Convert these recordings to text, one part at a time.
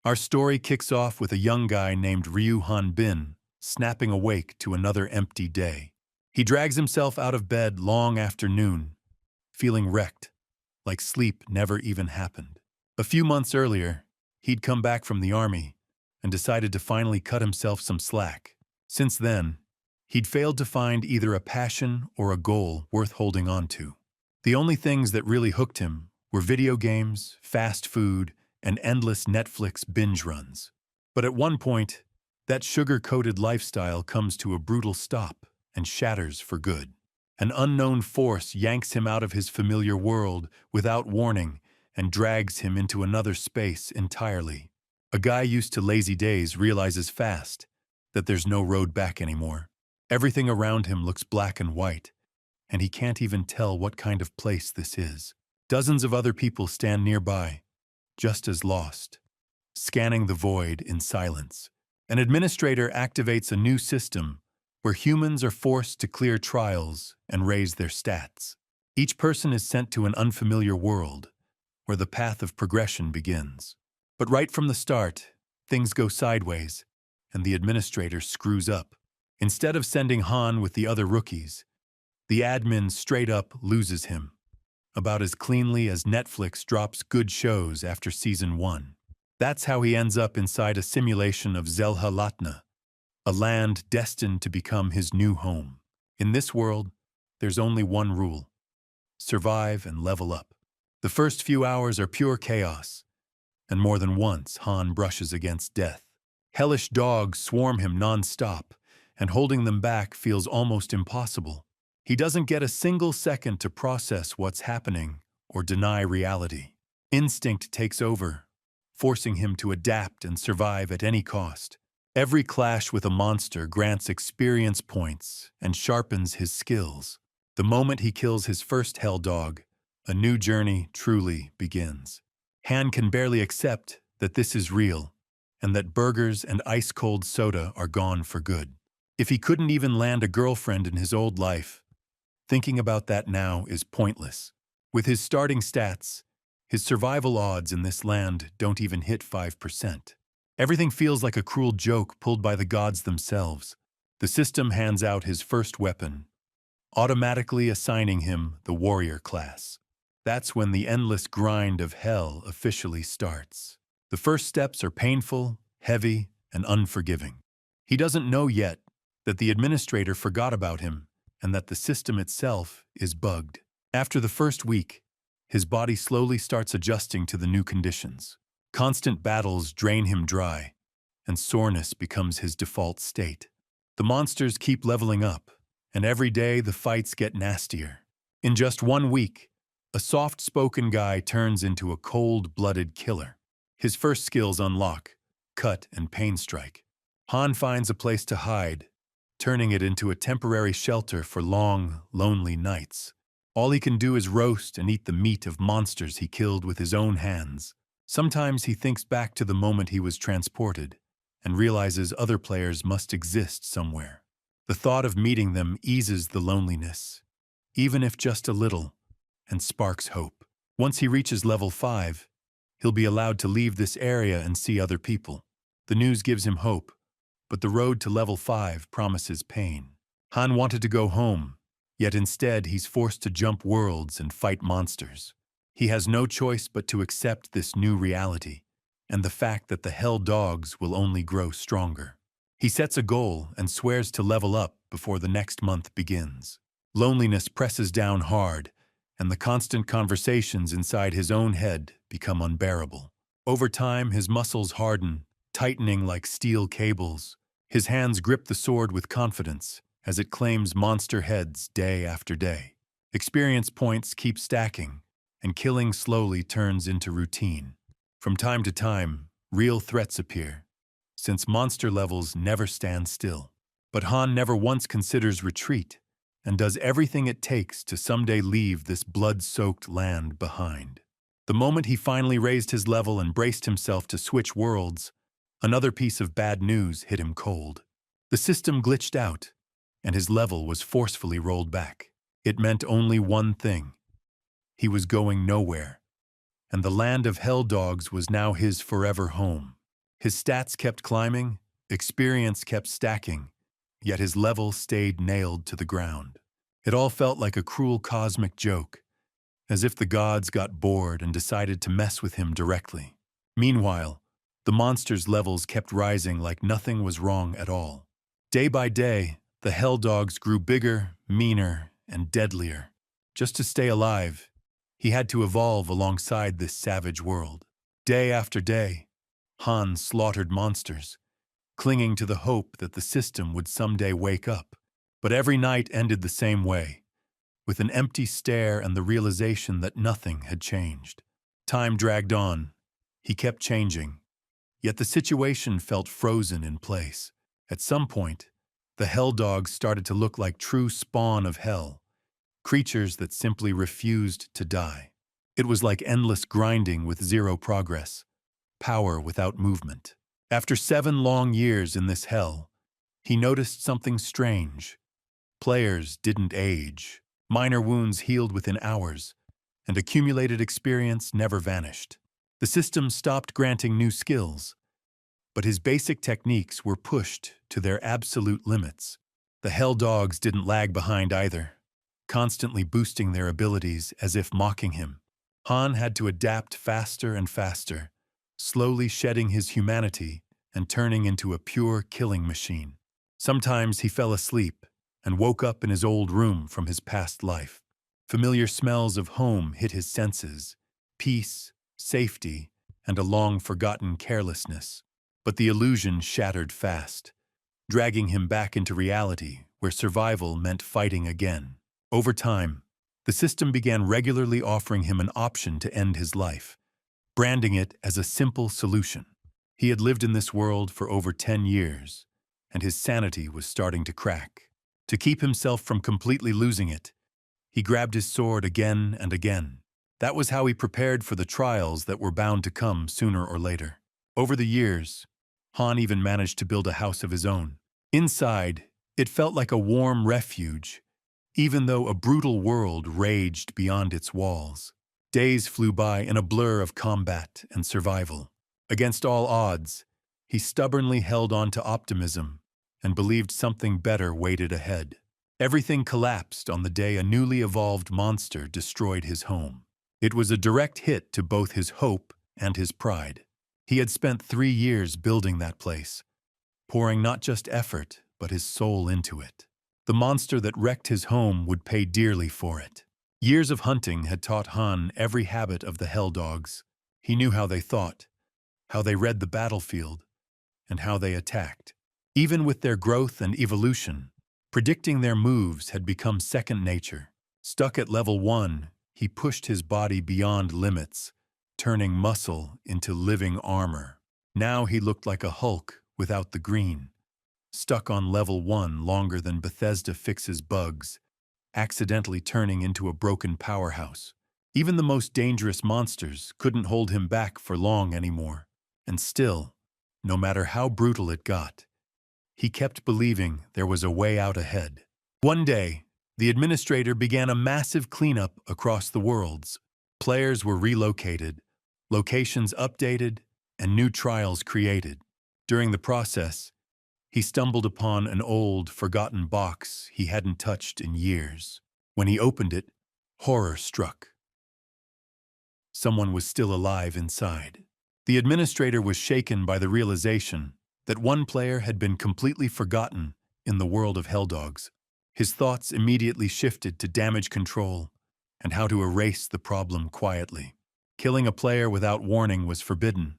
Our story kicks off with a young guy named Ryu Han Bin snapping awake to another empty day. He drags himself out of bed long after noon, feeling wrecked, like sleep never even happened. A few months earlier, he'd come back from the army and decided to finally cut himself some slack. Since then, he'd failed to find either a passion or a goal worth holding on to. The only things that really hooked him were video games, fast food, and endless Netflix binge runs. But at one point, that sugar-coated lifestyle comes to a brutal stop and shatters for good. An unknown force yanks him out of his familiar world without warning and drags him into another space entirely. A guy used to lazy days realizes fast that there's no road back anymore. Everything around him looks black and white, and he can't even tell what kind of place this is. Dozens of other people stand nearby, just as lost, scanning the void in silence. An administrator activates a new system where humans are forced to clear trials and raise their stats. Each person is sent to an unfamiliar world where the path of progression begins. But right from the start, things go sideways, and the administrator screws up. Instead of sending Han with the other rookies, the admin straight up loses him, about as cleanly as Netflix drops good shows after season 1. That's how he ends up inside a simulation of Zelha-Latna, a land destined to become his new home. In this world, there's only one rule: survive and level up. The first few hours are pure chaos, and more than once Han brushes against death. Hellish dogs swarm him non-stop, and holding them back feels almost impossible. He doesn't get a single second to process what's happening or deny reality. Instinct takes over, forcing him to adapt and survive at any cost. Every clash with a monster grants experience points and sharpens his skills. The moment he kills his first hell dog, a new journey truly begins. Han can barely accept that this is real, and that burgers and ice-cold soda are gone for good. If he couldn't even land a girlfriend in his old life, thinking about that now is pointless. With his starting stats, his survival odds in this land don't even hit 5%. Everything feels like a cruel joke pulled by the gods themselves. The system hands out his first weapon, automatically assigning him the warrior class. That's when the endless grind of hell officially starts. The first steps are painful, heavy, and unforgiving. He doesn't know yet that the administrator forgot about him and that the system itself is bugged. After the first week, his body slowly starts adjusting to the new conditions. Constant battles drain him dry, and soreness becomes his default state. The monsters keep leveling up, and every day the fights get nastier. In just 1 week, a soft-spoken guy turns into a cold-blooded killer. His first skills unlock cut and pain strike. Han finds a place to hide, turning it into a temporary shelter for long, lonely nights. All he can do is roast and eat the meat of monsters he killed with his own hands. Sometimes he thinks back to the moment he was transported and realizes other players must exist somewhere. The thought of meeting them eases the loneliness, even if just a little, and sparks hope. Once he reaches level 5, he'll be allowed to leave this area and see other people. The news gives him hope, but the road to level 5 promises pain. Han wanted to go home, yet instead he's forced to jump worlds and fight monsters. He has no choice but to accept this new reality, and the fact that the hell dogs will only grow stronger. He sets a goal and swears to level up before the next month begins. Loneliness presses down hard, and the constant conversations inside his own head become unbearable. Over time, his muscles harden, tightening like steel cables. His hands grip the sword with confidence as it claims monster heads day after day. Experience points keep stacking, and killing slowly turns into routine. From time to time, real threats appear, since monster levels never stand still. But Han never once considers retreat, and does everything it takes to someday leave this blood-soaked land behind. The moment he finally raised his level and braced himself to switch worlds, another piece of bad news hit him cold. The system glitched out, and his level was forcefully rolled back. It meant only one thing: he was going nowhere, and the land of hell dogs was now his forever home. His stats kept climbing, experience kept stacking, yet his level stayed nailed to the ground. It all felt like a cruel cosmic joke, as if the gods got bored and decided to mess with him directly. Meanwhile, the monster's levels kept rising like nothing was wrong at all. Day by day, the hell dogs grew bigger, meaner, and deadlier. Just to stay alive, he had to evolve alongside this savage world. Day after day, Han slaughtered monsters, clinging to the hope that the system would someday wake up. But every night ended the same way, with an empty stare and the realization that nothing had changed. Time dragged on. He kept changing. Yet the situation felt frozen in place. At some point, the hell dogs started to look like true spawn of hell, creatures that simply refused to die. It was like endless grinding with zero progress, power without movement. After 7 long years in this hell, he noticed something strange. Players didn't age. Minor wounds healed within hours, and accumulated experience never vanished. The system stopped granting new skills, but his basic techniques were pushed to their absolute limits. The hell dogs didn't lag behind either, constantly boosting their abilities as if mocking him. Han had to adapt faster and faster, slowly shedding his humanity and turning into a pure killing machine. Sometimes he fell asleep and woke up in his old room from his past life. Familiar smells of home hit his senses, peace, safety, and a long-forgotten carelessness. But the illusion shattered fast, dragging him back into reality where survival meant fighting again. Over time, the system began regularly offering him an option to end his life, branding it as a simple solution. He had lived in this world for over 10 years, and his sanity was starting to crack. To keep himself from completely losing it, he grabbed his sword again and again. That was how he prepared for the trials that were bound to come sooner or later. Over the years, Han even managed to build a house of his own. Inside, it felt like a warm refuge, even though a brutal world raged beyond its walls. Days flew by in a blur of combat and survival. Against all odds, he stubbornly held on to optimism and believed something better waited ahead. Everything collapsed on the day a newly evolved monster destroyed his home. It was a direct hit to both his hope and his pride. He had spent 3 years building that place, pouring not just effort, but his soul into it. The monster that wrecked his home would pay dearly for it. Years of hunting had taught Han every habit of the hell dogs. He knew how they thought, how they read the battlefield, and how they attacked. Even with their growth and evolution, predicting their moves had become second nature. Stuck at level 1, he pushed his body beyond limits, turning muscle into living armor. Now he looked like a Hulk without the green, stuck on level 1 longer than Bethesda fixes bugs, accidentally turning into a broken powerhouse. Even the most dangerous monsters couldn't hold him back for long anymore. And still, no matter how brutal it got, he kept believing there was a way out ahead. One day, the administrator began a massive cleanup across the worlds. Players were relocated, locations updated, and new trials created. During the process, he stumbled upon an old, forgotten box he hadn't touched in years. When he opened it, horror struck. Someone was still alive inside. The administrator was shaken by the realization that one player had been completely forgotten in the world of helldogs. His thoughts immediately shifted to damage control and how to erase the problem quietly. Killing a player without warning was forbidden,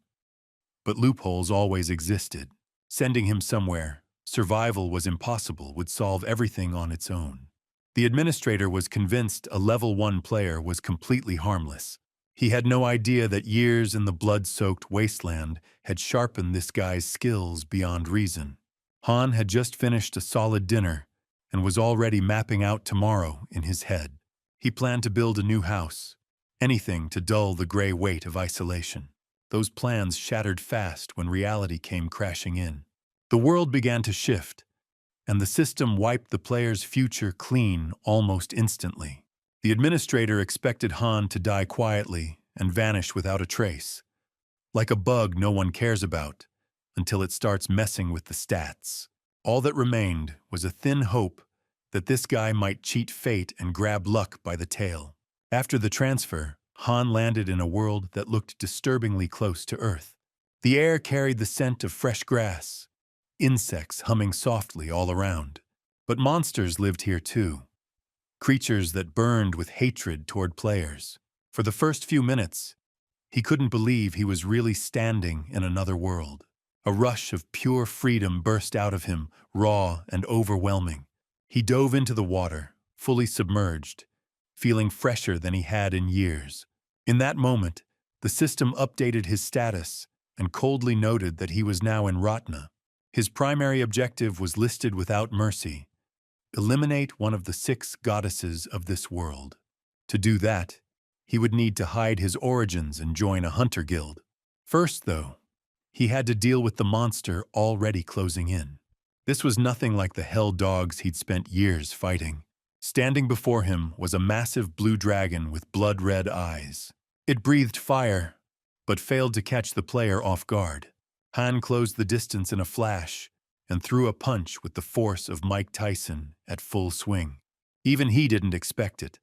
but loopholes always existed. Sending him somewhere, survival was impossible, would solve everything on its own. The administrator was convinced a level 1 player was completely harmless. He had no idea that years in the blood-soaked wasteland had sharpened this guy's skills beyond reason. Han had just finished a solid dinner and was already mapping out tomorrow in his head. He planned to build a new house, anything to dull the gray weight of isolation. Those plans shattered fast when reality came crashing in. The world began to shift, and the system wiped the player's future clean almost instantly. The administrator expected Han to die quietly and vanish without a trace. Like a bug no one cares about, until it starts messing with the stats. All that remained was a thin hope that this guy might cheat fate and grab luck by the tail. After the transfer, Han landed in a world that looked disturbingly close to Earth. The air carried the scent of fresh grass, insects humming softly all around. But monsters lived here too, creatures that burned with hatred toward players. For the first few minutes, he couldn't believe he was really standing in another world. A rush of pure freedom burst out of him, raw and overwhelming. He dove into the water, fully submerged, feeling fresher than he had in years. In that moment, the system updated his status and coldly noted that he was now in Ratna. His primary objective was listed without mercy: eliminate one of the 6 goddesses of this world. To do that, he would need to hide his origins and join a hunter guild. First, though, he had to deal with the monster already closing in. This was nothing like the hell dogs he'd spent years fighting. Standing before him was a massive blue dragon with blood-red eyes. It breathed fire, but failed to catch the player off guard. Han closed the distance in a flash and threw a punch with the force of Mike Tyson at full swing. Even he didn't expect it.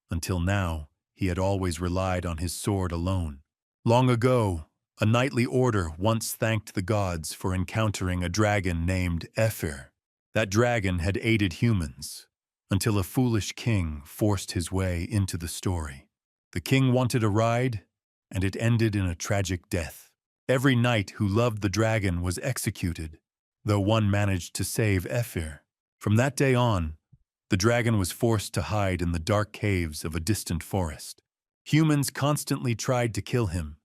Until now, he had always relied on his sword alone. Long ago, a knightly order once thanked the gods for encountering a dragon named Efir. That dragon had aided humans, until a foolish king forced his way into the story. The king wanted a ride, and it ended in a tragic death. Every knight who loved the dragon was executed, though one managed to save Efir. From that day on, the dragon was forced to hide in the dark caves of a distant forest. Humans constantly tried to kill him,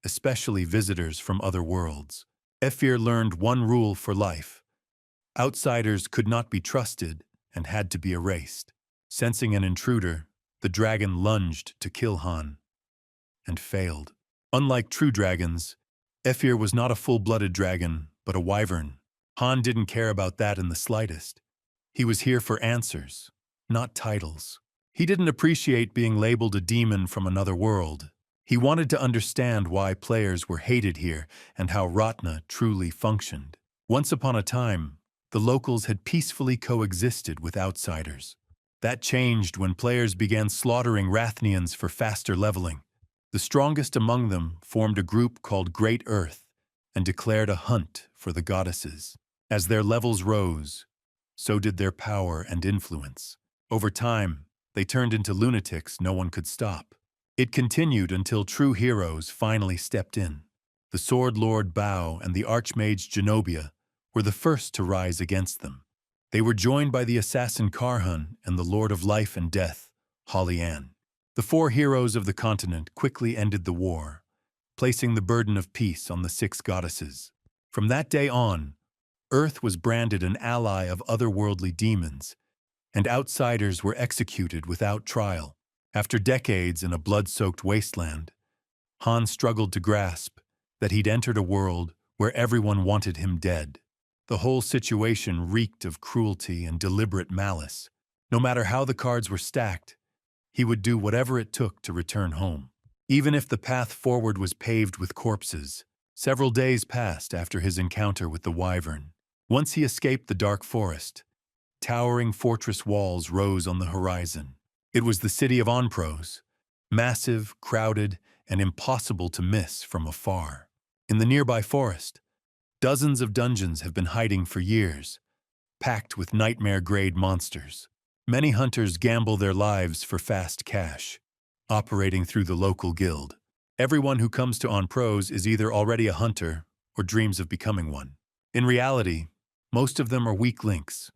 especially visitors from other worlds. Efir learned one rule for life: outsiders could not be trusted and had to be erased. Sensing an intruder, the dragon lunged to kill Han, and failed. Unlike true dragons, Efir was not a full-blooded dragon, but a wyvern. Han didn't care about that in the slightest. He was here for answers, not titles. He didn't appreciate being labeled a demon from another world. He wanted to understand why players were hated here and how Ratna truly functioned. Once upon a time, the locals had peacefully coexisted with outsiders. That changed when players began slaughtering Rathnians for faster leveling. The strongest among them formed a group called Great Earth and declared a hunt for the goddesses. As their levels rose, so did their power and influence. Over time, they turned into lunatics no one could stop. It continued until true heroes finally stepped in. The Sword Lord Bao and the Archmage Genobia were the first to rise against them. They were joined by the assassin Karhun and the Lord of Life and Death, Holian. The 4 heroes of the continent quickly ended the war, placing the burden of peace on the 6 goddesses. From that day on, Earth was branded an ally of otherworldly demons, and outsiders were executed without trial. After decades in a blood-soaked wasteland, Han struggled to grasp that he'd entered a world where everyone wanted him dead. The whole situation reeked of cruelty and deliberate malice. No matter how the cards were stacked, he would do whatever it took to return home. Even if the path forward was paved with corpses, several days passed after his encounter with the wyvern. Once he escaped the dark forest, towering fortress walls rose on the horizon. It was the city of Onpros, massive, crowded, and impossible to miss from afar. In the nearby forest, dozens of dungeons have been hiding for years, packed with nightmare-grade monsters. Many hunters gamble their lives for fast cash, operating through the local guild. Everyone who comes to Onpros is either already a hunter or dreams of becoming one. In reality, most of them are weak links,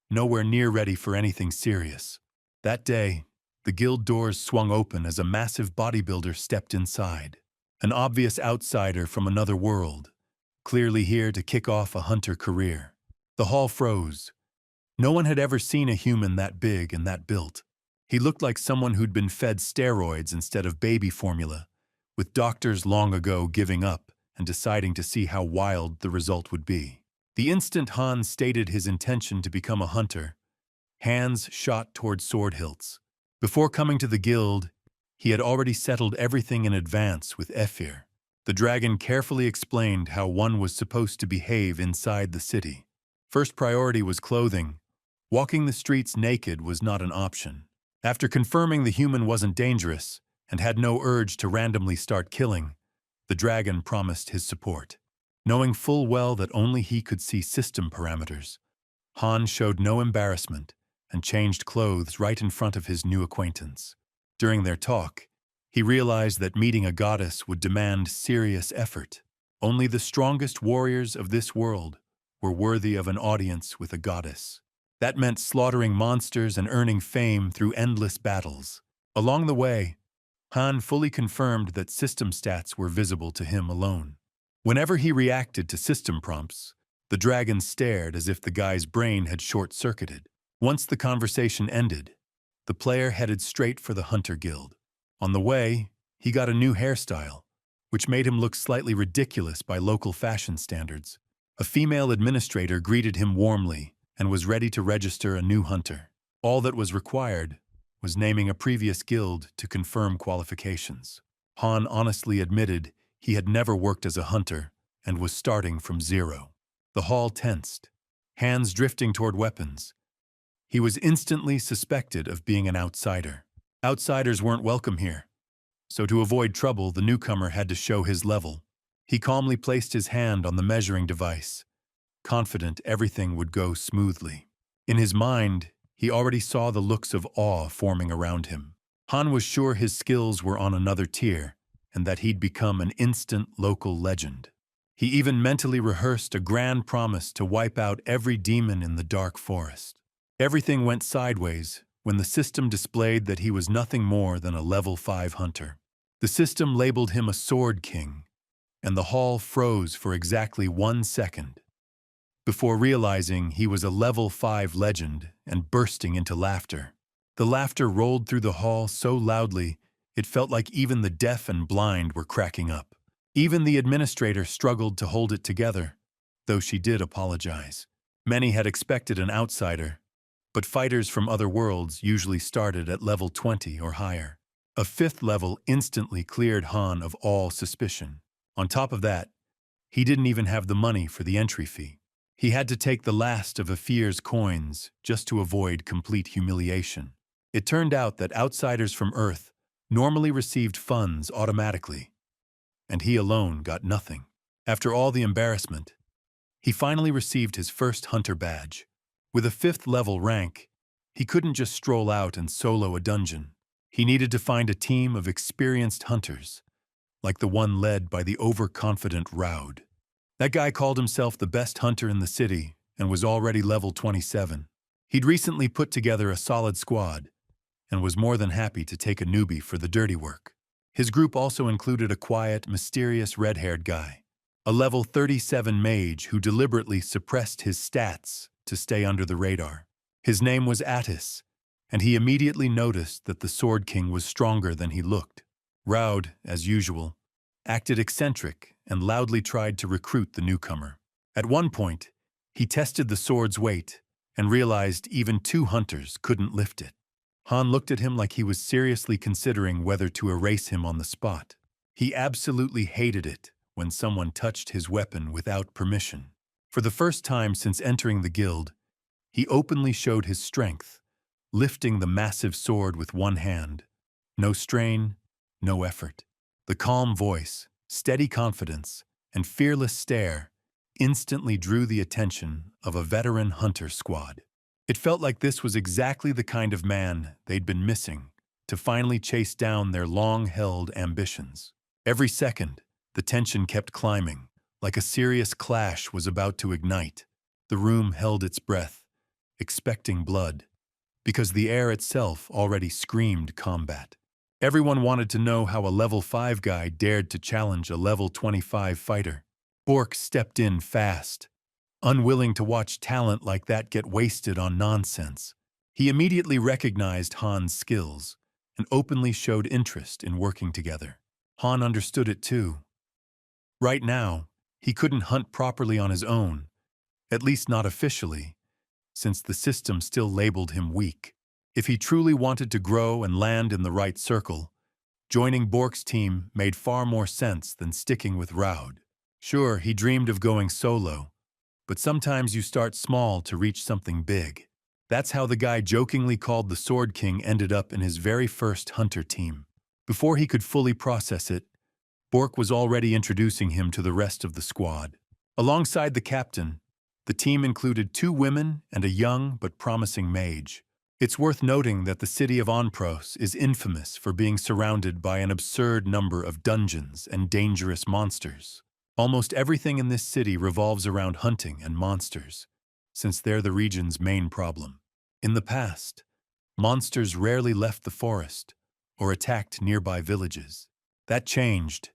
nowhere near ready for anything serious. That day, the guild doors swung open as a massive bodybuilder stepped inside. An obvious outsider from another world, clearly here to kick off a hunter career. The hall froze. No one had ever seen a human that big and that built. He looked like someone who'd been fed steroids instead of baby formula, with doctors long ago giving up and deciding to see how wild the result would be. The instant Han stated his intention to become a hunter, hands shot toward sword hilts. Before coming to the guild, he had already settled everything in advance with Efir. The dragon carefully explained how one was supposed to behave inside the city. First priority was clothing. Walking the streets naked was not an option. After confirming the human wasn't dangerous and had no urge to randomly start killing, the dragon promised his support. Knowing full well that only he could see system parameters, Han showed no embarrassment and changed clothes right in front of his new acquaintance. During their talk, he realized that meeting a goddess would demand serious effort. Only the strongest warriors of this world were worthy of an audience with a goddess. That meant slaughtering monsters and earning fame through endless battles. Along the way, Han fully confirmed that system stats were visible to him alone. Whenever he reacted to system prompts, the dragon stared as if the guy's brain had short-circuited. Once the conversation ended, the player headed straight for the Hunter Guild. On the way, he got a new hairstyle, which made him look slightly ridiculous by local fashion standards. A female administrator greeted him warmly and was ready to register a new hunter. All that was required was naming a previous guild to confirm qualifications. Han honestly admitted he had never worked as a hunter and was starting from zero. The hall tensed, hands drifting toward weapons. He was instantly suspected of being an outsider. Outsiders weren't welcome here, so to avoid trouble, the newcomer had to show his level. He calmly placed his hand on the measuring device, confident everything would go smoothly. In his mind, he already saw the looks of awe forming around him. Han was sure his skills were on another tier, and that he'd become an instant local legend. He even mentally rehearsed a grand promise to wipe out every demon in the dark forest. Everything went sideways when the system displayed that he was nothing more than a level 5 hunter. The system labeled him a sword king, and the hall froze for exactly 1 second, before realizing he was a level 5 legend and bursting into laughter. The laughter rolled through the hall so loudly it felt like even the deaf and blind were cracking up. Even the administrator struggled to hold it together, though she did apologize. Many had expected an outsider, but fighters from other worlds usually started at level 20 or higher. A 5th level instantly cleared Han of all suspicion. On top of that, he didn't even have the money for the entry fee. He had to take the last of Efir's coins just to avoid complete humiliation. It turned out that outsiders from Earth normally received funds automatically, and he alone got nothing. After all the embarrassment, he finally received his first hunter badge. With a 5th level rank, he couldn't just stroll out and solo a dungeon. He needed to find a team of experienced hunters, like the one led by the overconfident Roud. That guy called himself the best hunter in the city and was already level 27. He'd recently put together a solid squad and was more than happy to take a newbie for the dirty work. His group also included a quiet, mysterious red-haired guy, a level 37 mage who deliberately suppressed his stats to stay under the radar. His name was Addis, and he immediately noticed that the Sword King was stronger than he looked. Roud, as usual, acted eccentric and loudly tried to recruit the newcomer. At one point, he tested the sword's weight and realized even 2 hunters couldn't lift it. Han looked at him like he was seriously considering whether to erase him on the spot. He absolutely hated it when someone touched his weapon without permission. For the first time since entering the guild, he openly showed his strength, lifting the massive sword with one hand. No strain, no effort. The calm voice, steady confidence, and fearless stare instantly drew the attention of a veteran hunter squad. It felt like this was exactly the kind of man they'd been missing to finally chase down their long-held ambitions. Every second, the tension kept climbing, like a serious clash was about to ignite. The room held its breath, expecting blood, because the air itself already screamed combat. Everyone wanted to know how a level 5 guy dared to challenge a level 25 fighter. Bork stepped in fast, unwilling to watch talent like that get wasted on nonsense. He immediately recognized Han's skills and openly showed interest in working together. Han understood it too. Right now, he couldn't hunt properly on his own, at least not officially, since the system still labeled him weak. If he truly wanted to grow and land in the right circle, Joining Bork's team made far more sense than sticking with Roud. Sure, he dreamed of going solo, but sometimes you start small to reach something big. That's how the guy jokingly called the Sword King ended up in his very first hunter team. Before he could fully process it, Bork was already introducing him to the rest of the squad. Alongside the captain, the team included 2 women and a young but promising mage. It's worth noting that the city of Onpros is infamous for being surrounded by an absurd number of dungeons and dangerous monsters. Almost everything in this city revolves around hunting and monsters, since they're the region's main problem. In the past, monsters rarely left the forest or attacked nearby villages. That changed,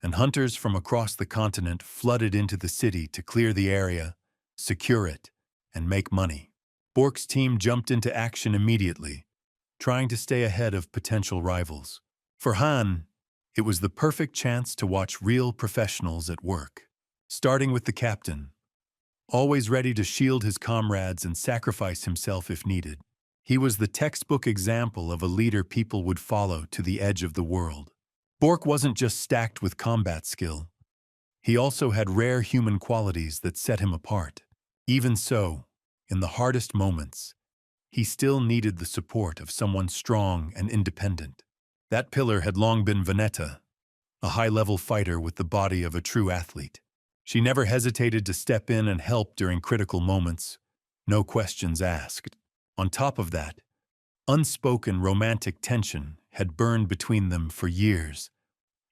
and hunters from across the continent flooded into the city to clear the area, secure it, and make money. Bork's team jumped into action immediately, trying to stay ahead of potential rivals. For Han, it was the perfect chance to watch real professionals at work. Starting with the captain, always ready to shield his comrades and sacrifice himself if needed. He was the textbook example of a leader people would follow to the edge of the world. Bork wasn't just stacked with combat skill. He also had rare human qualities that set him apart. Even so, in the hardest moments, he still needed the support of someone strong and independent. That pillar had long been Veneta, a high-level fighter with the body of a true athlete. She never hesitated to step in and help during critical moments, no questions asked. On top of that, unspoken romantic tension had burned between them for years,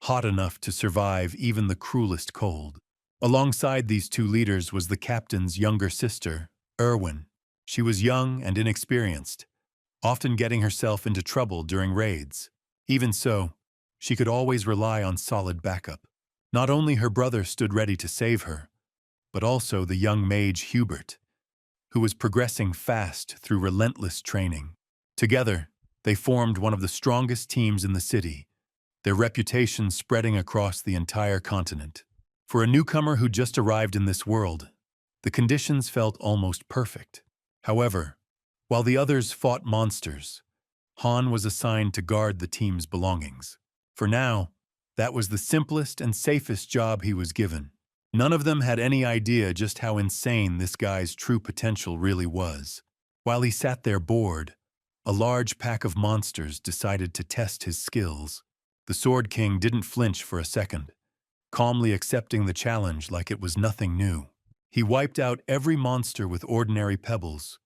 hot enough to survive even the cruelest cold. Alongside these 2 leaders was the captain's younger sister, Erwin. She was young and inexperienced, often getting herself into trouble during raids. Even so, she could always rely on solid backup. Not only her brother stood ready to save her, but also the young mage Hubert, who was progressing fast through relentless training. Together, they formed one of the strongest teams in the city, their reputation spreading across the entire continent. For a newcomer who just arrived in this world, the conditions felt almost perfect. However, while the others fought monsters, Han was assigned to guard the team's belongings. For now, that was the simplest and safest job he was given. None of them had any idea just how insane this guy's true potential really was. While he sat there bored, a large pack of monsters decided to test his skills. The Sword King didn't flinch for a second, calmly accepting the challenge like it was nothing new. He wiped out every monster with ordinary pebbles,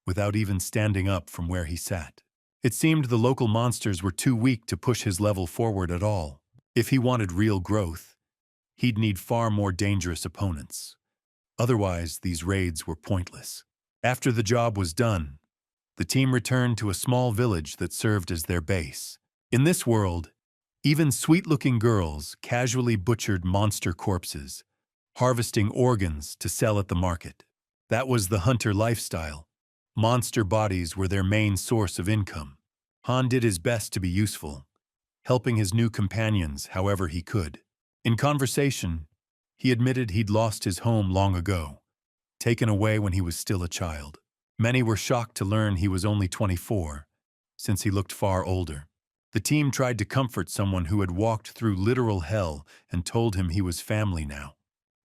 without even standing up from where he sat. It seemed the local monsters were too weak to push his level forward at all. If he wanted real growth, he'd need far more dangerous opponents. Otherwise, these raids were pointless. After the job was done, the team returned to a small village that served as their base. In this world, even sweet-looking girls casually butchered monster corpses, harvesting organs to sell at the market. That was the hunter lifestyle. Monster bodies were their main source of income. Han did his best to be useful, helping his new companions however he could. In conversation, he admitted he'd lost his home long ago, taken away when he was still a child. Many were shocked to learn he was only 24, since he looked far older. The team tried to comfort someone who had walked through literal hell and told him he was family now.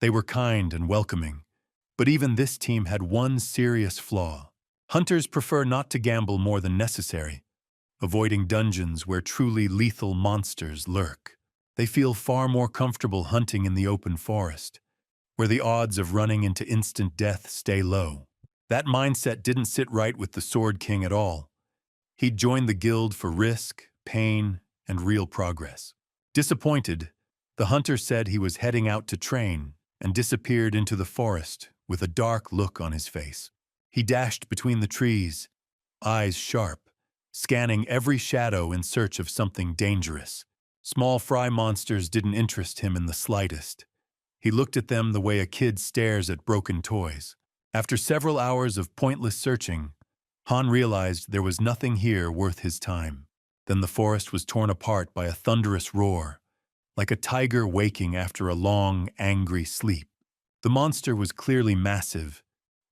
They were kind and welcoming, but even this team had one serious flaw. Hunters prefer not to gamble more than necessary, avoiding dungeons where truly lethal monsters lurk. They feel far more comfortable hunting in the open forest, where the odds of running into instant death stay low. That mindset didn't sit right with the Sword King at all. He'd joined the guild for risk, pain, and real progress. Disappointed, the hunter said he was heading out to train and disappeared into the forest with a dark look on his face. He dashed between the trees, eyes sharp, scanning every shadow in search of something dangerous. Small fry monsters didn't interest him in the slightest. He looked at them the way a kid stares at broken toys. After several hours of pointless searching, Han realized there was nothing here worth his time. Then the forest was torn apart by a thunderous roar, like a tiger waking after a long, angry sleep. The monster was clearly massive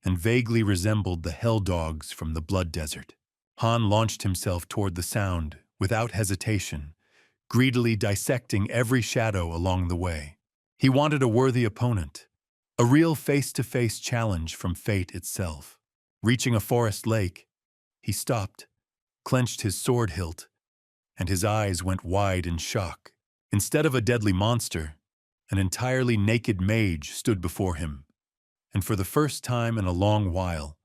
and vaguely resembled the hell dogs from the Blood Desert. Han launched himself toward the sound without hesitation, greedily dissecting every shadow along the way. He wanted a worthy opponent, a real face-to-face challenge from fate itself. Reaching a forest lake, he stopped, clenched his sword hilt, and his eyes went wide in shock. Instead of a deadly monster, an entirely naked mage stood before him, and for the first time in a long while,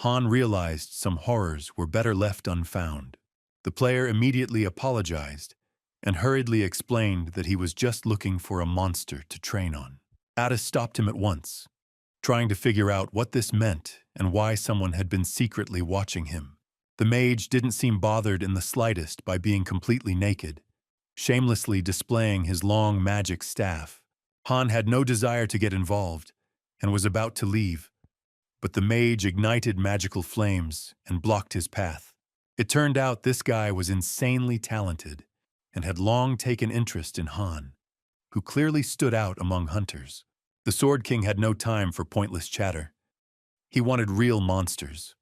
Han realized some horrors were better left unfound. The player immediately apologized and hurriedly explained that he was just looking for a monster to train on. Addis stopped him at once, trying to figure out what this meant and why someone had been secretly watching him. The mage didn't seem bothered in the slightest by being completely naked, shamelessly displaying his long magic staff. Han had no desire to get involved and was about to leave, but the mage ignited magical flames and blocked his path. It turned out this guy was insanely talented and had long taken interest in Han, who clearly stood out among hunters. The Sword King had no time for pointless chatter. He wanted real monsters,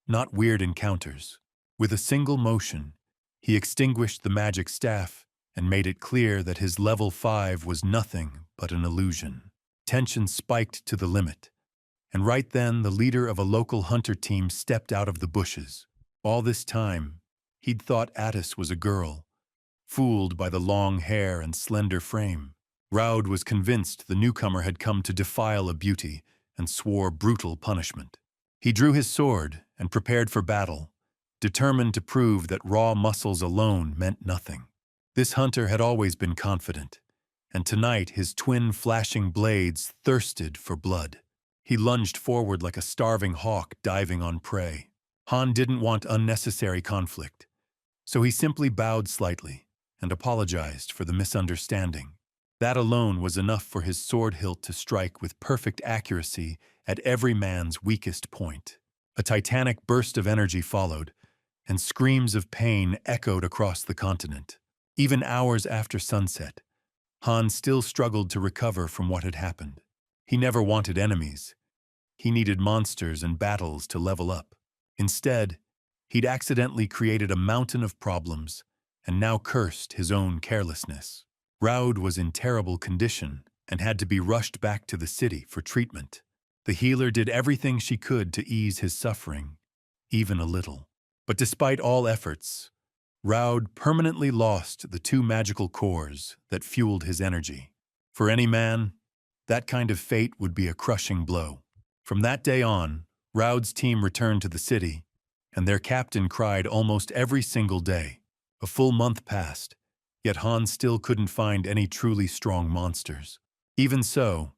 not weird encounters. With a single motion, he extinguished the magic staff and made it clear that his level 5 was nothing but an illusion. Tension spiked to the limit, and right then the leader of a local hunter team stepped out of the bushes. All this time, he'd thought Addis was a girl, fooled by the long hair and slender frame. Roud was convinced the newcomer had come to defile a beauty and swore brutal punishment. He drew his sword and prepared for battle, determined to prove that raw muscles alone meant nothing. This hunter had always been confident, and tonight his twin flashing blades thirsted for blood. He lunged forward like a starving hawk diving on prey. Han didn't want unnecessary conflict, so he simply bowed slightly and apologized for the misunderstanding. That alone was enough for his sword hilt to strike with perfect accuracy at every man's weakest point. A titanic burst of energy followed, and screams of pain echoed across the continent. Even hours after sunset, Han still struggled to recover from what had happened. He never wanted enemies. He needed monsters and battles to level up. Instead, he'd accidentally created a mountain of problems and now cursed his own carelessness. Roud was in terrible condition and had to be rushed back to the city for treatment. The healer did everything she could to ease his suffering, even a little. But despite all efforts, Roud permanently lost the 2 magical cores that fueled his energy. For any man, that kind of fate would be a crushing blow. From that day on, Roud's team returned to the city, and their captain cried almost every single day. A full month passed, yet Han still couldn't find any truly strong monsters. Even so,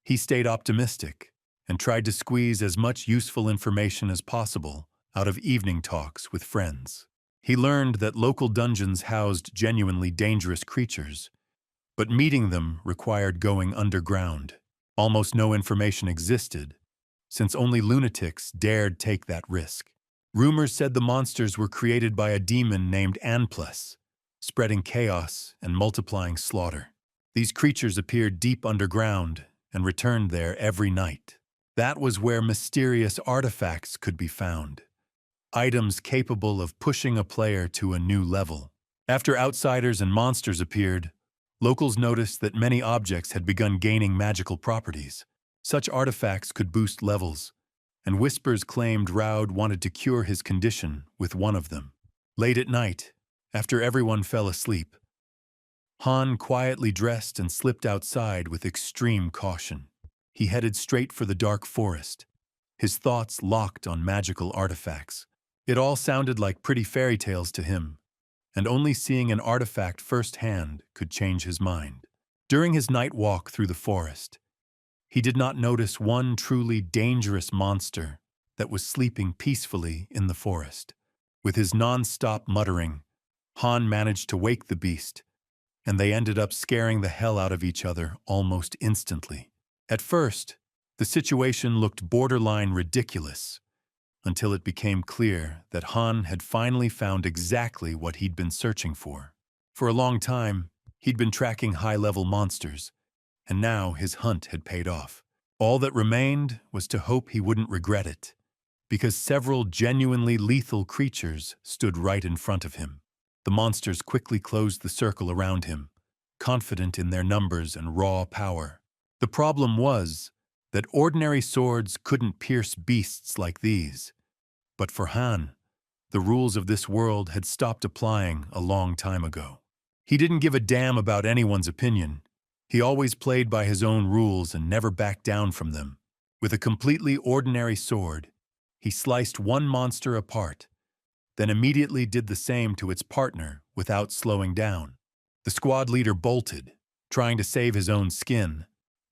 he stayed optimistic and tried to squeeze as much useful information as possible out of evening talks with friends. He learned that local dungeons housed genuinely dangerous creatures, but meeting them required going underground. Almost no information existed, since only lunatics dared take that risk. Rumors said the monsters were created by a demon named Anplus, spreading chaos and multiplying slaughter. These creatures appeared deep underground and returned there every night. That was where mysterious artifacts could be found, items capable of pushing a player to a new level. After outsiders and monsters appeared, locals noticed that many objects had begun gaining magical properties. Such artifacts could boost levels, and whispers claimed Roud wanted to cure his condition with one of them. Late at night, after everyone fell asleep, Han quietly dressed and slipped outside with extreme caution. He headed straight for the dark forest, his thoughts locked on magical artifacts. It all sounded like pretty fairy tales to him, and only seeing an artifact firsthand could change his mind. During his night walk through the forest, he did not notice one truly dangerous monster that was sleeping peacefully in the forest. With his non-stop muttering, Han managed to wake the beast, and they ended up scaring the hell out of each other almost instantly. At first, the situation looked borderline ridiculous, until it became clear that Han had finally found exactly what he'd been searching for. For a long time, he'd been tracking high-level monsters, and now his hunt had paid off. All that remained was to hope he wouldn't regret it, because several genuinely lethal creatures stood right in front of him. The monsters quickly closed the circle around him, confident in their numbers and raw power. The problem was that ordinary swords couldn't pierce beasts like these. But for Han, the rules of this world had stopped applying a long time ago. He didn't give a damn about anyone's opinion. He always played by his own rules and never backed down from them. With a completely ordinary sword, he sliced one monster apart, then immediately did the same to its partner without slowing down. The squad leader bolted, trying to save his own skin,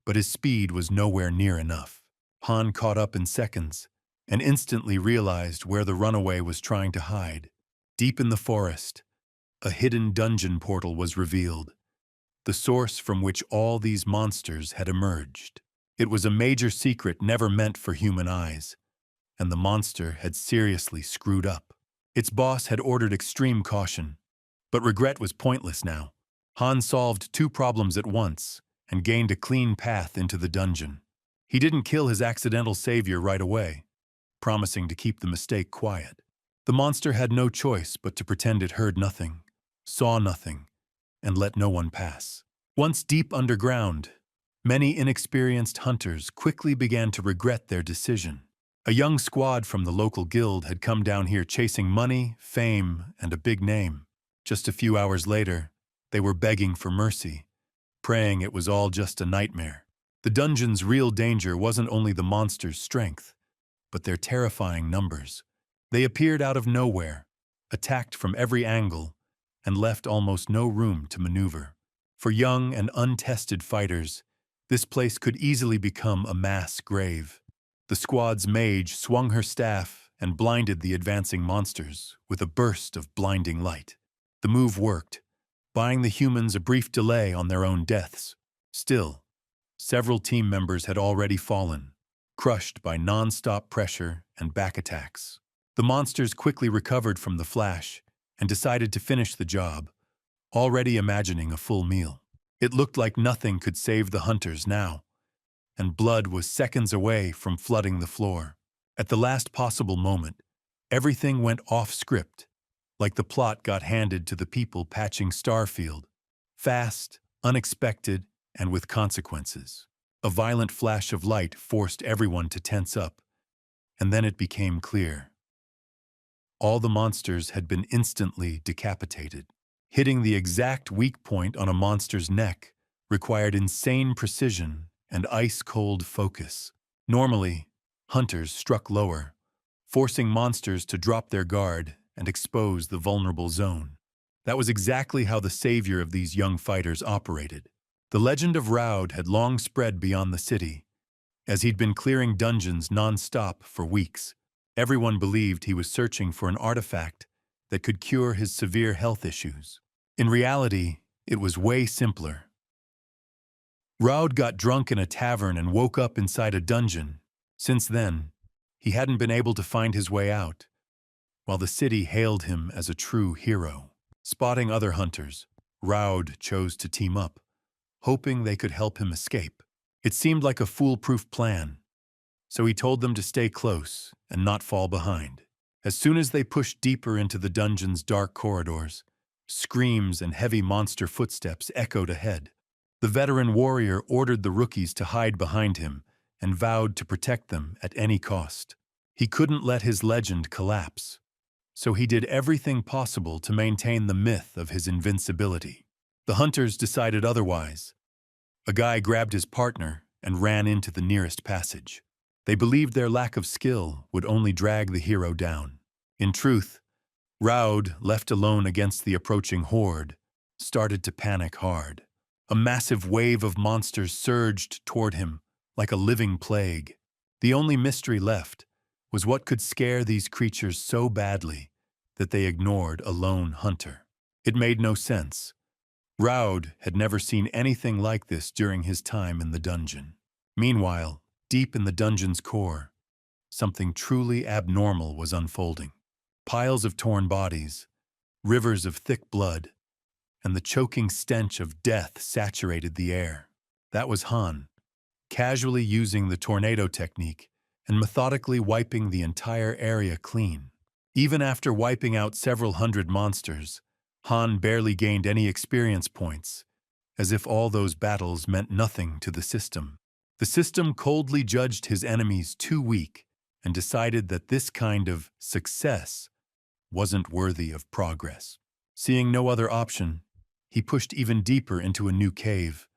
but his speed was nowhere near enough. Han caught up in seconds and instantly realized where the runaway was trying to hide. Deep in the forest, a hidden dungeon portal was revealed, the source from which all these monsters had emerged. It was a major secret never meant for human eyes, and the monster had seriously screwed up. Its boss had ordered extreme caution, but regret was pointless now. Han solved two problems at once and gained a clean path into the dungeon. He didn't kill his accidental savior right away, promising to keep the mistake quiet. The monster had no choice but to pretend it heard nothing, saw nothing, and let no one pass. Once deep underground, many inexperienced hunters quickly began to regret their decision. A young squad from the local guild had come down here chasing money, fame, and a big name. Just a few hours later, they were begging for mercy, praying it was all just a nightmare. The dungeon's real danger wasn't only the monsters' strength, but their terrifying numbers. They appeared out of nowhere, attacked from every angle, and left almost no room to maneuver. For young and untested fighters, this place could easily become a mass grave. The squad's mage swung her staff and blinded the advancing monsters with a burst of blinding light. The move worked, buying the humans a brief delay on their own deaths. Still, several team members had already fallen, crushed by non-stop pressure and back attacks. The monsters quickly recovered from the flash and decided to finish the job, already imagining a full meal. It looked like nothing could save the hunters now, and blood was seconds away from flooding the floor. At the last possible moment, everything went off script, like the plot got handed to the people patching Starfield. Fast, unexpected, and with consequences. A violent flash of light forced everyone to tense up, and then it became clear. All the monsters had been instantly decapitated. Hitting the exact weak point on a monster's neck required insane precision and ice-cold focus. Normally, hunters struck lower, forcing monsters to drop their guard and expose the vulnerable zone. That was exactly how the savior of these young fighters operated. The legend of Roud had long spread beyond the city, as he'd been clearing dungeons non-stop for weeks. Everyone believed he was searching for an artifact that could cure his severe health issues. In reality, it was way simpler. Roud got drunk in a tavern and woke up inside a dungeon. Since then, he hadn't been able to find his way out, while the city hailed him as a true hero. Spotting other hunters, Roud chose to team up, hoping they could help him escape. It seemed like a foolproof plan, so he told them to stay close and not fall behind. As soon as they pushed deeper into the dungeon's dark corridors, screams and heavy monster footsteps echoed ahead. The veteran warrior ordered the rookies to hide behind him and vowed to protect them at any cost. He couldn't let his legend collapse, so he did everything possible to maintain the myth of his invincibility. The hunters decided otherwise. A guy grabbed his partner and ran into the nearest passage. They believed their lack of skill would only drag the hero down. In truth, Roud, left alone against the approaching horde, started to panic hard. A massive wave of monsters surged toward him like a living plague. The only mystery left was what could scare these creatures so badly that they ignored a lone hunter. It made no sense. Roud had never seen anything like this during his time in the dungeon. Meanwhile, deep in the dungeon's core, something truly abnormal was unfolding. Piles of torn bodies, rivers of thick blood, and the choking stench of death saturated the air. That was Han, casually using the tornado technique and methodically wiping the entire area clean. Even after wiping out several hundred monsters, Han barely gained any experience points, as if all those battles meant nothing to the system. The system coldly judged his enemies too weak and decided that this kind of success wasn't worthy of progress. Seeing no other option, he pushed even deeper into a new cave,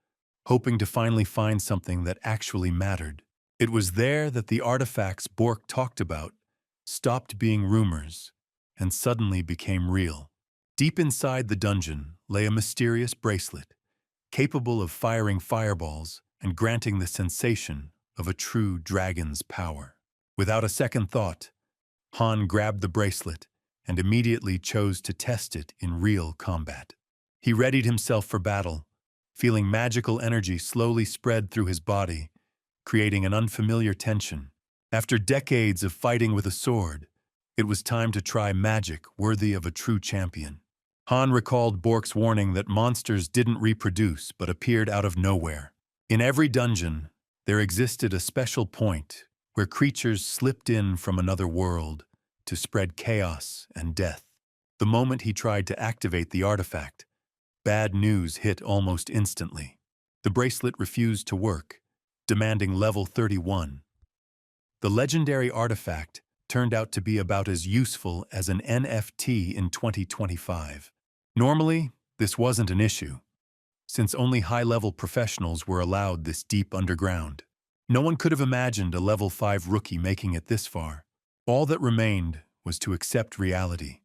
hoping to finally find something that actually mattered. It was there that the artifacts Bork talked about stopped being rumors and suddenly became real. Deep inside the dungeon lay a mysterious bracelet, capable of firing fireballs and granting the sensation of a true dragon's power. Without a second thought, Han grabbed the bracelet and immediately chose to test it in real combat. He readied himself for battle, feeling magical energy slowly spread through his body, creating an unfamiliar tension. After decades of fighting with a sword, it was time to try magic worthy of a true champion. Han recalled Bork's warning that monsters didn't reproduce but appeared out of nowhere. In every dungeon, there existed a special point where creatures slipped in from another world to spread chaos and death. The moment he tried to activate the artifact, bad news hit almost instantly. The bracelet refused to work, demanding level 31. The legendary artifact turned out to be about as useful as an NFT in 2025. Normally, this wasn't an issue, since only high-level professionals were allowed this deep underground. No one could have imagined a level 5 rookie making it this far. All that remained was to accept reality,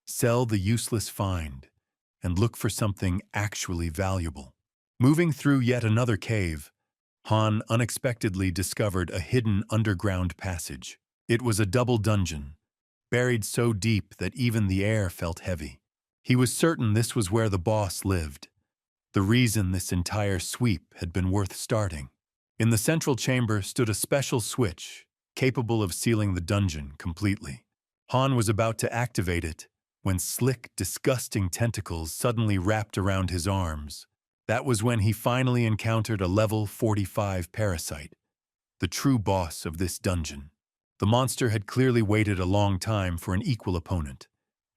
sell the useless find, and look for something actually valuable. Moving through yet another cave, Han unexpectedly discovered a hidden underground passage. It was a double dungeon, buried so deep that even the air felt heavy. He was certain this was where the boss lived, the reason this entire sweep had been worth starting. In the central chamber stood a special switch, capable of sealing the dungeon completely. Han was about to activate it when slick, disgusting tentacles suddenly wrapped around his arms. That was when he finally encountered a level 45 parasite, the true boss of this dungeon. The monster had clearly waited a long time for an equal opponent,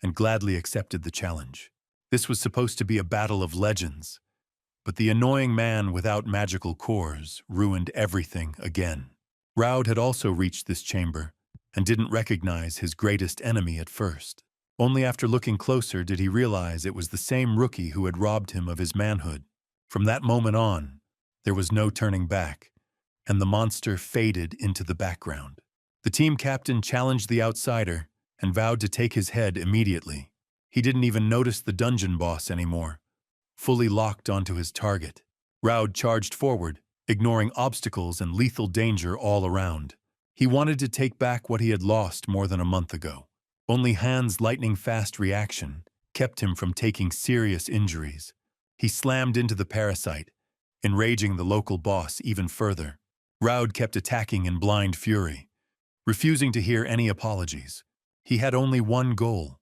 and gladly accepted the challenge. This was supposed to be a battle of legends, but the annoying man without magical cores ruined everything again. Roud had also reached this chamber, and didn't recognize his greatest enemy at first. Only after looking closer did he realize it was the same rookie who had robbed him of his manhood. From that moment on, there was no turning back, and the monster faded into the background. The team captain challenged the outsider and vowed to take his head immediately. He didn't even notice the dungeon boss anymore, fully locked onto his target. Roud charged forward, ignoring obstacles and lethal danger all around. He wanted to take back what he had lost more than a month ago. Only Han's lightning-fast reaction kept him from taking serious injuries. He slammed into the parasite, enraging the local boss even further. Roud kept attacking in blind fury, refusing to hear any apologies. He had only one goal: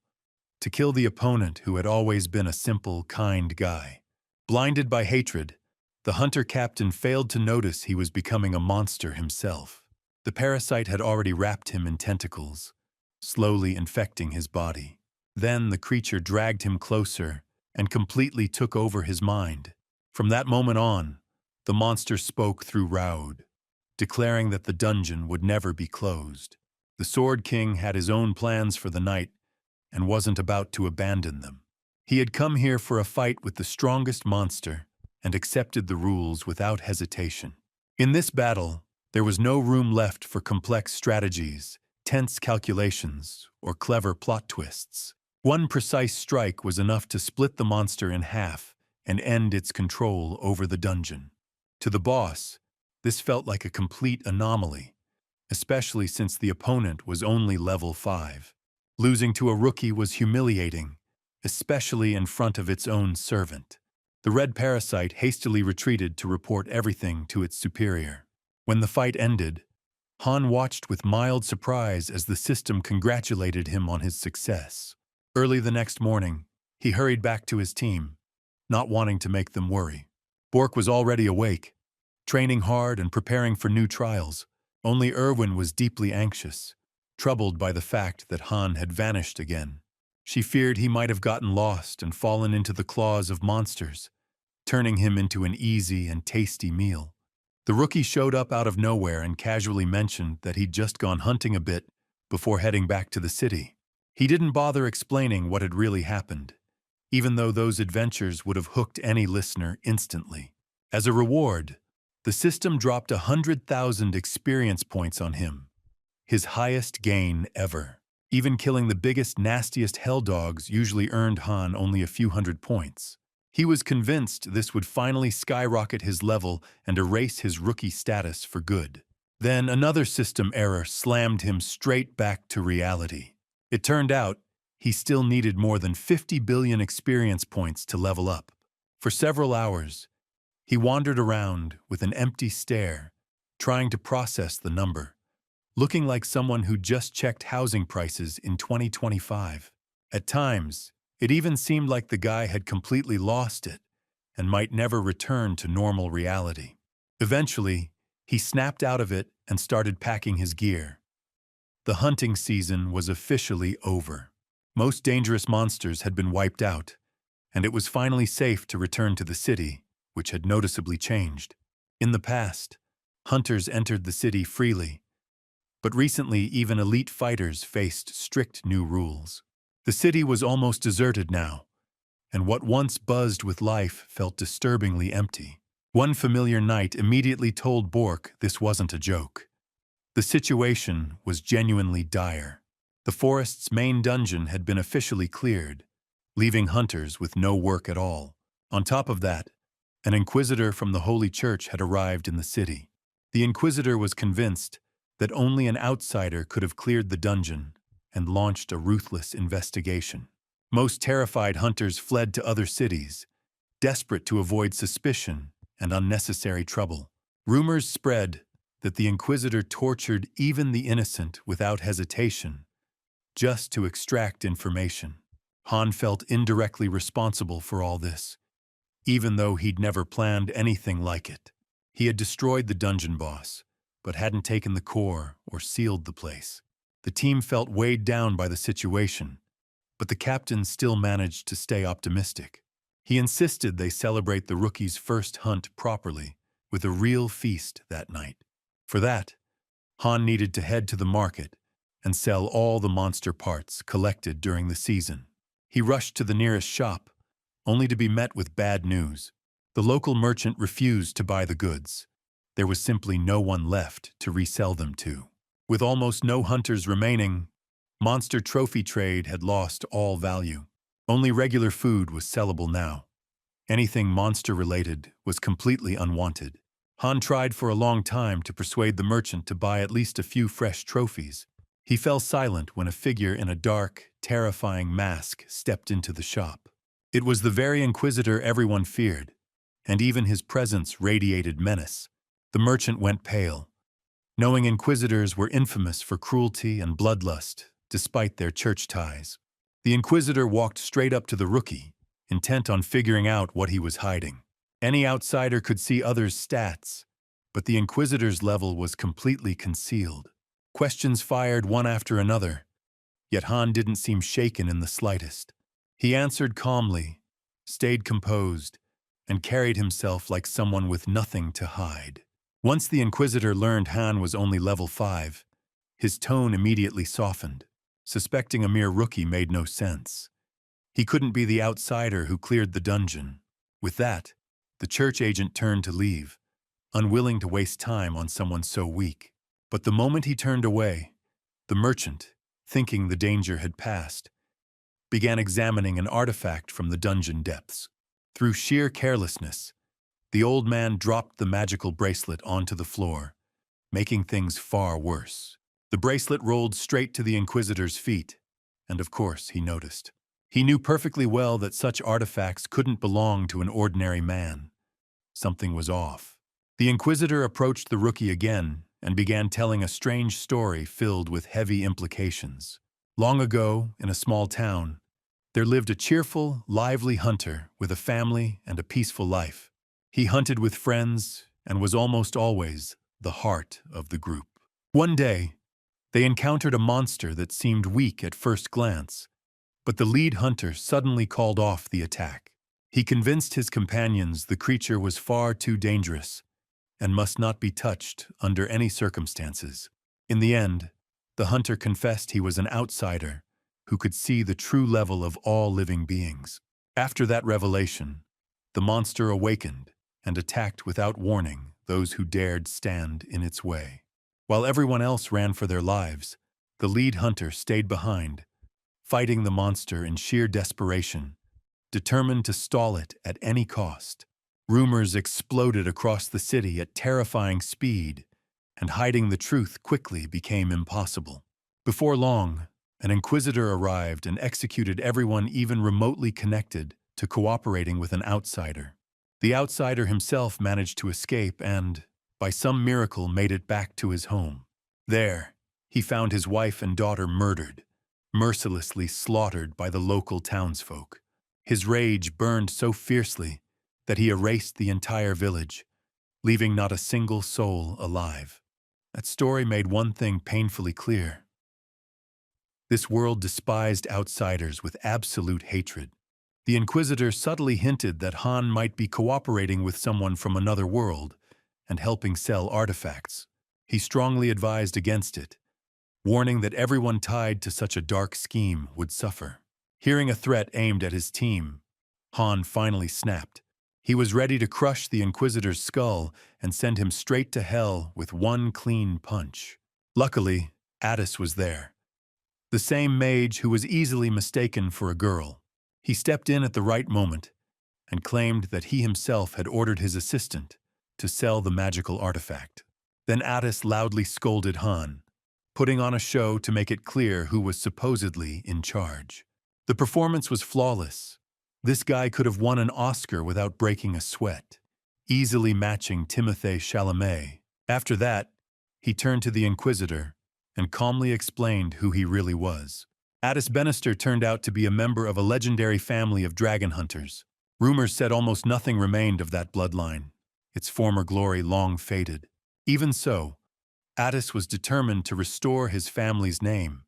to kill the opponent who had always been a simple, kind guy. Blinded by hatred, the hunter captain failed to notice he was becoming a monster himself. The parasite had already wrapped him in tentacles, slowly infecting his body. Then the creature dragged him closer and completely took over his mind. From that moment on, the monster spoke through Roud, declaring that the dungeon would never be closed. The Sword King had his own plans for the night and wasn't about to abandon them. He had come here for a fight with the strongest monster and accepted the rules without hesitation. In this battle, there was no room left for complex strategies, tense calculations, or clever plot twists. One precise strike was enough to split the monster in half and end its control over the dungeon. To the boss, this felt like a complete anomaly, especially since the opponent was only level 5. Losing to a rookie was humiliating, especially in front of its own servant. The red parasite hastily retreated to report everything to its superior. When the fight ended, Han watched with mild surprise as the system congratulated him on his success. Early the next morning, he hurried back to his team, not wanting to make them worry. Bork was already awake, training hard and preparing for new trials. Only Erwin was deeply anxious, troubled by the fact that Han had vanished again. She feared he might have gotten lost and fallen into the claws of monsters, turning him into an easy and tasty meal. The rookie showed up out of nowhere and casually mentioned that he'd just gone hunting a bit before heading back to the city. He didn't bother explaining what had really happened, even though those adventures would have hooked any listener instantly. As a reward, the system dropped 100,000 experience points on him, his highest gain ever. Even killing the biggest, nastiest hell dogs usually earned Han only a few hundred points. He was convinced this would finally skyrocket his level and erase his rookie status for good. Then another system error slammed him straight back to reality. It turned out he still needed more than 50 billion experience points to level up. For several hours, he wandered around with an empty stare, trying to process the number, looking like someone who just checked housing prices in 2025. At times, it even seemed like the guy had completely lost it and might never return to normal reality. Eventually, he snapped out of it and started packing his gear. The hunting season was officially over. Most dangerous monsters had been wiped out, and it was finally safe to return to the city, which had noticeably changed. In the past, hunters entered the city freely, but recently even elite fighters faced strict new rules. The city was almost deserted now, and what once buzzed with life felt disturbingly empty. One familiar night immediately told Bork this wasn't a joke. The situation was genuinely dire. The forest's main dungeon had been officially cleared, leaving hunters with no work at all. On top of that, an inquisitor from the Holy Church had arrived in the city. The inquisitor was convinced that only an outsider could have cleared the dungeon and launched a ruthless investigation. Most terrified hunters fled to other cities, desperate to avoid suspicion and unnecessary trouble. Rumors spread that the inquisitor tortured even the innocent without hesitation, just to extract information. Han felt indirectly responsible for all this, even though he'd never planned anything like it. He had destroyed the dungeon boss, but hadn't taken the core or sealed the place. The team felt weighed down by the situation, but the captain still managed to stay optimistic. He insisted they celebrate the rookie's first hunt properly, with a real feast that night. For that, Han needed to head to the market and sell all the monster parts collected during the season. He rushed to the nearest shop, only to be met with bad news. The local merchant refused to buy the goods. There was simply no one left to resell them to. With almost no hunters remaining, monster trophy trade had lost all value. Only regular food was sellable now. Anything monster-related was completely unwanted. Han tried for a long time to persuade the merchant to buy at least a few fresh trophies. He fell silent when a figure in a dark, terrifying mask stepped into the shop. It was the very inquisitor everyone feared, and even his presence radiated menace. The merchant went pale, knowing inquisitors were infamous for cruelty and bloodlust, despite their church ties. The inquisitor walked straight up to the rookie, intent on figuring out what he was hiding. Any outsider could see others' stats, but the inquisitor's level was completely concealed. Questions fired one after another, yet Han didn't seem shaken in the slightest. He answered calmly, stayed composed, and carried himself like someone with nothing to hide. Once the inquisitor learned Han was only level 5, his tone immediately softened. Suspecting a mere rookie made no sense. He couldn't be the outsider who cleared the dungeon. With that, the church agent turned to leave, unwilling to waste time on someone so weak. But the moment he turned away, the merchant, thinking the danger had passed, began examining an artifact from the dungeon depths. Through sheer carelessness, the old man dropped the magical bracelet onto the floor, making things far worse. The bracelet rolled straight to the Inquisitor's feet, and of course he noticed. He knew perfectly well that such artifacts couldn't belong to an ordinary man. Something was off. The Inquisitor approached the rookie again and began telling a strange story filled with heavy implications. Long ago, in a small town, there lived a cheerful, lively hunter with a family and a peaceful life. He hunted with friends and was almost always the heart of the group. One day, they encountered a monster that seemed weak at first glance, But the lead hunter suddenly called off the attack. He convinced his companions the creature was far too dangerous and must not be touched under any circumstances. In the end, the hunter confessed he was an outsider who could see the true level of all living beings. After that revelation, the monster awakened and attacked without warning those who dared stand in its way. While everyone else ran for their lives, the lead hunter stayed behind, fighting the monster in sheer desperation, determined to stall it at any cost. Rumors exploded across the city at terrifying speed, and hiding the truth quickly became impossible. Before long, an inquisitor arrived and executed everyone even remotely connected to cooperating with an outsider. The outsider himself managed to escape and, by some miracle, made it back to his home. There, he found his wife and daughter murdered, mercilessly slaughtered by the local townsfolk. His rage burned so fiercely that he erased the entire village, leaving not a single soul alive. That story made one thing painfully clear. This world despised outsiders with absolute hatred. The Inquisitor subtly hinted that Han might be cooperating with someone from another world and helping sell artifacts. He strongly advised against it, warning that everyone tied to such a dark scheme would suffer. Hearing a threat aimed at his team, Han finally snapped. He was ready to crush the Inquisitor's skull and send him straight to hell with one clean punch. Luckily, Addis was there, the same mage who was easily mistaken for a girl. He stepped in at the right moment and claimed that he himself had ordered his assistant to sell the magical artifact. Then Addis loudly scolded Han, putting on a show to make it clear who was supposedly in charge. The performance was flawless. This guy could have won an Oscar without breaking a sweat, easily matching Timothée Chalamet. After that, he turned to the Inquisitor and calmly explained who he really was. Addis Bannister turned out to be a member of a legendary family of dragon hunters. Rumors said almost nothing remained of that bloodline, its former glory long faded. Even so, Addis was determined to restore his family's name,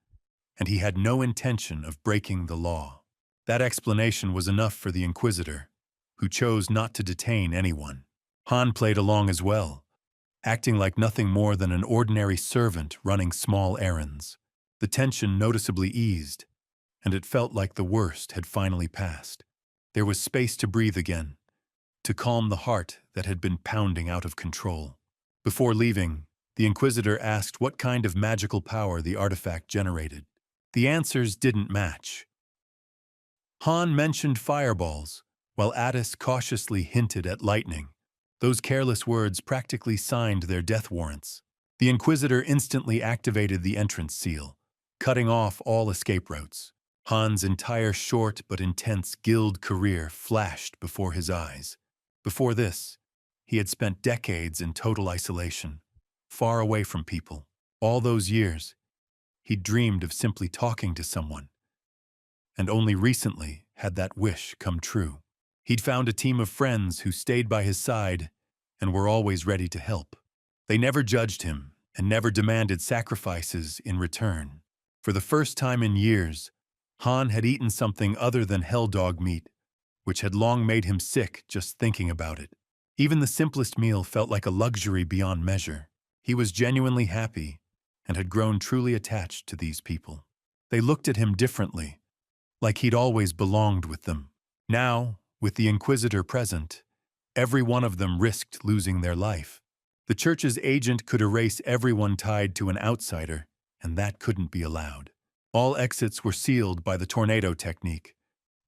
and he had no intention of breaking the law. That explanation was enough for the Inquisitor, who chose not to detain anyone. Han played along as well, acting like nothing more than an ordinary servant running small errands. The tension noticeably eased, and it felt like the worst had finally passed. There was space to breathe again, to calm the heart that had been pounding out of control. Before leaving, the Inquisitor asked what kind of magical power the artifact generated. The answers didn't match. Han mentioned fireballs, while Addis cautiously hinted at lightning. Those careless words practically signed their death warrants. The Inquisitor instantly activated the entrance seal, cutting off all escape routes. Han's entire short but intense guild career flashed before his eyes. Before this, he had spent decades in total isolation, far away from people. All those years, he'd dreamed of simply talking to someone, and only recently had that wish come true. He'd found a team of friends who stayed by his side and were always ready to help. They never judged him and never demanded sacrifices in return. For the first time in years, Han had eaten something other than hell dog meat, which had long made him sick just thinking about it. Even the simplest meal felt like a luxury beyond measure. He was genuinely happy and had grown truly attached to these people. They looked at him differently, like he'd always belonged with them. Now, with the Inquisitor present, every one of them risked losing their life. The Church's agent could erase everyone tied to an outsider, and that couldn't be allowed. All exits were sealed by the tornado technique,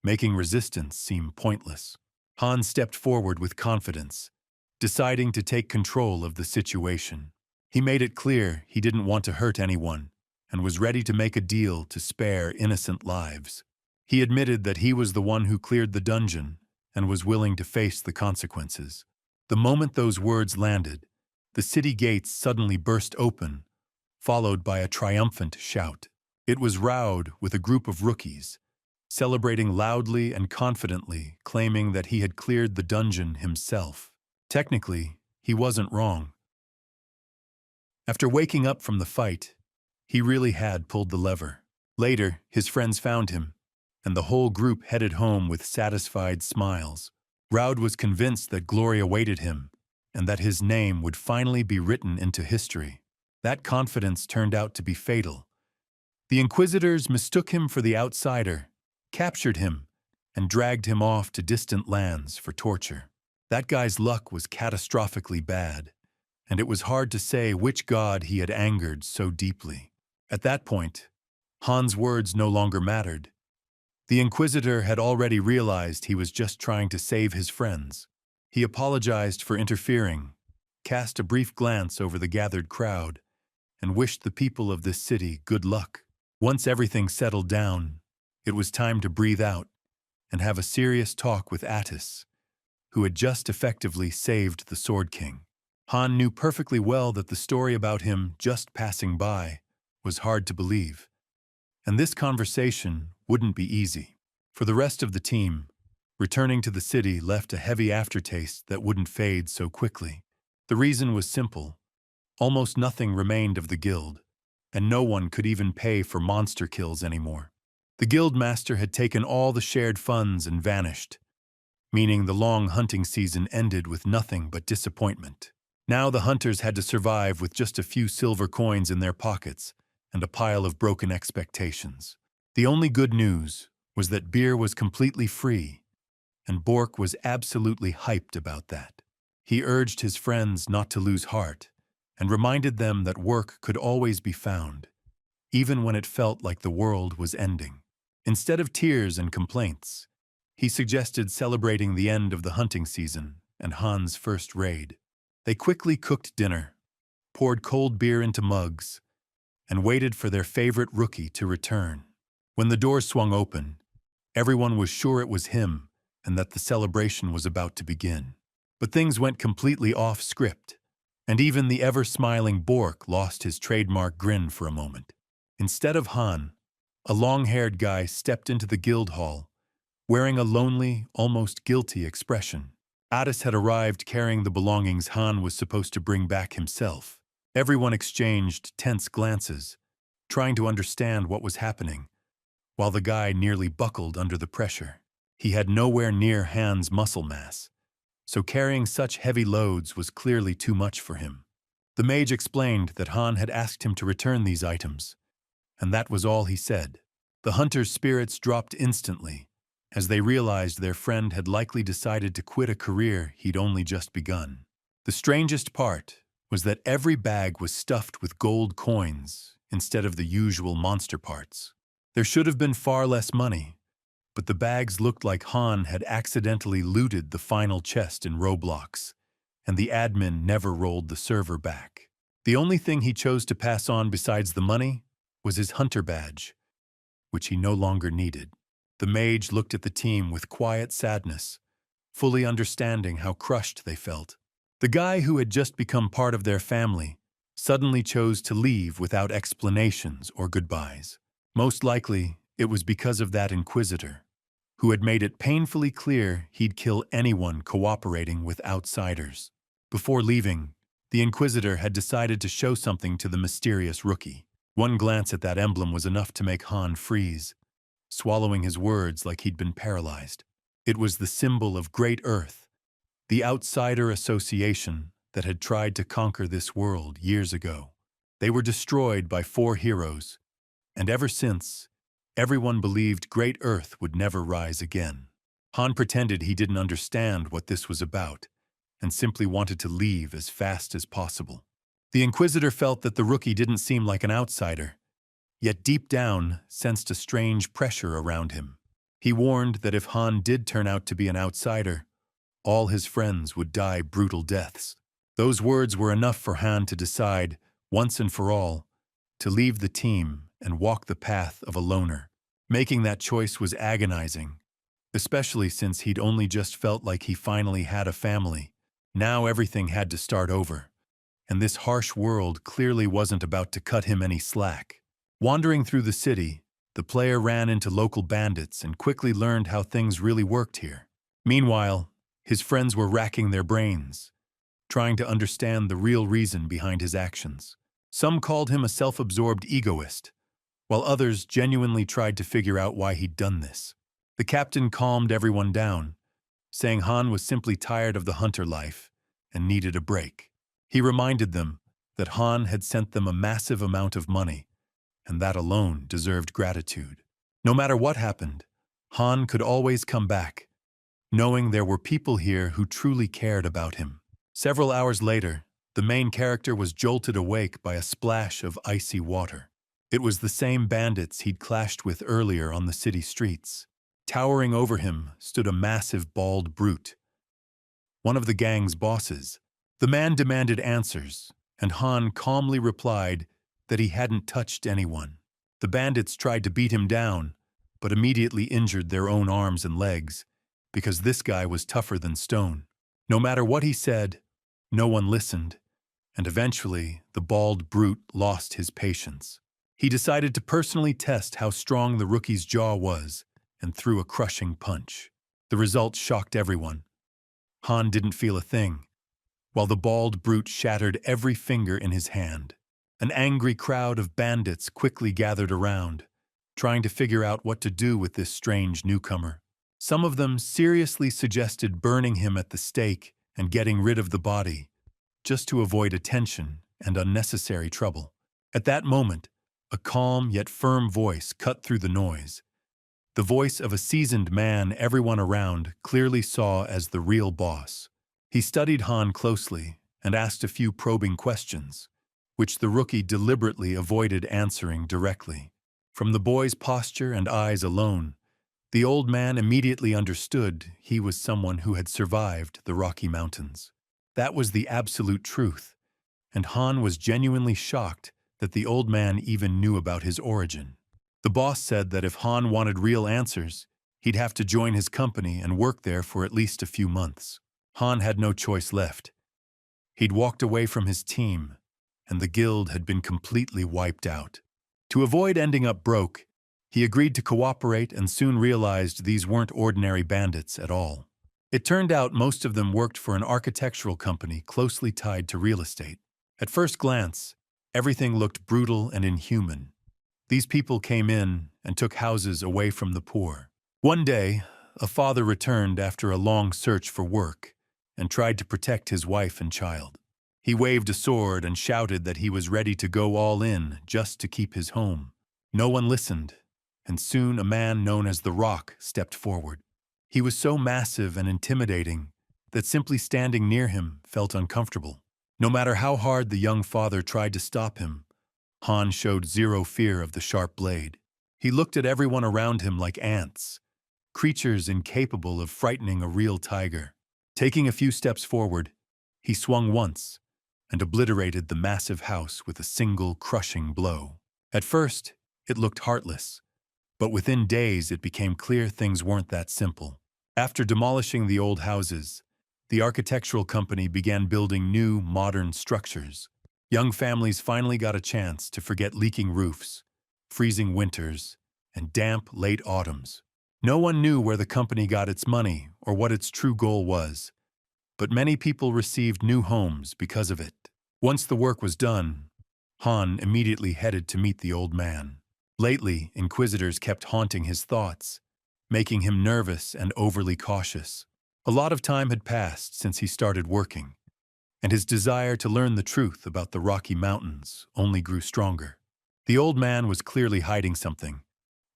making resistance seem pointless. Han stepped forward with confidence, deciding to take control of the situation. He made it clear he didn't want to hurt anyone and was ready to make a deal to spare innocent lives. He admitted that he was the one who cleared the dungeon and was willing to face the consequences. The moment those words landed, the city gates suddenly burst open, followed by a triumphant shout. It was Roud with a group of rookies, celebrating loudly and confidently, claiming that he had cleared the dungeon himself. Technically, he wasn't wrong. After waking up from the fight, he really had pulled the lever. Later, his friends found him, and the whole group headed home with satisfied smiles. Roud was convinced that glory awaited him, and that his name would finally be written into history. That confidence turned out to be fatal. The inquisitors mistook him for the outsider, captured him, and dragged him off to distant lands for torture. That guy's luck was catastrophically bad, and it was hard to say which god he had angered so deeply. At that point, Han's words no longer mattered. The inquisitor had already realized he was just trying to save his friends. He apologized for interfering, cast a brief glance over the gathered crowd, and wished the people of this city good luck. Once everything settled down, it was time to breathe out and have a serious talk with Addis, who had just effectively saved the Sword King. Han knew perfectly well that the story about him just passing by was hard to believe, and this conversation wouldn't be easy. For the rest of the team, returning to the city left a heavy aftertaste that wouldn't fade so quickly. The reason was simple. Almost nothing remained of the guild, and no one could even pay for monster kills anymore. The guild master had taken all the shared funds and vanished, meaning the long hunting season ended with nothing but disappointment. Now the hunters had to survive with just a few silver coins in their pockets and a pile of broken expectations. The only good news was that beer was completely free, and Bork was absolutely hyped about that. He urged his friends not to lose heart and reminded them that work could always be found, even when it felt like the world was ending. Instead of tears and complaints, he suggested celebrating the end of the hunting season and Han's first raid. They quickly cooked dinner, poured cold beer into mugs, and waited for their favorite rookie to return. When the door swung open, everyone was sure it was him and that the celebration was about to begin. But things went completely off script, and even the ever-smiling Bork lost his trademark grin for a moment. Instead of Han, a long-haired guy stepped into the guild hall, wearing a lonely, almost guilty expression. Addis had arrived carrying the belongings Han was supposed to bring back himself. Everyone exchanged tense glances, trying to understand what was happening, while the guy nearly buckled under the pressure. He had nowhere near Han's muscle mass, so carrying such heavy loads was clearly too much for him. The mage explained that Han had asked him to return these items, and that was all he said. The hunters' spirits dropped instantly, as they realized their friend had likely decided to quit a career he'd only just begun. The strangest part was that every bag was stuffed with gold coins instead of the usual monster parts. There should have been far less money, but the bags looked like Han had accidentally looted the final chest in Roblox, and the admin never rolled the server back. The only thing he chose to pass on besides the money was his hunter badge, which he no longer needed. The mage looked at the team with quiet sadness, fully understanding how crushed they felt. The guy who had just become part of their family suddenly chose to leave without explanations or goodbyes. Most likely, it was because of that inquisitor, who had made it painfully clear he'd kill anyone cooperating with outsiders. Before leaving, the inquisitor had decided to show something to the mysterious rookie. One glance at that emblem was enough to make Han freeze, swallowing his words like he'd been paralyzed. It was the symbol of Great Earth, the outsider association that had tried to conquer this world years ago. They were destroyed by 4 heroes, and ever since, everyone believed Great Earth would never rise again. Han pretended he didn't understand what this was about, and simply wanted to leave as fast as possible. The Inquisitor felt that the rookie didn't seem like an outsider, yet deep down sensed a strange pressure around him. He warned that if Han did turn out to be an outsider, all his friends would die brutal deaths. Those words were enough for Han to decide, once and for all, to leave the team and walk the path of a loner. Making that choice was agonizing, especially since he'd only just felt like he finally had a family. Now everything had to start over, and this harsh world clearly wasn't about to cut him any slack. Wandering through the city, the player ran into local bandits and quickly learned how things really worked here. Meanwhile, his friends were racking their brains, trying to understand the real reason behind his actions. Some called him a self-absorbed egoist, while others genuinely tried to figure out why he'd done this. The captain calmed everyone down, saying Han was simply tired of the hunter life and needed a break. He reminded them that Han had sent them a massive amount of money, and that alone deserved gratitude. No matter what happened, Han could always come back, knowing there were people here who truly cared about him. Several hours later, the main character was jolted awake by a splash of icy water. It was the same bandits he'd clashed with earlier on the city streets. Towering over him stood a massive bald brute, one of the gang's bosses. The man demanded answers, and Han calmly replied that he hadn't touched anyone. The bandits tried to beat him down, but immediately injured their own arms and legs, because this guy was tougher than stone. No matter what he said, no one listened, and eventually the bald brute lost his patience. He decided to personally test how strong the rookie's jaw was and threw a crushing punch. The result shocked everyone. Han didn't feel a thing, while the bald brute shattered every finger in his hand. An angry crowd of bandits quickly gathered around, trying to figure out what to do with this strange newcomer. Some of them seriously suggested burning him at the stake and getting rid of the body, just to avoid attention and unnecessary trouble. At that moment, a calm yet firm voice cut through the noise. The voice of a seasoned man everyone around clearly saw as the real boss. He studied Han closely and asked a few probing questions, which the rookie deliberately avoided answering directly. From the boy's posture and eyes alone, the old man immediately understood he was someone who had survived the Rocky Mountains. That was the absolute truth, and Han was genuinely shocked that the old man even knew about his origin. The boss said that if Han wanted real answers, he'd have to join his company and work there for at least a few months. Han had no choice left. He'd walked away from his team, and the guild had been completely wiped out. To avoid ending up broke, he agreed to cooperate and soon realized these weren't ordinary bandits at all. It turned out most of them worked for an architectural company closely tied to real estate. At first glance, everything looked brutal and inhuman. These people came in and took houses away from the poor. One day, a father returned after a long search for work and tried to protect his wife and child. He waved a sword and shouted that he was ready to go all in just to keep his home. No one listened, and soon a man known as the Rock stepped forward. He was so massive and intimidating that simply standing near him felt uncomfortable. No matter how hard the young father tried to stop him, Han showed zero fear of the sharp blade. He looked at everyone around him like ants, creatures incapable of frightening a real tiger. Taking a few steps forward, he swung once and obliterated the massive house with a single crushing blow. At first, it looked heartless, but within days it became clear things weren't that simple. After demolishing the old houses, the architectural company began building new, modern structures. Young families finally got a chance to forget leaking roofs, freezing winters, and damp late autumns. No one knew where the company got its money or what its true goal was, but many people received new homes because of it. Once the work was done, Han immediately headed to meet the old man. Lately, inquisitors kept haunting his thoughts, making him nervous and overly cautious. A lot of time had passed since he started working, and his desire to learn the truth about the Rocky Mountains only grew stronger. The old man was clearly hiding something,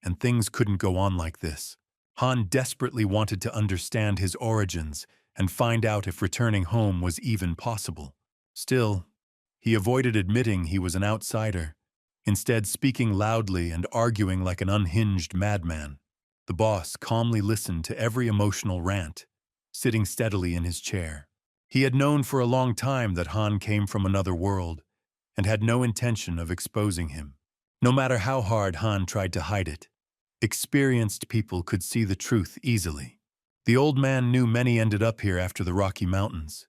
and things couldn't go on like this. Han desperately wanted to understand his origins and find out if returning home was even possible. Still, he avoided admitting he was an outsider, instead speaking loudly and arguing like an unhinged madman. The boss calmly listened to every emotional rant, sitting steadily in his chair. He had known for a long time that Han came from another world and had no intention of exposing him. No matter how hard Han tried to hide it, experienced people could see the truth easily. The old man knew many ended up here after the Rocky Mountains.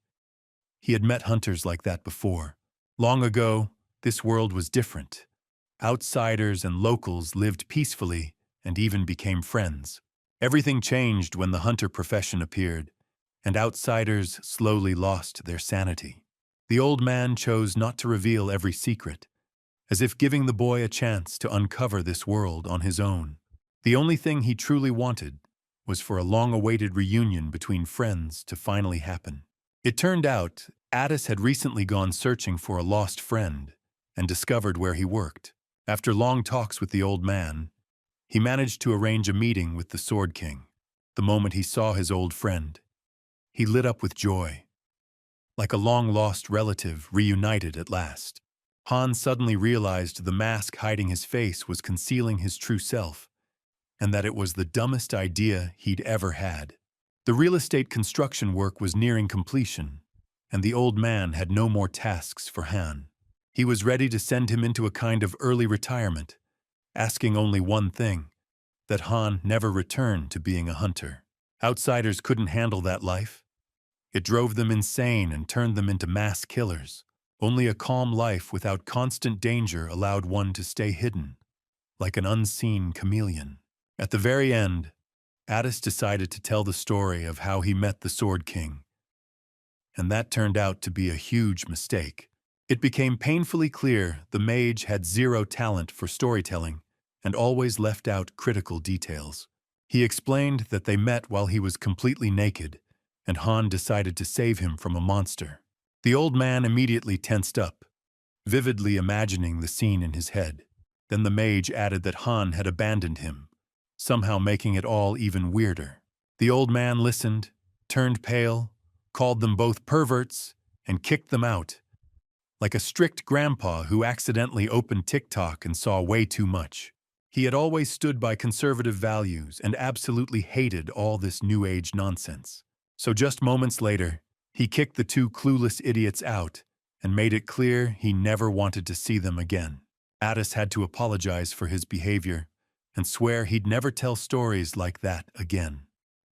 He had met hunters like that before. Long ago, this world was different. Outsiders and locals lived peacefully and even became friends. Everything changed when the hunter profession appeared, and outsiders slowly lost their sanity. The old man chose not to reveal every secret, as if giving the boy a chance to uncover this world on his own. The only thing he truly wanted was for a long-awaited reunion between friends to finally happen. It turned out Addis had recently gone searching for a lost friend and discovered where he worked. After long talks with the old man, he managed to arrange a meeting with the Sword King. The moment he saw his old friend, he lit up with joy, like a long-lost relative reunited at last. Han suddenly realized the mask hiding his face was concealing his true self, and that it was the dumbest idea he'd ever had. The real estate construction work was nearing completion, and the old man had no more tasks for Han. He was ready to send him into a kind of early retirement, asking only one thing, that Han never return to being a hunter. Outsiders couldn't handle that life. It drove them insane and turned them into mass killers. Only a calm life without constant danger allowed one to stay hidden, like an unseen chameleon. At the very end, Addis decided to tell the story of how he met the Sword King, and that turned out to be a huge mistake. It became painfully clear the mage had zero talent for storytelling and always left out critical details. He explained that they met while he was completely naked, and Han decided to save him from a monster. The old man immediately tensed up, vividly imagining the scene in his head. Then the mage added that Han had abandoned him, somehow making it all even weirder. The old man listened, turned pale, called them both perverts, and kicked them out, like a strict grandpa who accidentally opened TikTok and saw way too much. He had always stood by conservative values and absolutely hated all this New Age nonsense. So just moments later, he kicked the two clueless idiots out and made it clear he never wanted to see them again. Addis had to apologize for his behavior and swear he'd never tell stories like that again.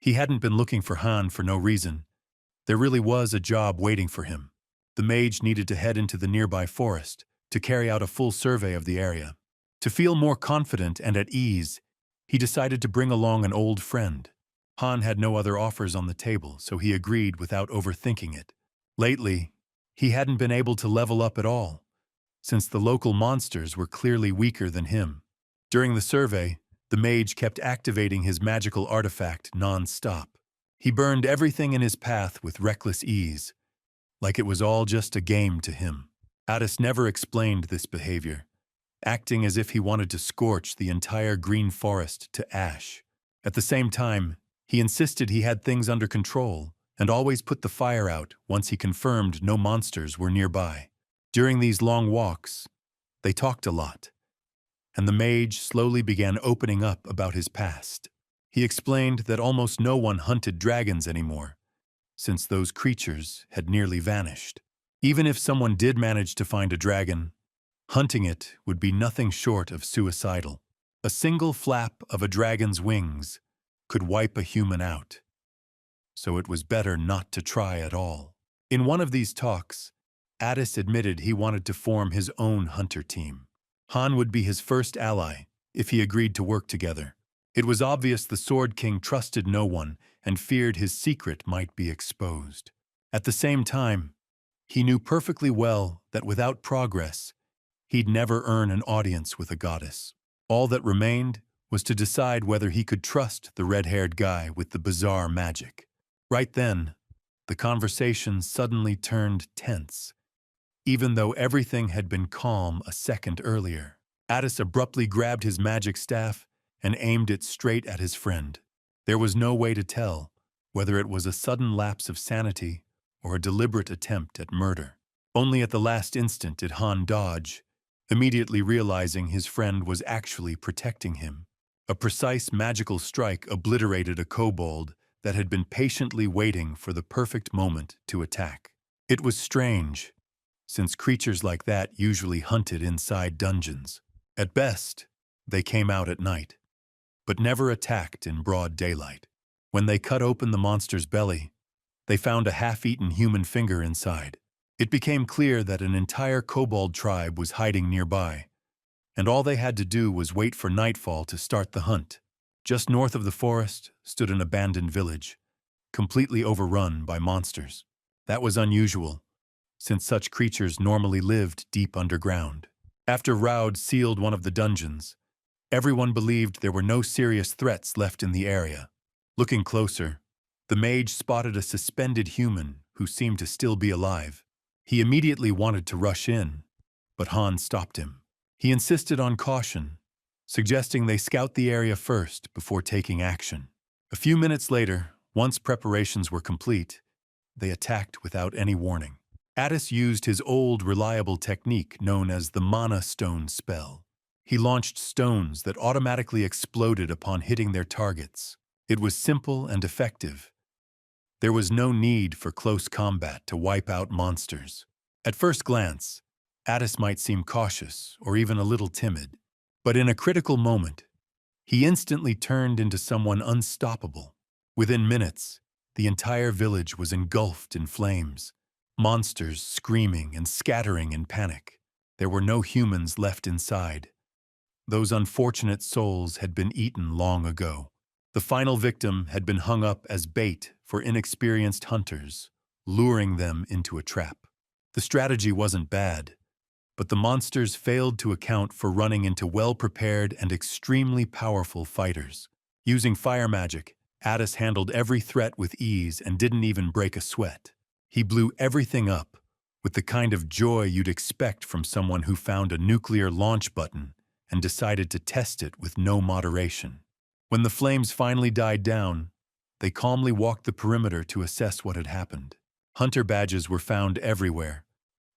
He hadn't been looking for Han for no reason. There really was a job waiting for him. The mage needed to head into the nearby forest to carry out a full survey of the area. To feel more confident and at ease, he decided to bring along an old friend. Han had no other offers on the table, so he agreed without overthinking it. Lately, he hadn't been able to level up at all, since the local monsters were clearly weaker than him. During the survey, the mage kept activating his magical artifact non-stop. He burned everything in his path with reckless ease, like it was all just a game to him. Addis never explained this behavior, acting as if he wanted to scorch the entire green forest to ash. At the same time, he insisted he had things under control and always put the fire out once he confirmed no monsters were nearby. During these long walks, they talked a lot, and the mage slowly began opening up about his past. He explained that almost no one hunted dragons anymore, since those creatures had nearly vanished. Even if someone did manage to find a dragon, hunting it would be nothing short of suicidal. A single flap of a dragon's wings could wipe a human out, so it was better not to try at all. In one of these talks, Addis admitted he wanted to form his own hunter team. Han would be his first ally if he agreed to work together. It was obvious the Sword King trusted no one and feared his secret might be exposed. At the same time, he knew perfectly well that without progress, he'd never earn an audience with a goddess. All that remained was to decide whether he could trust the red-haired guy with the bizarre magic. Right then, the conversation suddenly turned tense, even though everything had been calm a second earlier. Addis abruptly grabbed his magic staff and aimed it straight at his friend. There was no way to tell whether it was a sudden lapse of sanity or a deliberate attempt at murder. Only at the last instant did Han dodge, immediately realizing his friend was actually protecting him. A precise magical strike obliterated a kobold that had been patiently waiting for the perfect moment to attack. It was strange, since creatures like that usually hunted inside dungeons. At best, they came out at night, but never attacked in broad daylight. When they cut open the monster's belly, they found a half-eaten human finger inside. It became clear that an entire kobold tribe was hiding nearby, and all they had to do was wait for nightfall to start the hunt. Just north of the forest stood an abandoned village, completely overrun by monsters. That was unusual, since such creatures normally lived deep underground. After Roud sealed one of the dungeons, everyone believed there were no serious threats left in the area. Looking closer, the mage spotted a suspended human who seemed to still be alive. He immediately wanted to rush in, but Han stopped him. He insisted on caution, suggesting they scout the area first before taking action. A few minutes later, once preparations were complete, they attacked without any warning. Addis used his old, reliable technique known as the Mana Stone spell. He launched stones that automatically exploded upon hitting their targets. It was simple and effective. There was no need for close combat to wipe out monsters. At first glance, Addis might seem cautious or even a little timid, but in a critical moment, he instantly turned into someone unstoppable. Within minutes, the entire village was engulfed in flames, monsters screaming and scattering in panic. There were no humans left inside. Those unfortunate souls had been eaten long ago. The final victim had been hung up as bait for inexperienced hunters, luring them into a trap. The strategy wasn't bad, but the monsters failed to account for running into well-prepared and extremely powerful fighters. Using fire magic, Addis handled every threat with ease and didn't even break a sweat. He blew everything up with the kind of joy you'd expect from someone who found a nuclear launch button and decided to test it with no moderation. When the flames finally died down, they calmly walked the perimeter to assess what had happened. Hunter badges were found everywhere,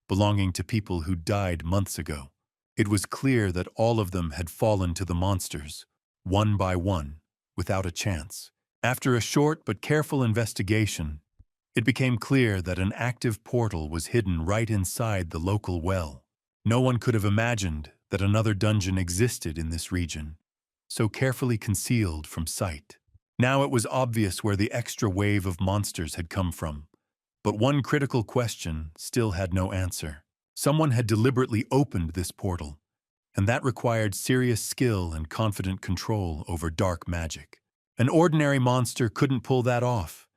belonging to people who died months ago. It was clear that all of them had fallen to the monsters, one by one, without a chance. After a short but careful investigation, it became clear that an active portal was hidden right inside the local well. No one could have imagined that another dungeon existed in this region, so carefully concealed from sight. Now it was obvious where the extra wave of monsters had come from, but one critical question still had no answer. Someone had deliberately opened this portal, and that required serious skill and confident control over dark magic. An ordinary monster couldn't pull that off.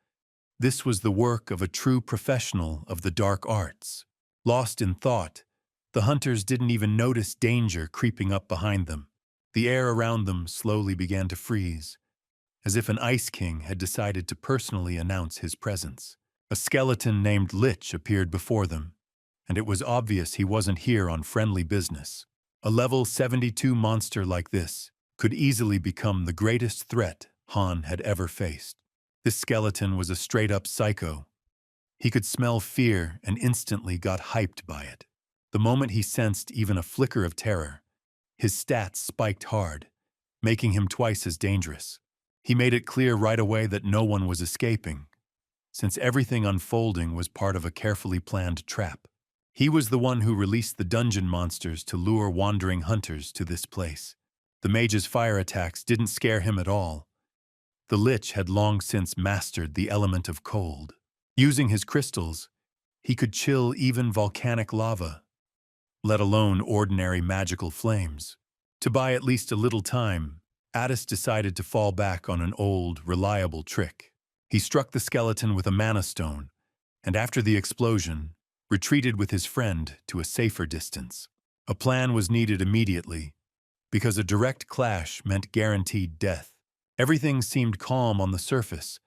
This was the work of a true professional of the dark arts. Lost in thought, the hunters didn't even notice danger creeping up behind them. The air around them slowly began to freeze, as if an ice king had decided to personally announce his presence. A skeleton named Lich appeared before them, and it was obvious he wasn't here on friendly business. A level 72 monster like this could easily become the greatest threat Han had ever faced. This skeleton was a straight-up psycho. He could smell fear and instantly got hyped by it. The moment he sensed even a flicker of terror, his stats spiked hard, making him twice as dangerous. He made it clear right away that no one was escaping, since everything unfolding was part of a carefully planned trap. He was the one who released the dungeon monsters to lure wandering hunters to this place. The mage's fire attacks didn't scare him at all. The Lich had long since mastered the element of cold. Using his crystals, he could chill even volcanic lava, let alone ordinary magical flames. To buy at least a little time, Addis decided to fall back on an old, reliable trick. He struck the skeleton with a mana stone, and after the explosion, retreated with his friend to a safer distance. A plan was needed immediately, because a direct clash meant guaranteed death. Everything seemed calm on the surface,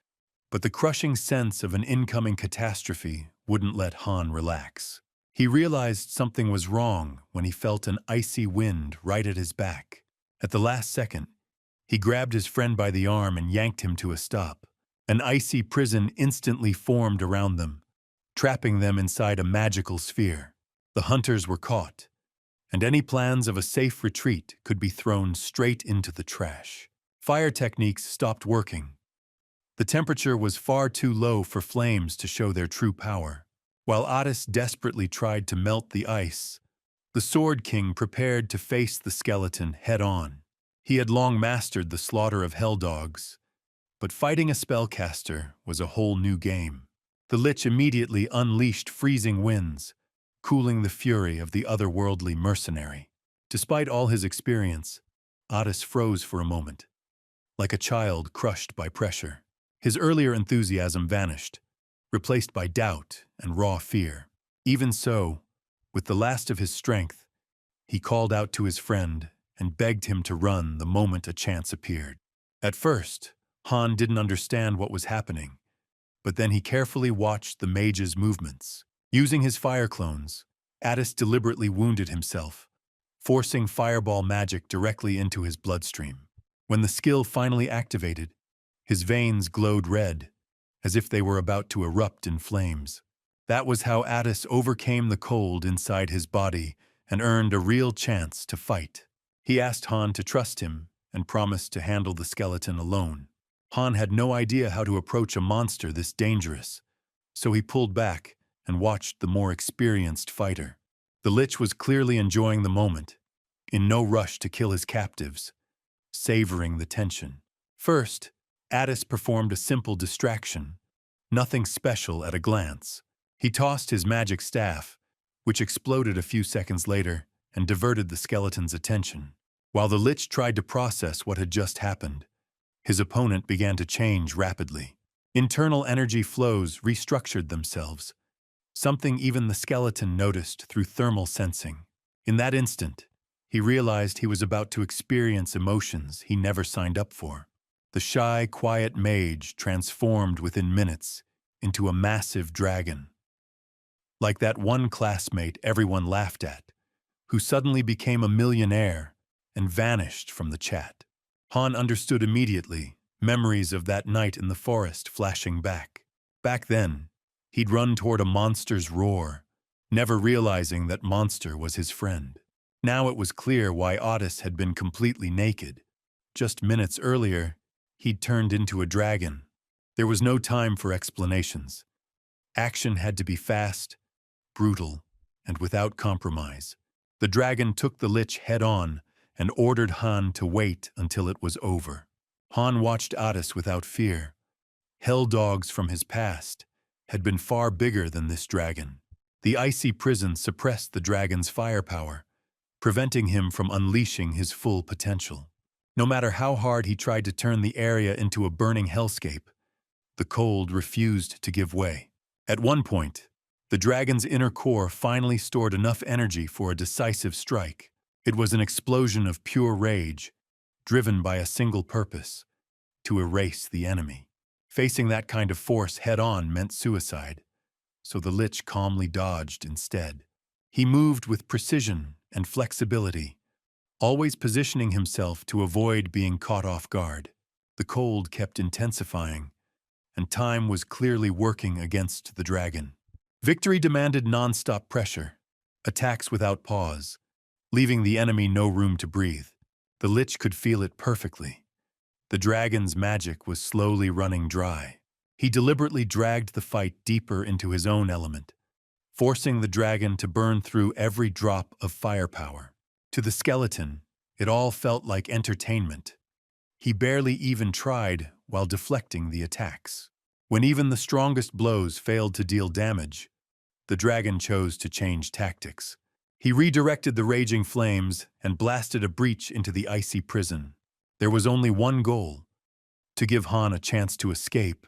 but the crushing sense of an incoming catastrophe wouldn't let Han relax. He realized something was wrong when he felt an icy wind right at his back. At the last second, he grabbed his friend by the arm and yanked him to a stop. An icy prison instantly formed around them, trapping them inside a magical sphere. The hunters were caught, and any plans of a safe retreat could be thrown straight into the trash. Fire techniques stopped working. The temperature was far too low for flames to show their true power. While Addis desperately tried to melt the ice, the Sword King prepared to face the skeleton head-on. He had long mastered the slaughter of hell dogs, but fighting a spellcaster was a whole new game. The Lich immediately unleashed freezing winds, cooling the fury of the otherworldly mercenary. Despite all his experience, Addis froze for a moment, like a child crushed by pressure. His earlier enthusiasm vanished, replaced by doubt and raw fear. Even so, with the last of his strength, He called out to his friend and begged him to run the moment a chance appeared. At first, Han didn't understand what was happening, but then he carefully watched the mage's movements. Using his fire clones, Addis deliberately wounded himself, forcing fireball magic directly into his bloodstream. When the skill finally activated, his veins glowed red, as if they were about to erupt in flames. That was how Addis overcame the cold inside his body and earned a real chance to fight. He asked Han to trust him and promised to handle the skeleton alone. Han had no idea how to approach a monster this dangerous, so he pulled back and watched the more experienced fighter. The lich was clearly enjoying the moment, in no rush to kill his captives, savoring the tension. First, Addis performed a simple distraction, nothing special at a glance. He tossed his magic staff, which exploded a few seconds later and diverted the skeleton's attention. While the lich tried to process what had just happened, his opponent began to change rapidly. Internal energy flows restructured themselves, something even the skeleton noticed through thermal sensing. In that instant, he realized he was about to experience emotions he never signed up for. The shy, quiet mage transformed within minutes into a massive dragon. Like that one classmate everyone laughed at, who suddenly became a millionaire and vanished from the chat. Han understood immediately, memories of that night in the forest flashing back. Back then, he'd run toward a monster's roar, never realizing that monster was his friend. Now it was clear why Addis had been completely naked. Just minutes earlier, he'd turned into a dragon. There was no time for explanations. Action had to be fast, brutal, and without compromise. The dragon took the lich head-on and ordered Han to wait until it was over. Han watched Addis without fear. Hell dogs from his past had been far bigger than this dragon. The icy prison suppressed the dragon's firepower, preventing him from unleashing his full potential. No matter how hard he tried to turn the area into a burning hellscape, the cold refused to give way. At one point, the dragon's inner core finally stored enough energy for a decisive strike. It was an explosion of pure rage, driven by a single purpose: to erase the enemy. Facing that kind of force head-on meant suicide, so the lich calmly dodged instead. He moved with precision and flexibility, always positioning himself to avoid being caught off guard. The cold kept intensifying, and time was clearly working against the dragon. Victory demanded non-stop pressure, attacks without pause, leaving the enemy no room to breathe. The lich could feel it perfectly. The dragon's magic was slowly running dry. He deliberately dragged the fight deeper into his own element, forcing the dragon to burn through every drop of firepower. To the skeleton, it all felt like entertainment. He barely even tried while deflecting the attacks. When even the strongest blows failed to deal damage, the dragon chose to change tactics. He redirected the raging flames and blasted a breach into the icy prison. There was only one goal: to give Han a chance to escape,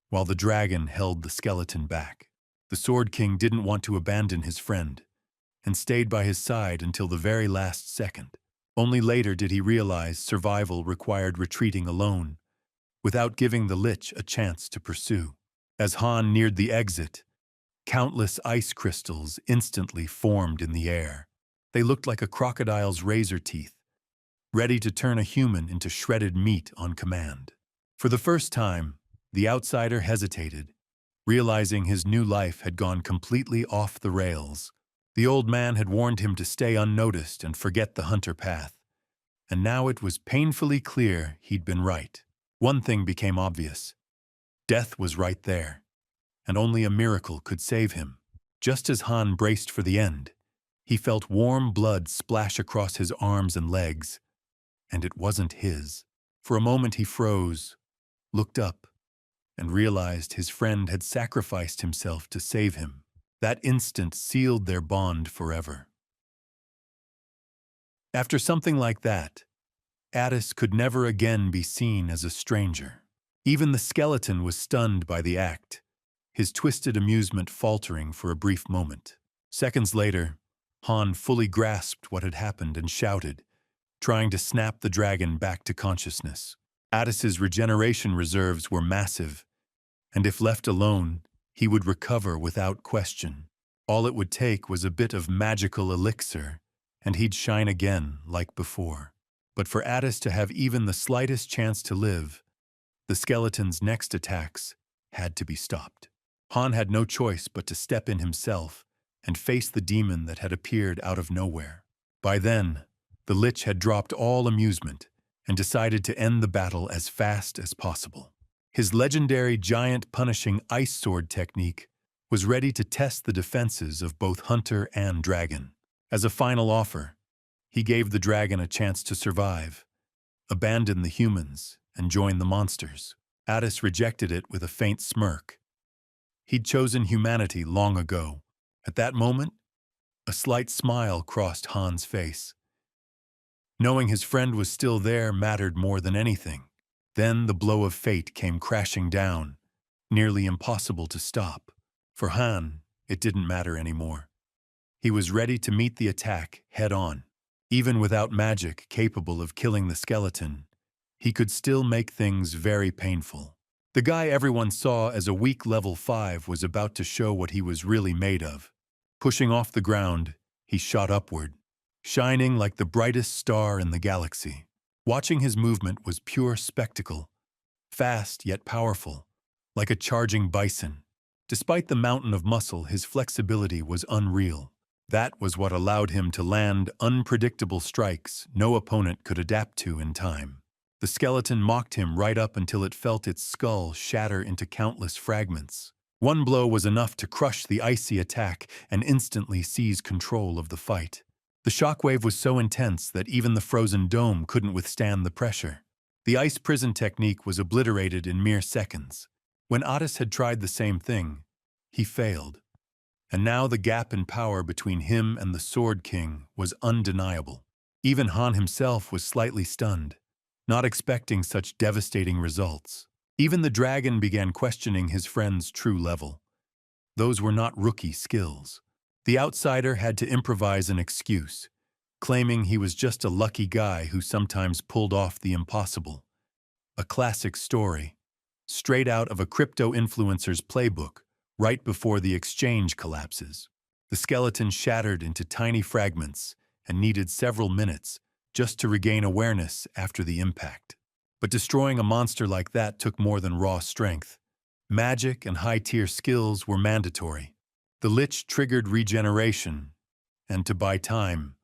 while the dragon held the skeleton back. The Sword King didn't want to abandon his friend, and stayed by his side until the very last second. Only later did he realize survival required retreating alone, without giving the lich a chance to pursue. As Han neared the exit, countless ice crystals instantly formed in the air. They looked like a crocodile's razor teeth, ready to turn a human into shredded meat on command. For the first time, the outsider hesitated, realizing his new life had gone completely off the rails. The old man had warned him to stay unnoticed and forget the hunter path, and now it was painfully clear he'd been right. One thing became obvious: death was right there, and only a miracle could save him. Just as Han braced for the end, he felt warm blood splash across his arms and legs, and it wasn't his. For a moment he froze, looked up, and realized his friend had sacrificed himself to save him. That instant sealed their bond forever. After something like that, Addis could never again be seen as a stranger. Even the skeleton was stunned by the act, his twisted amusement faltering for a brief moment. Seconds later, Han fully grasped what had happened and shouted, trying to snap the dragon back to consciousness. Addis's regeneration reserves were massive, and if left alone, he would recover without question. All it would take was a bit of magical elixir, and he'd shine again like before. But for Addis to have even the slightest chance to live, the skeleton's next attacks had to be stopped. Han had no choice but to step in himself and face the demon that had appeared out of nowhere. By then, the lich had dropped all amusement and decided to end the battle as fast as possible. His legendary giant punishing ice sword technique was ready to test the defenses of both hunter and dragon. As a final offer, he gave the dragon a chance to survive, abandon the humans, and join the monsters. Addis rejected it with a faint smirk. He'd chosen humanity long ago. At that moment, a slight smile crossed Han's face. Knowing his friend was still there mattered more than anything. Then the blow of fate came crashing down, nearly impossible to stop. For Han, it didn't matter anymore. He was ready to meet the attack head-on. Even without magic capable of killing the skeleton, he could still make things very painful. The guy everyone saw as a weak level 5 was about to show what he was really made of. Pushing off the ground, he shot upward, shining like the brightest star in the galaxy. Watching his movement was pure spectacle, fast yet powerful, like a charging bison. Despite the mountain of muscle, his flexibility was unreal. That was what allowed him to land unpredictable strikes no opponent could adapt to in time. The skeleton mocked him right up until it felt its skull shatter into countless fragments. One blow was enough to crush the icy attack and instantly seize control of the fight. The shockwave was so intense that even the frozen dome couldn't withstand the pressure. The ice prison technique was obliterated in mere seconds. When Addis had tried the same thing, he failed. And now the gap in power between him and the Sword King was undeniable. Even Han himself was slightly stunned, not expecting such devastating results. Even the dragon began questioning his friend's true level. Those were not rookie skills. The outsider had to improvise an excuse, claiming he was just a lucky guy who sometimes pulled off the impossible. A classic story, straight out of a crypto influencer's playbook, right before the exchange collapses. The skeleton shattered into tiny fragments and needed several minutes just to regain awareness after the impact. But destroying a monster like that took more than raw strength. Magic and high-tier skills were mandatory. The lich triggered regeneration, and to buy time,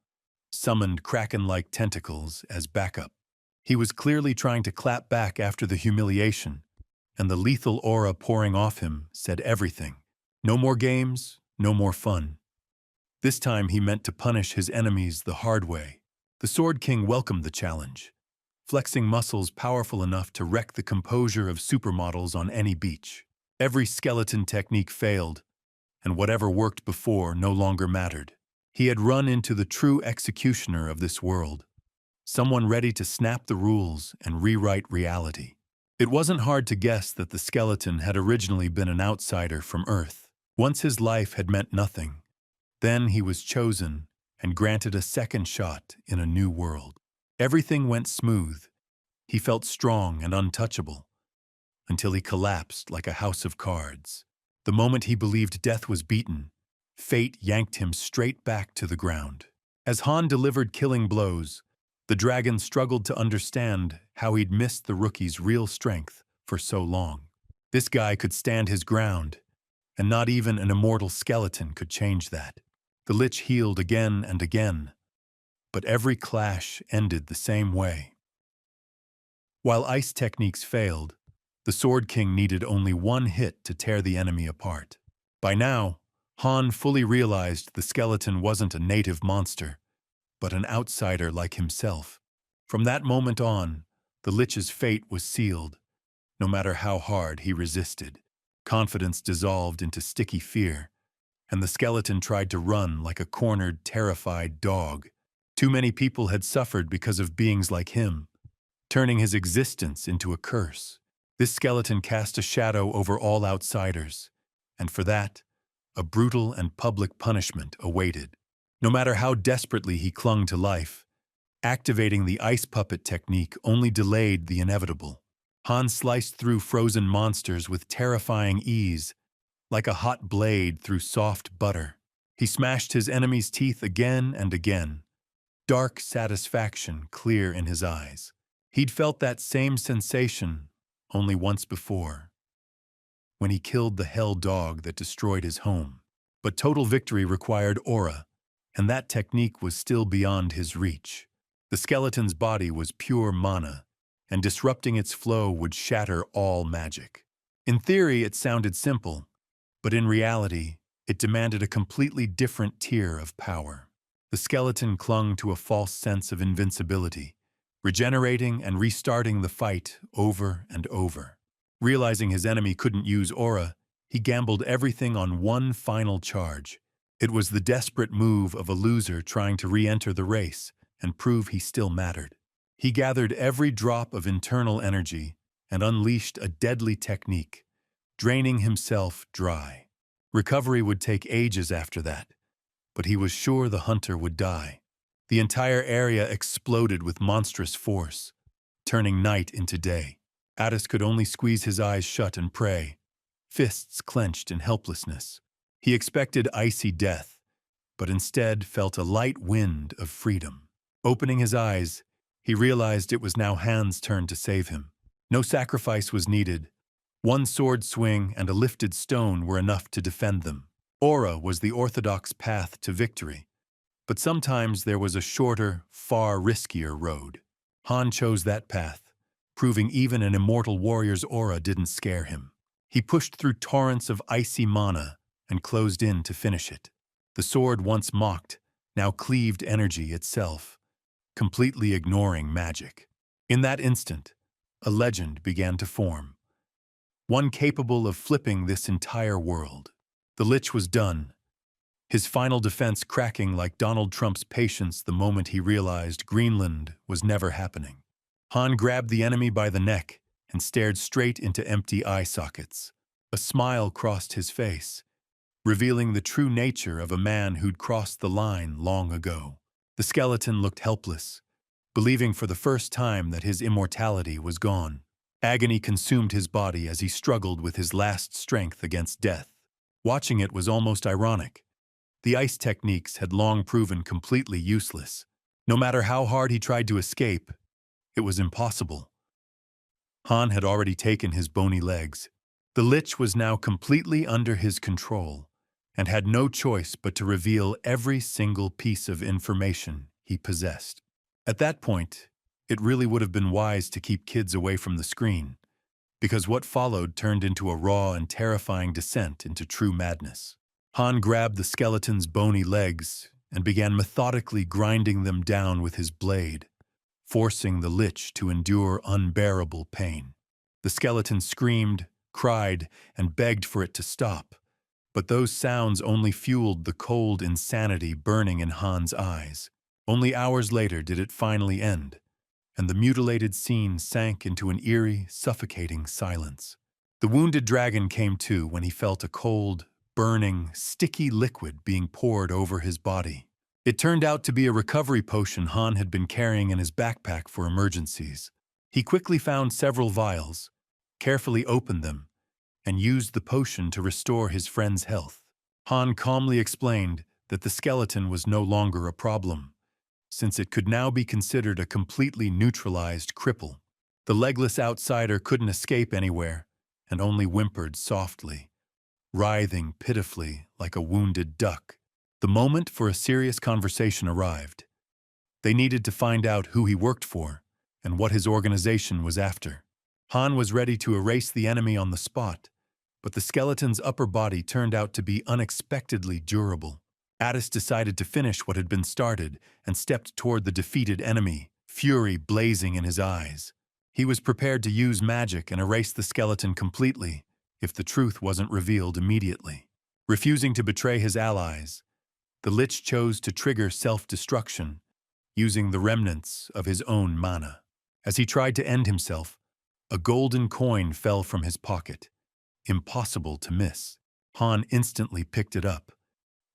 summoned kraken-like tentacles as backup. He was clearly trying to clap back after the humiliation, and the lethal aura pouring off him said everything. No more games, no more fun. This time he meant to punish his enemies the hard way. The Sword King welcomed the challenge, flexing muscles powerful enough to wreck the composure of supermodels on any beach. Every skeleton technique failed, and whatever worked before no longer mattered. He had run into the true executioner of this world, someone ready to snap the rules and rewrite reality. It wasn't hard to guess that the skeleton had originally been an outsider from Earth. Once his life had meant nothing, then he was chosen and granted a second shot in a new world. Everything went smooth. He felt strong and untouchable, until he collapsed like a house of cards. The moment he believed death was beaten, fate yanked him straight back to the ground. As Han delivered killing blows, the dragon struggled to understand how he'd missed the rookie's real strength for so long. This guy could stand his ground, and not even an immortal skeleton could change that. The lich healed again and again, but every clash ended the same way. While ice techniques failed, the Sword King needed only one hit to tear the enemy apart. By now, Han fully realized the skeleton wasn't a native monster, but an outsider like himself. From that moment on, the lich's fate was sealed, no matter how hard he resisted. Confidence dissolved into sticky fear, and the skeleton tried to run like a cornered, terrified dog. Too many people had suffered because of beings like him, turning his existence into a curse. This skeleton cast a shadow over all outsiders, and for that, a brutal and public punishment awaited. No matter how desperately he clung to life, activating the ice puppet technique only delayed the inevitable. Han sliced through frozen monsters with terrifying ease, like a hot blade through soft butter. He smashed his enemy's teeth again and again, dark satisfaction clear in his eyes. He'd felt that same sensation only once before, when he killed the hell dog that destroyed his home. But total victory required aura, and that technique was still beyond his reach. The skeleton's body was pure mana, and disrupting its flow would shatter all magic. In theory, it sounded simple, but in reality, it demanded a completely different tier of power. The skeleton clung to a false sense of invincibility, regenerating and restarting the fight over and over. Realizing his enemy couldn't use aura, he gambled everything on one final charge. It was the desperate move of a loser trying to re-enter the race and prove he still mattered. He gathered every drop of internal energy and unleashed a deadly technique, draining himself dry. Recovery would take ages after that, but he was sure the hunter would die. The entire area exploded with monstrous force, turning night into day. Addis could only squeeze his eyes shut and pray, fists clenched in helplessness. He expected icy death, but instead felt a light wind of freedom. Opening his eyes, he realized it was now Han's turn to save him. No sacrifice was needed. One sword swing and a lifted stone were enough to defend them. Aura was the orthodox path to victory, but sometimes there was a shorter, far riskier road. Han chose that path, proving even an immortal warrior's aura didn't scare him. He pushed through torrents of icy mana and closed in to finish it. The sword once mocked, now cleaved energy itself, completely ignoring magic. In that instant, a legend began to form, one capable of flipping this entire world. The lich was done, his final defense cracking like Donald Trump's patience the moment he realized Greenland was never happening. Han grabbed the enemy by the neck and stared straight into empty eye sockets. A smile crossed his face, revealing the true nature of a man who'd crossed the line long ago. The skeleton looked helpless, believing for the first time that his immortality was gone. Agony consumed his body as he struggled with his last strength against death. Watching it was almost ironic. The ice techniques had long proven completely useless. No matter how hard he tried to escape, it was impossible. Han had already taken his bony legs. The lich was now completely under his control and had no choice but to reveal every single piece of information he possessed. At that point, it really would have been wise to keep kids away from the screen, because what followed turned into a raw and terrifying descent into true madness. Han grabbed the skeleton's bony legs and began methodically grinding them down with his blade, forcing the lich to endure unbearable pain. The skeleton screamed, cried, and begged for it to stop, but those sounds only fueled the cold insanity burning in Han's eyes. Only hours later did it finally end, and the mutilated scene sank into an eerie, suffocating silence. The wounded dragon came to when he felt a cold, burning, sticky liquid being poured over his body. It turned out to be a recovery potion Han had been carrying in his backpack for emergencies. He quickly found several vials, carefully opened them, and used the potion to restore his friend's health. Han calmly explained that the skeleton was no longer a problem, since it could now be considered a completely neutralized cripple. The legless outsider couldn't escape anywhere and only whimpered softly, writhing pitifully like a wounded duck. The moment for a serious conversation arrived. They needed to find out who he worked for and what his organization was after. Han was ready to erase the enemy on the spot, but the skeleton's upper body turned out to be unexpectedly durable. Addis decided to finish what had been started and stepped toward the defeated enemy, fury blazing in his eyes. He was prepared to use magic and erase the skeleton completely if the truth wasn't revealed immediately. Refusing to betray his allies, the lich chose to trigger self-destruction, using the remnants of his own mana. As he tried to end himself, a golden coin fell from his pocket. Impossible to miss. Han instantly picked it up,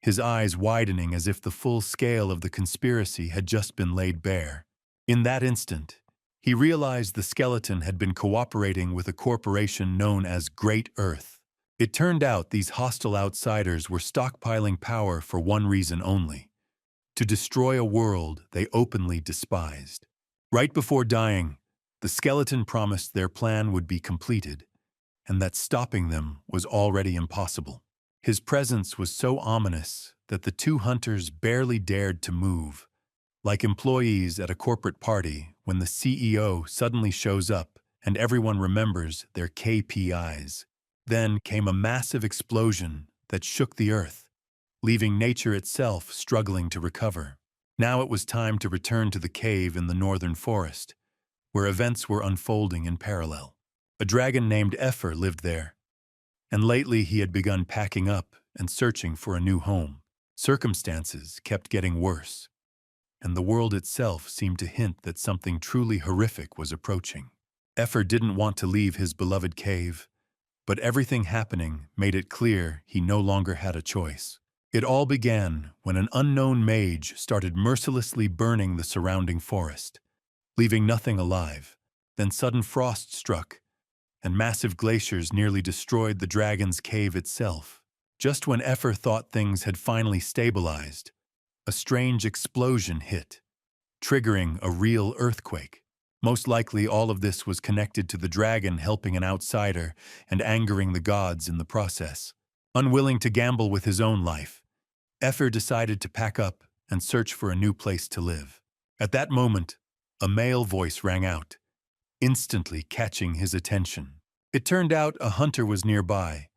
his eyes widening as if the full scale of the conspiracy had just been laid bare. In that instant, he realized the skeleton had been cooperating with a corporation known as Great Earth. It turned out these hostile outsiders were stockpiling power for one reason only: to destroy a world they openly despised. Right before dying, the skeleton promised their plan would be completed, and that stopping them was already impossible. His presence was so ominous that the two hunters barely dared to move, like employees at a corporate party when the CEO suddenly shows up and everyone remembers their KPIs. Then came a massive explosion that shook the earth, leaving nature itself struggling to recover. Now it was time to return to the cave in the northern forest, where events were unfolding in parallel. A dragon named Efir lived there, and lately he had begun packing up and searching for a new home. Circumstances kept getting worse, and the world itself seemed to hint that something truly horrific was approaching. Efir didn't want to leave his beloved cave, but everything happening made it clear he no longer had a choice. It all began when an unknown mage started mercilessly burning the surrounding forest, leaving nothing alive. Then sudden frost struck, and massive glaciers nearly destroyed the dragon's cave itself. Just when Efir thought things had finally stabilized, a strange explosion hit, triggering a real earthquake. Most likely all of this was connected to the dragon helping an outsider and angering the gods in the process. Unwilling to gamble with his own life, Efir decided to pack up and search for a new place to live. At that moment, a male voice rang out, instantly catching his attention. It turned out a hunter was nearby,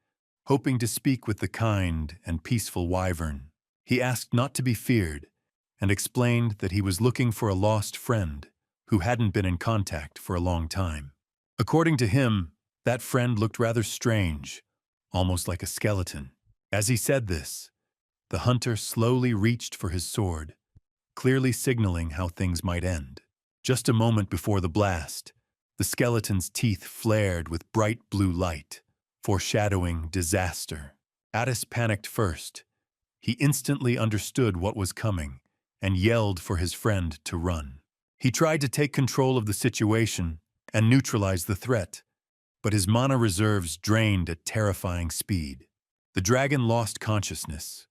hoping to speak with the kind and peaceful wyvern. He asked not to be feared and explained that he was looking for a lost friend who hadn't been in contact for a long time. According to him, that friend looked rather strange, almost like a skeleton. As he said this, the hunter slowly reached for his sword, clearly signaling how things might end. Just a moment before the blast, the skeleton's teeth flared with bright blue light, foreshadowing disaster. Addis panicked first. He instantly understood what was coming and yelled for his friend to run. He tried to take control of the situation and neutralize the threat, but his mana reserves drained at terrifying speed. The dragon lost consciousness,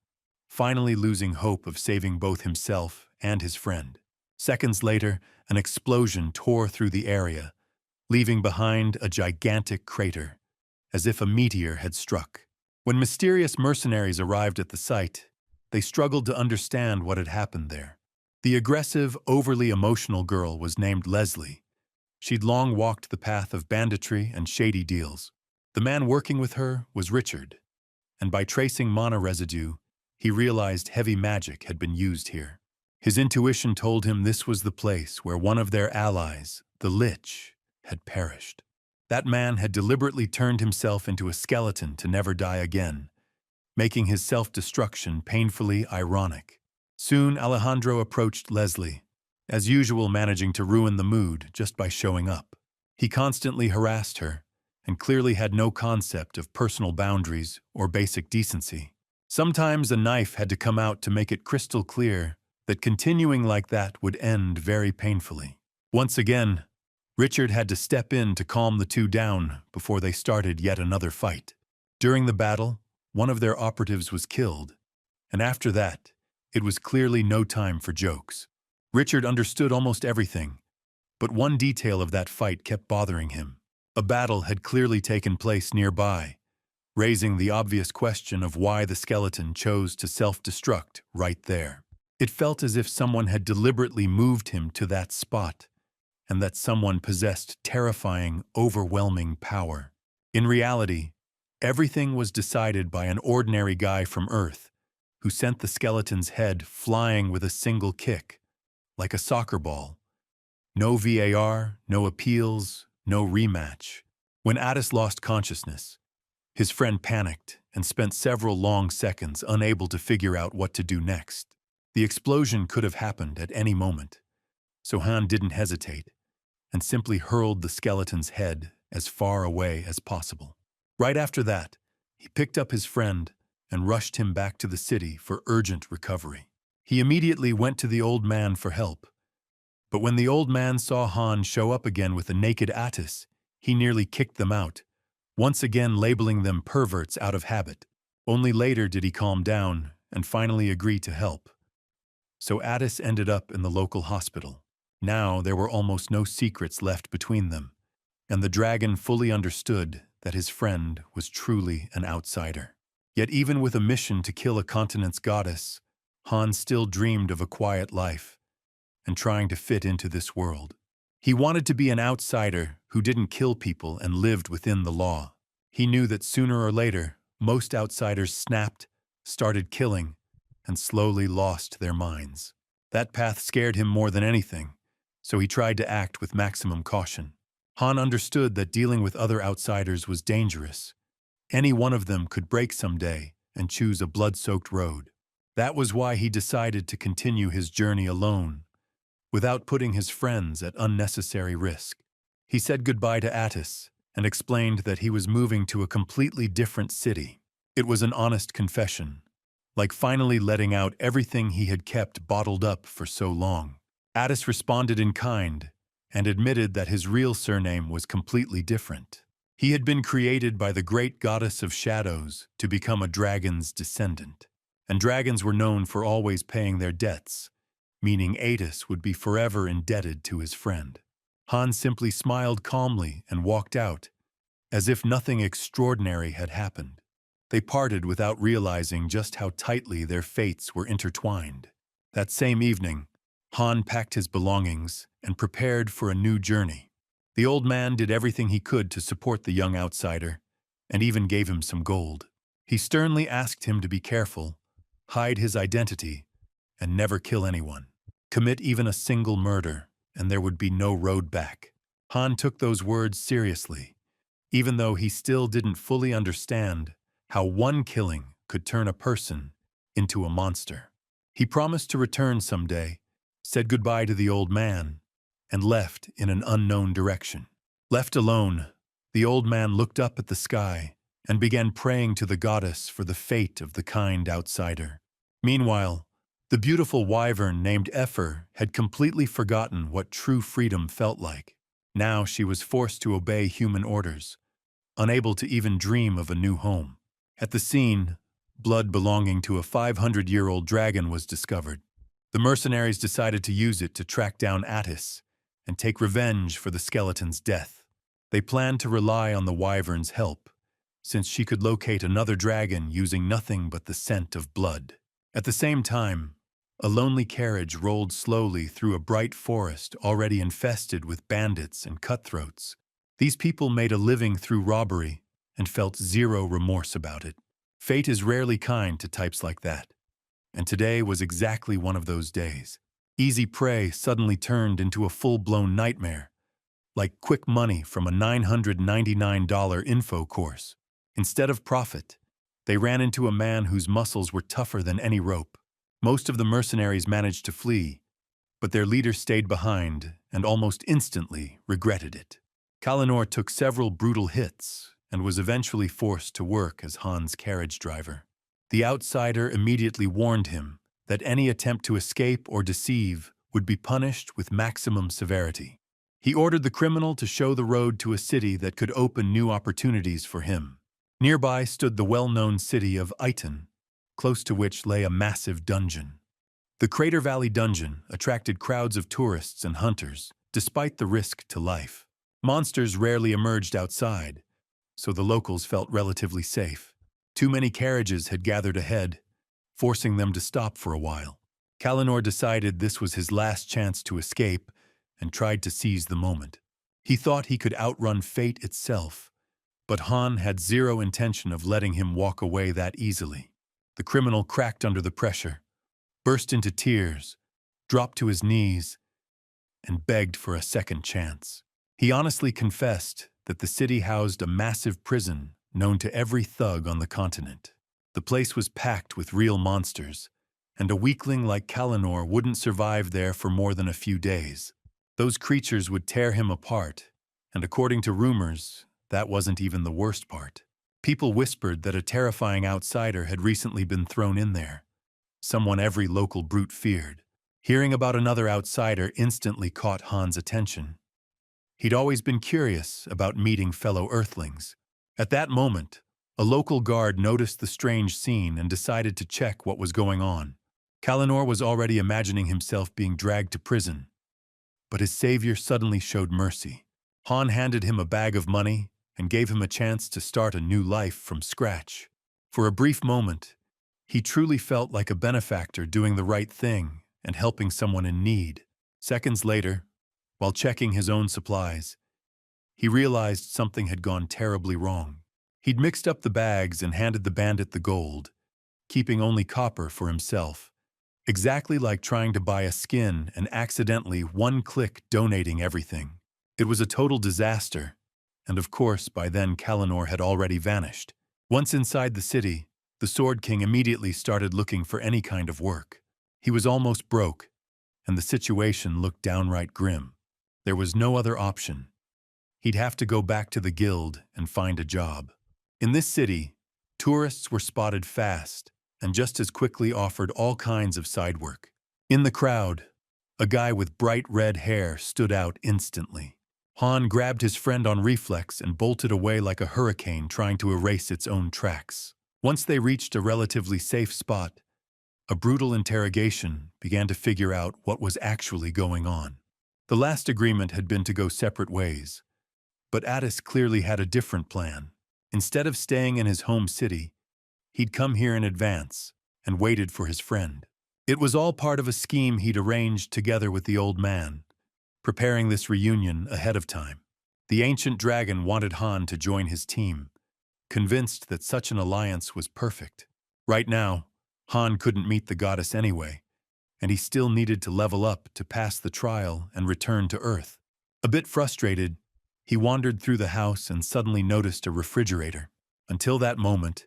finally losing hope of saving both himself and his friend. Seconds later, an explosion tore through the area, leaving behind a gigantic crater, as if a meteor had struck. When mysterious mercenaries arrived at the site, they struggled to understand what had happened there. The aggressive, overly emotional girl was named Leslie. She'd long walked the path of banditry and shady deals. The man working with her was Richard, and by tracing mana residue, he realized heavy magic had been used here. His intuition told him this was the place where one of their allies, the lich, had perished. That man had deliberately turned himself into a skeleton to never die again, making his self-destruction painfully ironic. Soon Alejandro approached Leslie, as usual managing to ruin the mood just by showing up. He constantly harassed her, and clearly had no concept of personal boundaries or basic decency. Sometimes a knife had to come out to make it crystal clear that continuing like that would end very painfully. Once again, Richard had to step in to calm the two down before they started yet another fight. During the battle, one of their operatives was killed, and after that, it was clearly no time for jokes. Richard understood almost everything, but one detail of that fight kept bothering him. A battle had clearly taken place nearby, raising the obvious question of why the skeleton chose to self-destruct right there. It felt as if someone had deliberately moved him to that spot, and that someone possessed terrifying, overwhelming power. In reality, everything was decided by an ordinary guy from Earth, who sent the skeleton's head flying with a single kick, like a soccer ball. No VAR, no appeals, no rematch. When Addis lost consciousness, his friend panicked and spent several long seconds unable to figure out what to do next. The explosion could have happened at any moment, so Han didn't hesitate and simply hurled the skeleton's head as far away as possible. Right after that, he picked up his friend and rushed him back to the city for urgent recovery. He immediately went to the old man for help, but when the old man saw Han show up again with a naked Addis, he nearly kicked them out, once again labeling them perverts out of habit. Only later did he calm down and finally agree to help. So Addis ended up in the local hospital. Now there were almost no secrets left between them, and the dragon fully understood that his friend was truly an outsider. Yet even with a mission to kill a continent's goddess, Han still dreamed of a quiet life and trying to fit into this world. He wanted to be an outsider who didn't kill people and lived within the law. He knew that sooner or later, most outsiders snapped, started killing, and slowly lost their minds. That path scared him more than anything, so he tried to act with maximum caution. Han understood that dealing with other outsiders was dangerous. Any one of them could break someday and choose a blood-soaked road. That was why he decided to continue his journey alone, without putting his friends at unnecessary risk. He said goodbye to Addis and explained that he was moving to a completely different city. It was an honest confession, like finally letting out everything he had kept bottled up for so long. Addis responded in kind and admitted that his real surname was completely different. He had been created by the great goddess of shadows to become a dragon's descendant, and dragons were known for always paying their debts, meaning Addis would be forever indebted to his friend. Han simply smiled calmly and walked out, as if nothing extraordinary had happened. They parted without realizing just how tightly their fates were intertwined. That same evening, Han packed his belongings and prepared for a new journey. The old man did everything he could to support the young outsider, and even gave him some gold. He sternly asked him to be careful, hide his identity, and never kill anyone. Commit even a single murder, and there would be no road back. Han took those words seriously, even though he still didn't fully understand how one killing could turn a person into a monster. He promised to return someday, said goodbye to the old man, and left in an unknown direction. Left alone, the old man looked up at the sky and began praying to the goddess for the fate of the kind outsider. Meanwhile, the beautiful wyvern named Efir had completely forgotten what true freedom felt like. Now she was forced to obey human orders, unable to even dream of a new home. At the scene, blood belonging to a 500-year-old dragon was discovered. The mercenaries decided to use it to track down Addis and take revenge for the skeleton's death. They planned to rely on the wyvern's help, since she could locate another dragon using nothing but the scent of blood. At the same time, a lonely carriage rolled slowly through a bright forest already infested with bandits and cutthroats. These people made a living through robbery and felt zero remorse about it. Fate is rarely kind to types like that, and today was exactly one of those days. Easy prey suddenly turned into a full-blown nightmare, like quick money from a $999 info course. Instead of profit, they ran into a man whose muscles were tougher than any rope. Most of the mercenaries managed to flee, but their leader stayed behind and almost instantly regretted it. Kalinor took several brutal hits and was eventually forced to work as Han's carriage driver. The outsider immediately warned him that any attempt to escape or deceive would be punished with maximum severity. He ordered the criminal to show the road to a city that could open new opportunities for him. Nearby stood the well-known city of Itton, close to which lay a massive dungeon. The Crater Valley dungeon attracted crowds of tourists and hunters, despite the risk to life. Monsters rarely emerged outside, so the locals felt relatively safe. Too many carriages had gathered ahead, forcing them to stop for a while. Kalinor decided this was his last chance to escape and tried to seize the moment. He thought he could outrun fate itself, but Han had zero intention of letting him walk away that easily. The criminal cracked under the pressure, burst into tears, dropped to his knees, and begged for a second chance. He honestly confessed that the city housed a massive prison known to every thug on the continent. The place was packed with real monsters, and a weakling like Kalinor wouldn't survive there for more than a few days. Those creatures would tear him apart, and according to rumors, that wasn't even the worst part. People whispered that a terrifying outsider had recently been thrown in there, someone every local brute feared. Hearing about another outsider instantly caught Han's attention. He'd always been curious about meeting fellow Earthlings. At that moment, a local guard noticed the strange scene and decided to check what was going on. Kalinor was already imagining himself being dragged to prison, but his savior suddenly showed mercy. Han handed him a bag of money and gave him a chance to start a new life from scratch. For a brief moment, he truly felt like a benefactor doing the right thing and helping someone in need. Seconds later, while checking his own supplies, he realized something had gone terribly wrong. He'd mixed up the bags and handed the bandit the gold, keeping only copper for himself. Exactly like trying to buy a skin and accidentally one click donating everything. It was a total disaster, and of course by then Kalinor had already vanished. Once inside the city, the Sword King immediately started looking for any kind of work. He was almost broke, and the situation looked downright grim. There was no other option. He'd have to go back to the guild and find a job. In this city, tourists were spotted fast and just as quickly offered all kinds of side work. In the crowd, a guy with bright red hair stood out instantly. Han grabbed his friend on reflex and bolted away like a hurricane trying to erase its own tracks. Once they reached a relatively safe spot, a brutal interrogation began to figure out what was actually going on. The last agreement had been to go separate ways, but Addis clearly had a different plan. Instead of staying in his home city, he'd come here in advance and waited for his friend. It was all part of a scheme he'd arranged together with the old man, preparing this reunion ahead of time. The ancient dragon wanted Han to join his team, convinced that such an alliance was perfect. Right now, Han couldn't meet the goddess anyway, and he still needed to level up to pass the trial and return to Earth. A bit frustrated, he wandered through the house and suddenly noticed a refrigerator. Until that moment,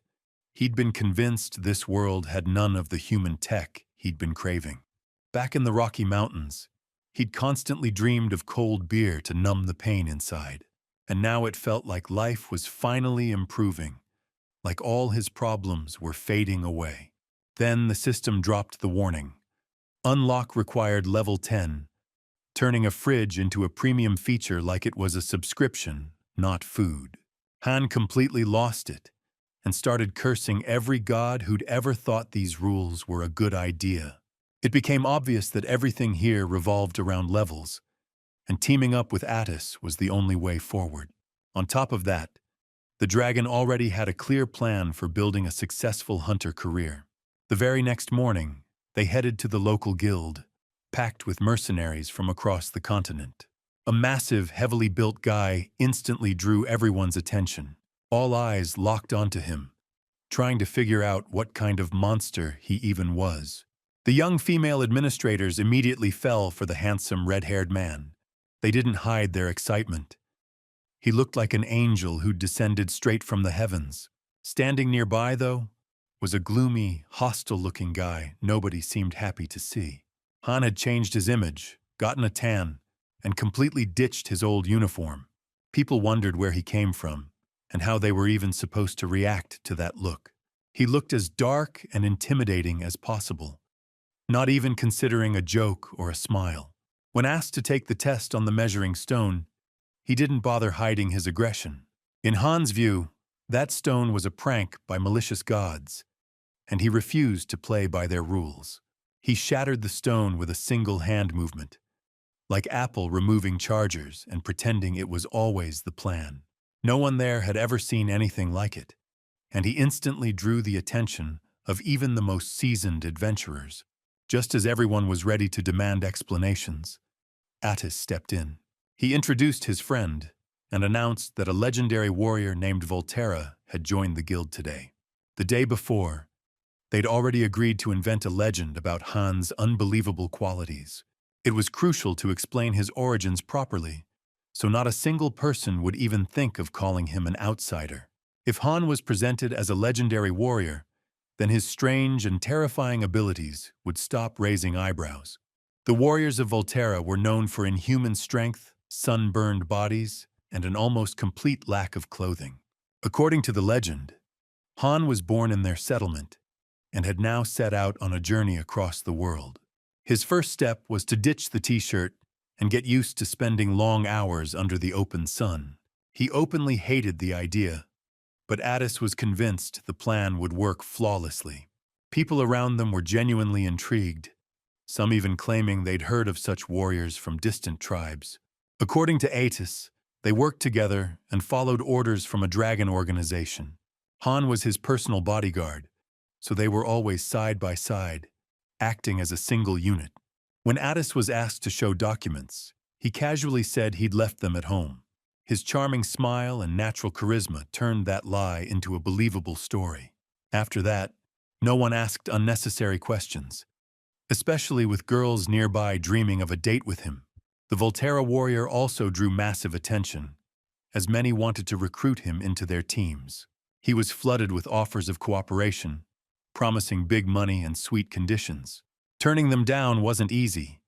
he'd been convinced this world had none of the human tech he'd been craving. Back in the Rocky Mountains, he'd constantly dreamed of cold beer to numb the pain inside. And now it felt like life was finally improving, like all his problems were fading away. Then the system dropped the warning. Unlock required level 10, turning a fridge into a premium feature like it was a subscription, not food. Han completely lost it and started cursing every god who'd ever thought these rules were a good idea. It became obvious that everything here revolved around levels, and teaming up with Addis was the only way forward. On top of that, the dragon already had a clear plan for building a successful hunter career. The very next morning, they headed to the local guild, packed with mercenaries from across the continent. A massive, heavily built guy instantly drew everyone's attention. All eyes locked onto him, trying to figure out what kind of monster he even was. The young female administrators immediately fell for the handsome red-haired man. They didn't hide their excitement. He looked like an angel who'd descended straight from the heavens. Standing nearby, though, was a gloomy, hostile-looking guy nobody seemed happy to see. Han had changed his image, gotten a tan, and completely ditched his old uniform. People wondered where he came from, and how they were even supposed to react to that look. He looked as dark and intimidating as possible, not even considering a joke or a smile. When asked to take the test on the measuring stone, he didn't bother hiding his aggression. In Han's view, that stone was a prank by malicious gods, and he refused to play by their rules. He shattered the stone with a single hand movement, like Apple removing chargers and pretending it was always the plan. No one there had ever seen anything like it, and he instantly drew the attention of even the most seasoned adventurers. Just as everyone was ready to demand explanations, Addis stepped in. He introduced his friend and announced that a legendary warrior named Voltera had joined the guild today. The day before, they'd already agreed to invent a legend about Han's unbelievable qualities. It was crucial to explain his origins properly, so not a single person would even think of calling him an outsider. If Han was presented as a legendary warrior, then his strange and terrifying abilities would stop raising eyebrows. The warriors of Voltera were known for inhuman strength, sunburned bodies, and an almost complete lack of clothing. According to the legend, Han was born in their settlement and had now set out on a journey across the world. His first step was to ditch the t-shirt and get used to spending long hours under the open sun. He openly hated the idea, but Addis was convinced the plan would work flawlessly. People around them were genuinely intrigued, some even claiming they'd heard of such warriors from distant tribes. According to Addis, they worked together and followed orders from a dragon organization. Han was his personal bodyguard, so they were always side by side, acting as a single unit. When Addis was asked to show documents, he casually said he'd left them at home. His charming smile and natural charisma turned that lie into a believable story. After that, no one asked unnecessary questions, especially with girls nearby dreaming of a date with him. The Voltera warrior also drew massive attention, as many wanted to recruit him into their teams. He was flooded with offers of cooperation, promising big money and sweet conditions. Turning them down wasn't easy,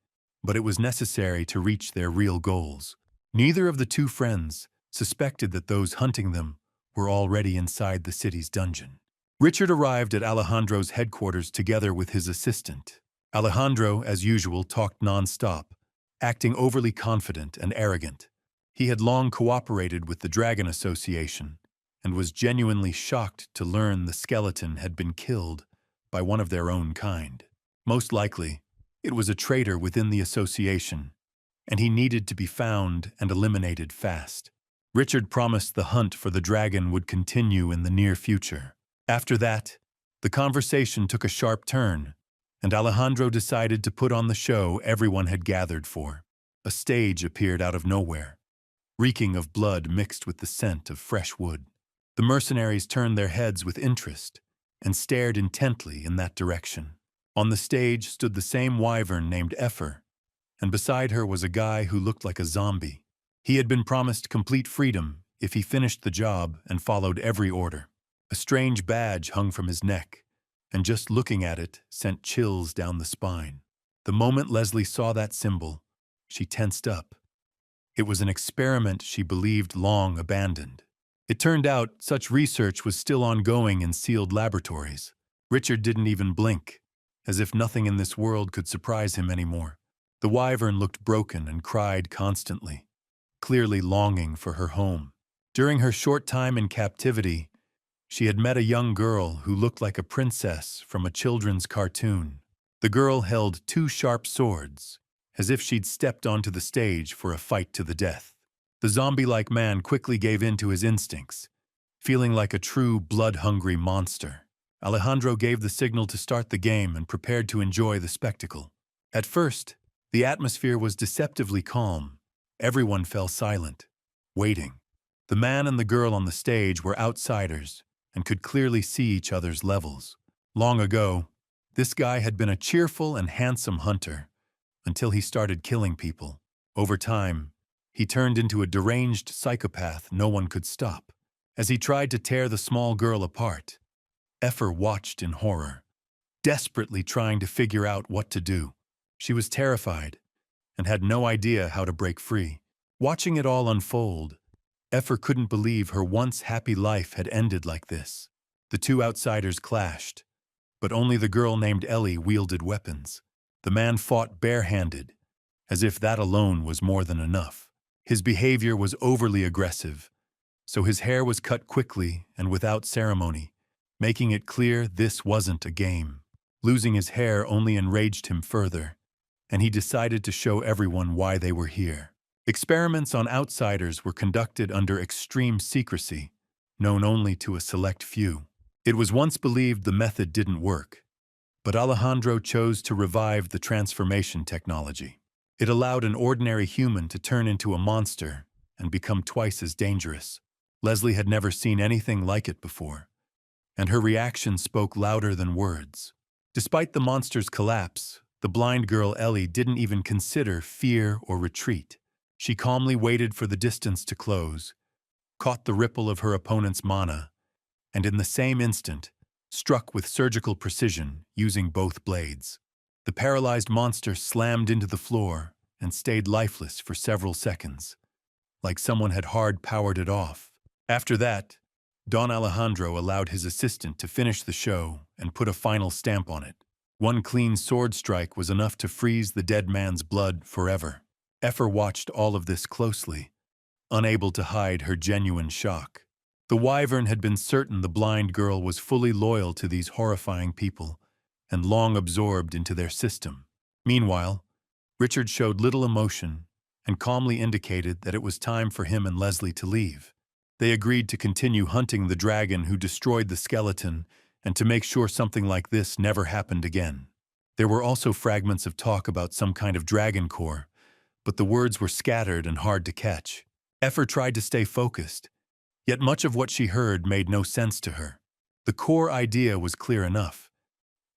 but it was necessary to reach their real goals. Neither of the two friends suspected that those hunting them were already inside the city's dungeon. Richard arrived at Alejandro's headquarters together with his assistant. Alejandro, as usual, talked non-stop, acting overly confident and arrogant. He had long cooperated with the Dragon Association and was genuinely shocked to learn the skeleton had been killed by one of their own kind. Most likely, it was a traitor within the association, and he needed to be found and eliminated fast. Richard promised the hunt for the dragon would continue in the near future. After that, the conversation took a sharp turn, and Alejandro decided to put on the show everyone had gathered for. A stage appeared out of nowhere, reeking of blood mixed with the scent of fresh wood. The mercenaries turned their heads with interest and stared intently in that direction. On the stage stood the same wyvern named Efir, and beside her was a guy who looked like a zombie. He had been promised complete freedom if he finished the job and followed every order. A strange badge hung from his neck, and just looking at it sent chills down the spine. The moment Leslie saw that symbol, she tensed up. It was an experiment she believed long abandoned. It turned out such research was still ongoing in sealed laboratories. Richard didn't even blink, as if nothing in this world could surprise him anymore. The wyvern looked broken and cried constantly, clearly longing for her home. During her short time in captivity, she had met a young girl who looked like a princess from a children's cartoon. The girl held two sharp swords, as if she'd stepped onto the stage for a fight to the death. The zombie-like man quickly gave in to his instincts, feeling like a true blood-hungry monster. Alejandro gave the signal to start the game and prepared to enjoy the spectacle. At first, the atmosphere was deceptively calm. Everyone fell silent, waiting. The man and the girl on the stage were outsiders and could clearly see each other's levels. Long ago, this guy had been a cheerful and handsome hunter until he started killing people. Over time, he turned into a deranged psychopath no one could stop. As he tried to tear the small girl apart, Efir watched in horror, desperately trying to figure out what to do. She was terrified and had no idea how to break free. Watching it all unfold, Efir couldn't believe her once happy life had ended like this. The two outsiders clashed, but only the girl named Ellie wielded weapons. The man fought barehanded, as if that alone was more than enough. His behavior was overly aggressive, so his hair was cut quickly and without ceremony, making it clear this wasn't a game. Losing his hair only enraged him further, and he decided to show everyone why they were here. Experiments on outsiders were conducted under extreme secrecy, known only to a select few. It was once believed the method didn't work, but Alejandro chose to revive the transformation technology. It allowed an ordinary human to turn into a monster and become twice as dangerous. Leslie had never seen anything like it before, and her reaction spoke louder than words. Despite the monster's collapse, the blind girl Ellie didn't even consider fear or retreat. She calmly waited for the distance to close, caught the ripple of her opponent's mana, and in the same instant, struck with surgical precision using both blades. The paralyzed monster slammed into the floor and stayed lifeless for several seconds, like someone had hard-powered it off. After that, Don Alejandro allowed his assistant to finish the show and put a final stamp on it. One clean sword strike was enough to freeze the dead man's blood forever. Efir watched all of this closely, unable to hide her genuine shock. The wyvern had been certain the blind girl was fully loyal to these horrifying people and long absorbed into their system. Meanwhile, Richard showed little emotion and calmly indicated that it was time for him and Leslie to leave. They agreed to continue hunting the dragon who destroyed the skeleton and to make sure something like this never happened again. There were also fragments of talk about some kind of dragon core, but the words were scattered and hard to catch. Efir tried to stay focused, yet much of what she heard made no sense to her. The core idea was clear enough.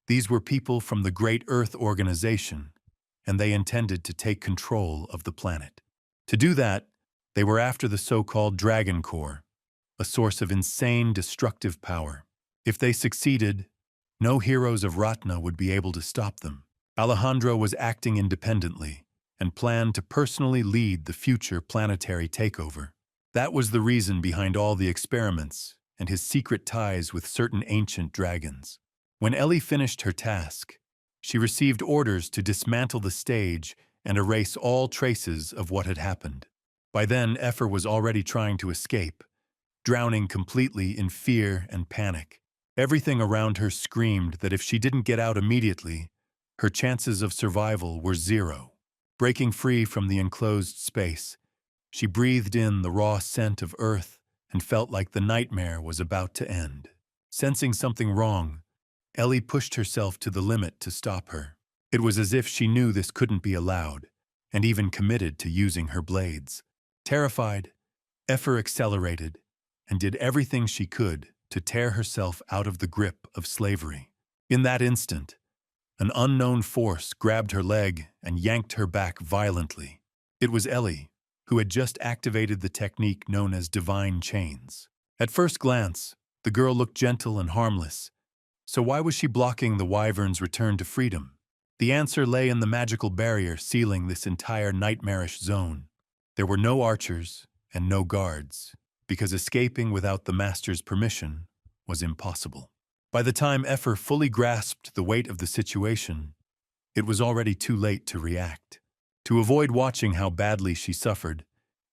These were people from the Great Earth Organization, and they intended to take control of the planet. To do that, they were after the so-called Dragon Core, a source of insane destructive power. If they succeeded, no heroes of Ratna would be able to stop them. Alejandro was acting independently and planned to personally lead the future planetary takeover. That was the reason behind all the experiments and his secret ties with certain ancient dragons. When Ellie finished her task, she received orders to dismantle the stage and erase all traces of what had happened. By then, Efir was already trying to escape, drowning completely in fear and panic. Everything around her screamed that if she didn't get out immediately, her chances of survival were zero. Breaking free from the enclosed space, she breathed in the raw scent of earth and felt like the nightmare was about to end. Sensing something wrong, Ellie pushed herself to the limit to stop her. It was as if she knew this couldn't be allowed, and even committed to using her blades. Terrified, Efir accelerated and did everything she could to tear herself out of the grip of slavery. In that instant, an unknown force grabbed her leg and yanked her back violently. It was Ellie, who had just activated the technique known as divine chains. At first glance, the girl looked gentle and harmless, so why was she blocking the wyvern's return to freedom? The answer lay in the magical barrier sealing this entire nightmarish zone. There were no archers and no guards, because escaping without the master's permission was impossible. By the time Efir fully grasped the weight of the situation, it was already too late to react. To avoid watching how badly she suffered,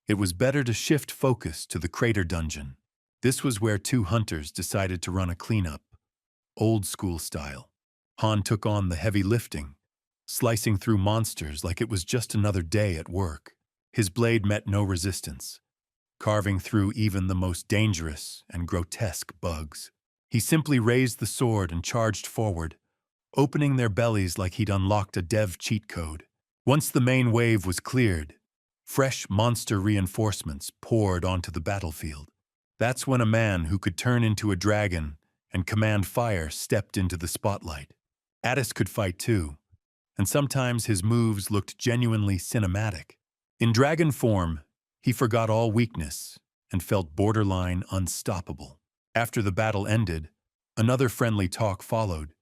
it was better to shift focus to the crater dungeon. This was where two hunters decided to run a cleanup, old school style. Han took on the heavy lifting, slicing through monsters like it was just another day at work. His blade met no resistance, carving through even the most dangerous and grotesque bugs. He simply raised the sword and charged forward, opening their bellies like he'd unlocked a dev cheat code. Once the main wave was cleared, fresh monster reinforcements poured onto the battlefield. That's when a man who could turn into a dragon and command fire stepped into the spotlight. Addis could fight too, and sometimes his moves looked genuinely cinematic. In dragon form, he forgot all weakness and felt borderline unstoppable. After the battle ended, another friendly talk followed,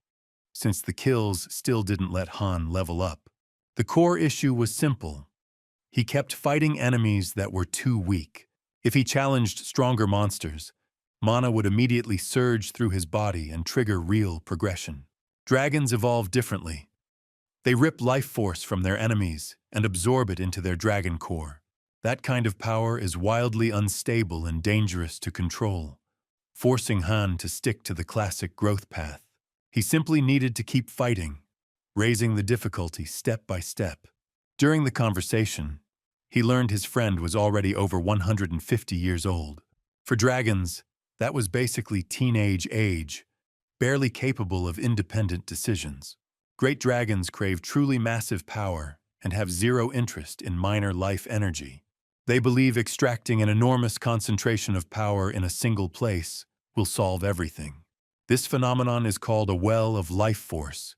since the kills still didn't let Han level up. The core issue was simple. He kept fighting enemies that were too weak. If he challenged stronger monsters, mana would immediately surge through his body and trigger real progression. Dragons evolve differently. They rip life force from their enemies and absorb it into their dragon core. That kind of power is wildly unstable and dangerous to control, forcing Han to stick to the classic growth path. He simply needed to keep fighting, raising the difficulty step by step. During the conversation, he learned his friend was already over 150 years old. For dragons, that was basically teenage age, barely capable of independent decisions. Great dragons crave truly massive power and have zero interest in minor life energy. They believe extracting an enormous concentration of power in a single place will solve everything. This phenomenon is called a well of life force,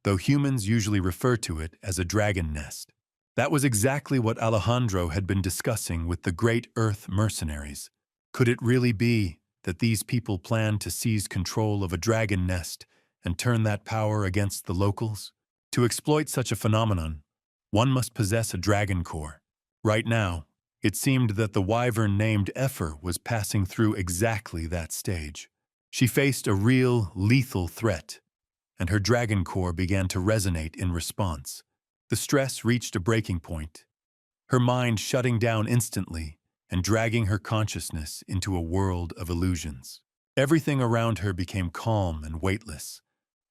though humans usually refer to it as a dragon nest. That was exactly what Alejandro had been discussing with the Great Earth mercenaries. Could it really be that these people planned to seize control of a dragon nest and turn that power against the locals? To exploit such a phenomenon, one must possess a dragon core. Right now, It seemed that the wyvern named Efir was passing through exactly that stage. She faced a real, lethal threat, and her dragon core began to resonate in response. The stress reached a breaking point, her mind shutting down instantly and dragging her consciousness into a world of illusions. Everything around her became calm and weightless,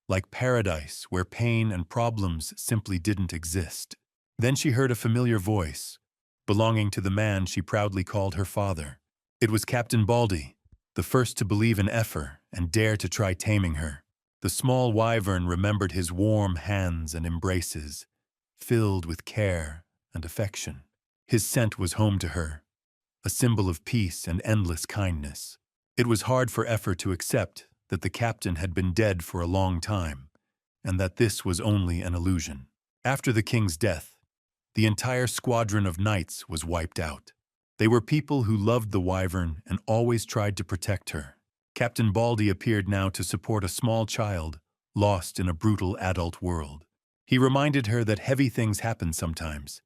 like paradise where pain and problems simply didn't exist. Then she heard a familiar voice, belonging to the man she proudly called her father. It was Captain Baldy, the first to believe in Efir and dare to try taming her. The small wyvern remembered his warm hands and embraces, filled with care and affection. His scent was home to her, a symbol of peace and endless kindness. It was hard for Efir to accept that the captain had been dead for a long time, and that this was only an illusion. After the king's death, the entire squadron of knights was wiped out. They were people who loved the wyvern and always tried to protect her. Captain Baldy appeared now to support a small child lost in a brutal adult world. He reminded her that heavy things happen sometimes,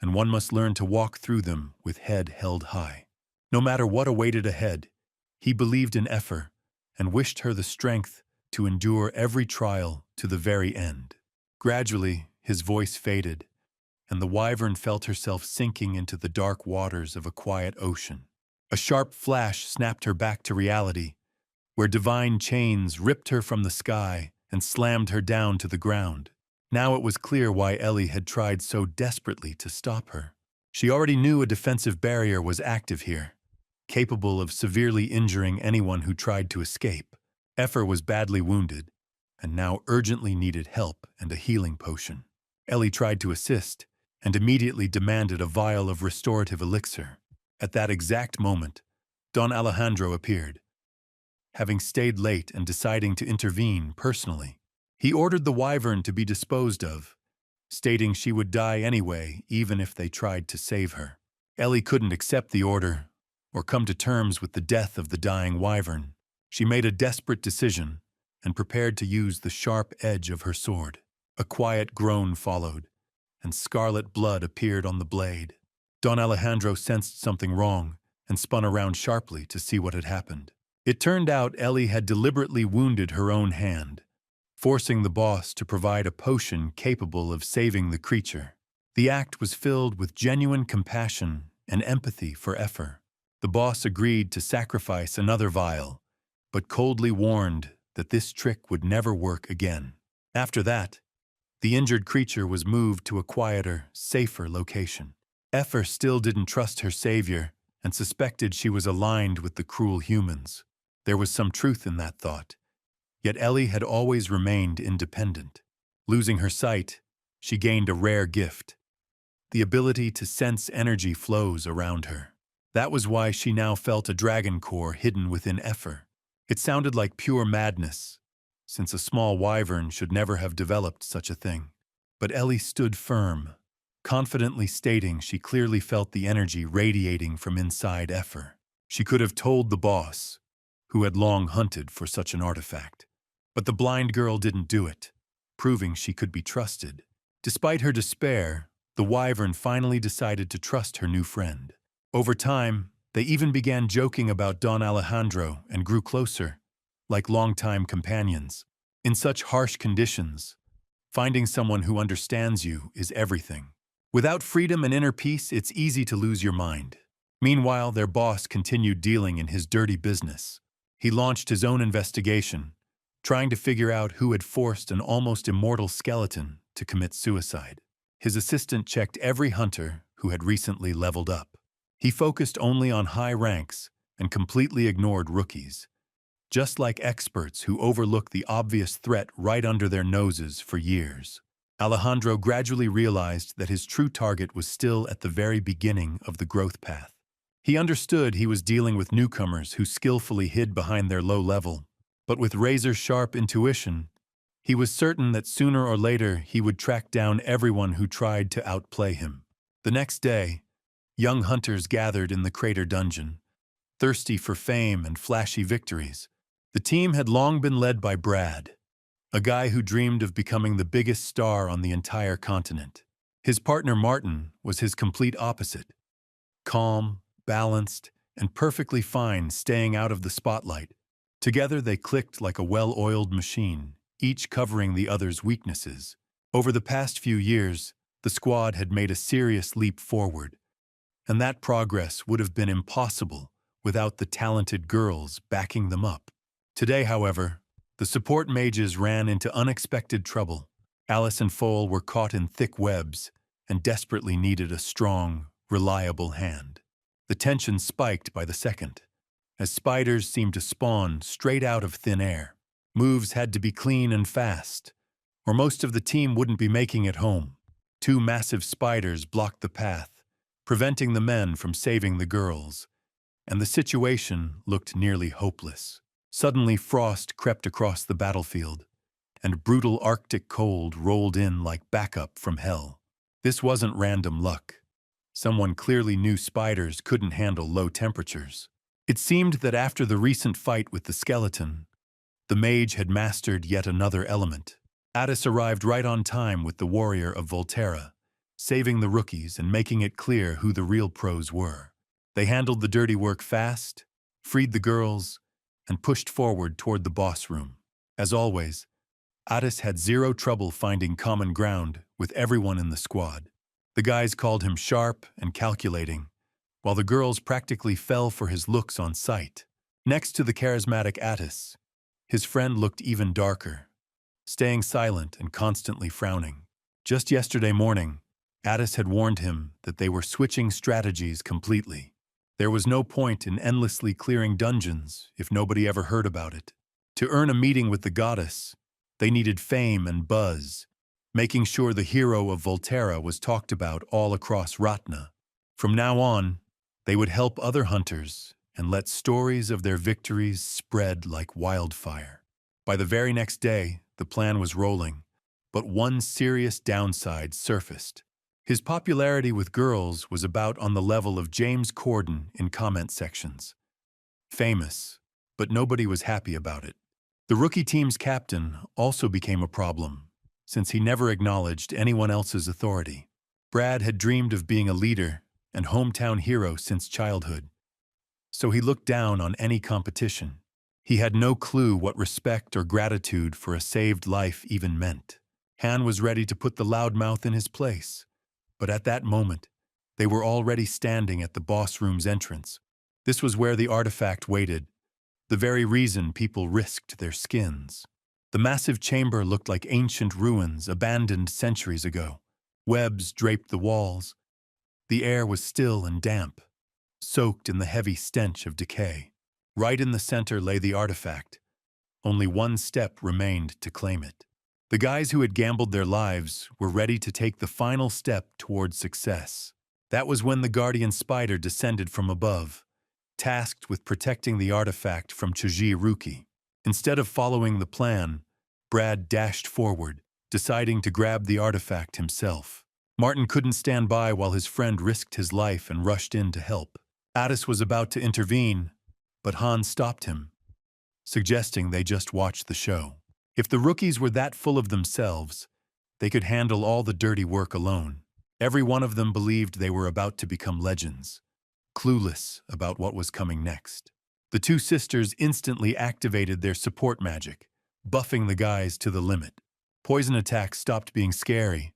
and one must learn to walk through them with head held high. No matter what awaited ahead, he believed in Efir and wished her the strength to endure every trial to the very end. Gradually, his voice faded, and the wyvern felt herself sinking into the dark waters of a quiet ocean. A sharp flash snapped her back to reality, where divine chains ripped her from the sky and slammed her down to the ground. Now it was clear why Ellie had tried so desperately to stop her. She already knew a defensive barrier was active here, capable of severely injuring anyone who tried to escape. Efir was badly wounded, and now urgently needed help and a healing potion. Ellie tried to assist, and immediately demanded a vial of restorative elixir. At that exact moment, Don Alejandro appeared, having stayed late and deciding to intervene personally. He ordered the wyvern to be disposed of, stating she would die anyway even if they tried to save her. Ellie couldn't accept the order or come to terms with the death of the dying wyvern. She made a desperate decision and prepared to use the sharp edge of her sword. A quiet groan followed, and scarlet blood appeared on the blade. Don Alejandro sensed something wrong and spun around sharply to see what had happened. It turned out Ellie had deliberately wounded her own hand, forcing the boss to provide a potion capable of saving the creature. The act was filled with genuine compassion and empathy for Efir. The boss agreed to sacrifice another vial, but coldly warned that this trick would never work again. After that, the injured creature was moved to a quieter, safer location. Efir still didn't trust her savior and suspected she was aligned with the cruel humans. There was some truth in that thought, yet Ellie had always remained independent. Losing her sight, she gained a rare gift, the ability to sense energy flows around her. That was why she now felt a dragon core hidden within Efir. It sounded like pure madness, since a small wyvern should never have developed such a thing. But Ellie stood firm, confidently stating she clearly felt the energy radiating from inside Efir. She could have told the boss, who had long hunted for such an artifact. But the blind girl didn't do it, proving she could be trusted. Despite her despair, the wyvern finally decided to trust her new friend. Over time, they even began joking about Don Alejandro and grew closer, like longtime companions. In such harsh conditions, finding someone who understands you is everything. Without freedom and inner peace, it's easy to lose your mind. Meanwhile, their boss continued dealing in his dirty business. He launched his own investigation, trying to figure out who had forced an almost immortal skeleton to commit suicide. His assistant checked every hunter who had recently leveled up. He focused only on high ranks and completely ignored rookies, just like experts who overlook the obvious threat right under their noses for years. Alejandro gradually realized that his true target was still at the very beginning of the growth path. He understood he was dealing with newcomers who skillfully hid behind their low level, but with razor-sharp intuition, he was certain that sooner or later he would track down everyone who tried to outplay him. The next day, young hunters gathered in the crater dungeon, thirsty for fame and flashy victories. The team had long been led by Brad, a guy who dreamed of becoming the biggest star on the entire continent. His partner Martin was his complete opposite, calm, balanced, and perfectly fine staying out of the spotlight. Together they clicked like a well-oiled machine, each covering the other's weaknesses. Over the past few years, the squad had made a serious leap forward, and that progress would have been impossible without the talented girls backing them up. Today, however, the support mages ran into unexpected trouble. Alice and Foal were caught in thick webs and desperately needed a strong, reliable hand. The tension spiked by the second, as spiders seemed to spawn straight out of thin air. Moves had to be clean and fast, or most of the team wouldn't be making it home. Two massive spiders blocked the path, preventing the men from saving the girls, and the situation looked nearly hopeless. Suddenly, frost crept across the battlefield, and brutal Arctic cold rolled in like backup from hell. This wasn't random luck. Someone clearly knew spiders couldn't handle low temperatures. It seemed that after the recent fight with the skeleton, the mage had mastered yet another element. Addis arrived right on time with the warrior of Voltera, saving the rookies and making it clear who the real pros were. They handled the dirty work fast, freed the girls, and pushed forward toward the boss room. As always, Addis had zero trouble finding common ground with everyone in the squad. The guys called him sharp and calculating, while the girls practically fell for his looks on sight. Next to the charismatic Addis, his friend looked even darker, staying silent and constantly frowning. Just yesterday morning, Addis had warned him that they were switching strategies completely. There was no point in endlessly clearing dungeons if nobody ever heard about it. To earn a meeting with the goddess, they needed fame and buzz, making sure the hero of Voltera was talked about all across Ratna. From now on, they would help other hunters and let stories of their victories spread like wildfire. By the very next day, the plan was rolling, but one serious downside surfaced. His popularity with girls was about on the level of James Corden in comment sections. Famous, but nobody was happy about it. The rookie team's captain also became a problem, since he never acknowledged anyone else's authority. Brad had dreamed of being a leader and hometown hero since childhood, so he looked down on any competition. He had no clue what respect or gratitude for a saved life even meant. Han was ready to put the loudmouth in his place, but at that moment, they were already standing at the boss room's entrance. This was where the artifact waited, the very reason people risked their skins. The massive chamber looked like ancient ruins abandoned centuries ago. Webs draped the walls. The air was still and damp, soaked in the heavy stench of decay. Right in the center lay the artifact. Only one step remained to claim it. The guys who had gambled their lives were ready to take the final step towards success. That was when the guardian spider descended from above, tasked with protecting the artifact from Ruki. Instead of following the plan, Brad dashed forward, deciding to grab the artifact himself. Martin couldn't stand by while his friend risked his life and rushed in to help. Addis was about to intervene, but Han stopped him, suggesting they just watch the show. If the rookies were that full of themselves, they could handle all the dirty work alone. Every one of them believed they were about to become legends, clueless about what was coming next. The two sisters instantly activated their support magic, buffing the guys to the limit. Poison attacks stopped being scary,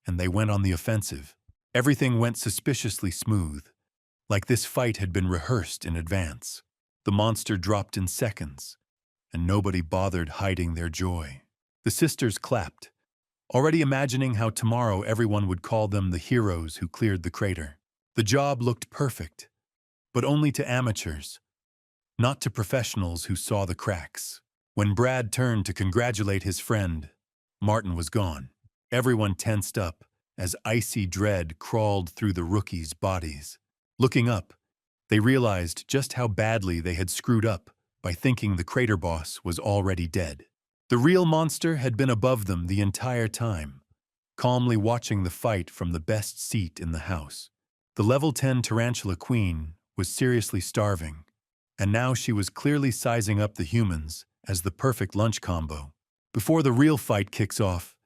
and they went on the offensive. Everything went suspiciously smooth, like this fight had been rehearsed in advance. The monster dropped in seconds, and nobody bothered hiding their joy. The sisters clapped, already imagining how tomorrow everyone would call them the heroes who cleared the crater. The job looked perfect, but only to amateurs, not to professionals who saw the cracks. When Brad turned to congratulate his friend, Martin was gone. Everyone tensed up as icy dread crawled through the rookies' bodies. Looking up, they realized just how badly they had screwed up by thinking the crater boss was already dead. The real monster had been above them the entire time, calmly watching the fight from the best seat in the house. The level 10 tarantula queen was seriously starving, and now she was clearly sizing up the humans as the perfect lunch combo. Before the real fight kicks off,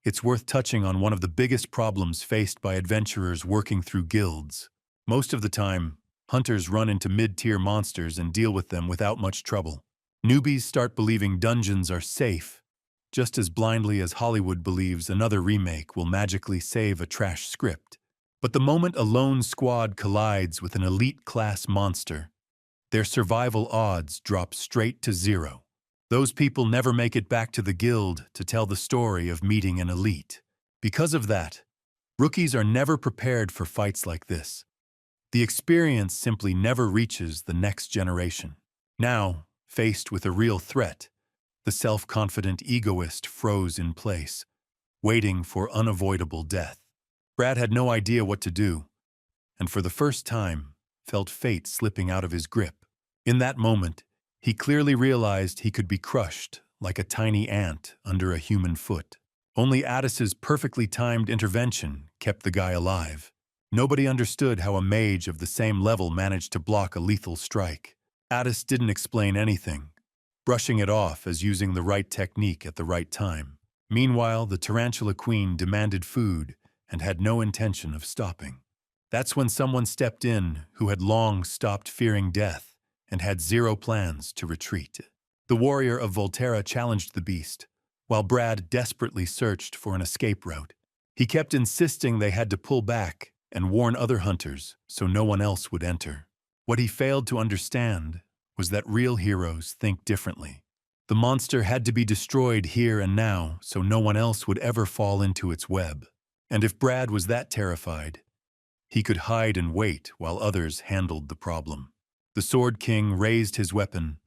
it's worth touching on one of the biggest problems faced by adventurers working through guilds: Most of the time, hunters run into mid-tier monsters and deal with them without much trouble. Newbies start believing dungeons are safe, just as blindly as Hollywood believes another remake will magically save a trash script. But the moment a lone squad collides with an elite-class monster, their survival odds drop straight to zero. Those people never make it back to the guild to tell the story of meeting an elite. Because of that, rookies are never prepared for fights like this. The experience simply never reaches the next generation. Now, faced with a real threat, the self-confident egoist froze in place, waiting for unavoidable death. Brad had no idea what to do, and for the first time, felt fate slipping out of his grip. In that moment, he clearly realized he could be crushed like a tiny ant under a human foot. Only Addis's perfectly timed intervention kept the guy alive. Nobody understood how a mage of the same level managed to block a lethal strike. Addis didn't explain anything, brushing it off as using the right technique at the right time. Meanwhile, the tarantula queen demanded food and had no intention of stopping. That's when someone stepped in who had long stopped fearing death and had zero plans to retreat. The warrior of Voltera challenged the beast, while Brad desperately searched for an escape route. He kept insisting they had to pull back and warn other hunters so no one else would enter. What he failed to understand was that real heroes think differently. The monster had to be destroyed here and now so no one else would ever fall into its web. And if Brad was that terrified, he could hide and wait while others handled the problem. The Sword King raised his weapon,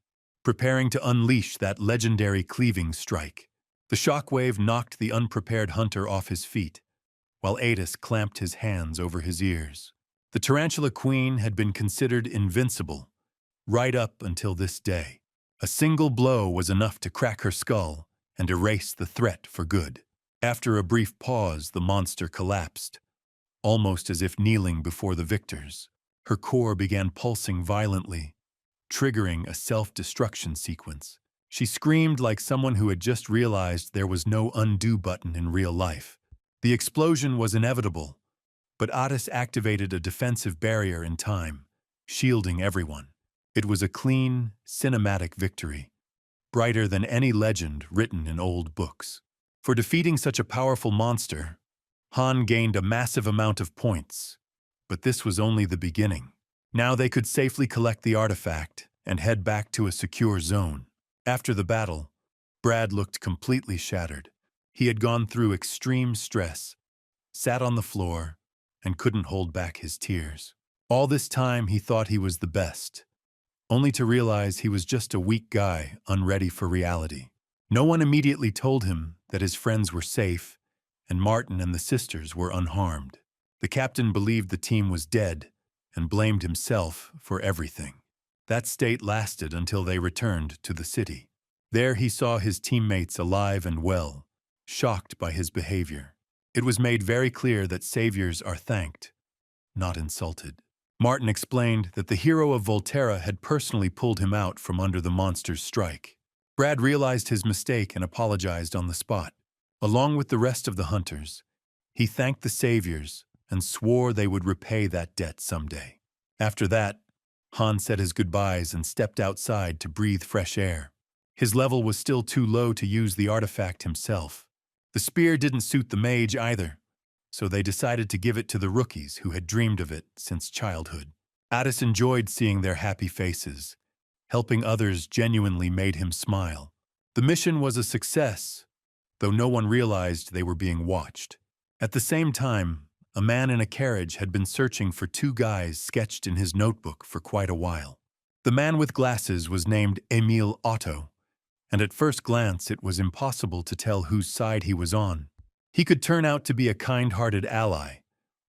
preparing to unleash that legendary cleaving strike. The shockwave knocked the unprepared hunter off his feet, while Addis clamped his hands over his ears. The Tarantula Queen had been considered invincible, right up until this day. A single blow was enough to crack her skull and erase the threat for good. After a brief pause, the monster collapsed, almost as if kneeling before the victors. Her core began pulsing violently, triggering a self-destruction sequence. She screamed like someone who had just realized there was no undo button in real life. The explosion was inevitable, but Addis activated a defensive barrier in time, shielding everyone. It was a clean, cinematic victory, brighter than any legend written in old books. For defeating such a powerful monster, Han gained a massive amount of points, but this was only the beginning. Now they could safely collect the artifact and head back to a secure zone. After the battle, Brad looked completely shattered. He had gone through extreme stress, sat on the floor, and couldn't hold back his tears. All this time he thought he was the best, only to realize he was just a weak guy unready for reality. No one immediately told him that his friends were safe and Martin and the sisters were unharmed. The captain believed the team was dead and blamed himself for everything. That state lasted until they returned to the city. There he saw his teammates alive and well, shocked by his behavior. It was made very clear that saviors are thanked, not insulted. Martin explained that the hero of Voltera had personally pulled him out from under the monster's strike. Brad realized his mistake and apologized on the spot. Along with the rest of the hunters, he thanked the saviors and swore they would repay that debt someday. After that, Han said his goodbyes and stepped outside to breathe fresh air. His level was still too low to use the artifact himself. The spear didn't suit the mage either, so they decided to give it to the rookies who had dreamed of it since childhood. Addis enjoyed seeing their happy faces. Helping others genuinely made him smile. The mission was a success, though no one realized they were being watched. At the same time, a man in a carriage had been searching for two guys sketched in his notebook for quite a while. The man with glasses was named Emil Otto, and at first glance it was impossible to tell whose side he was on. He could turn out to be a kind-hearted ally,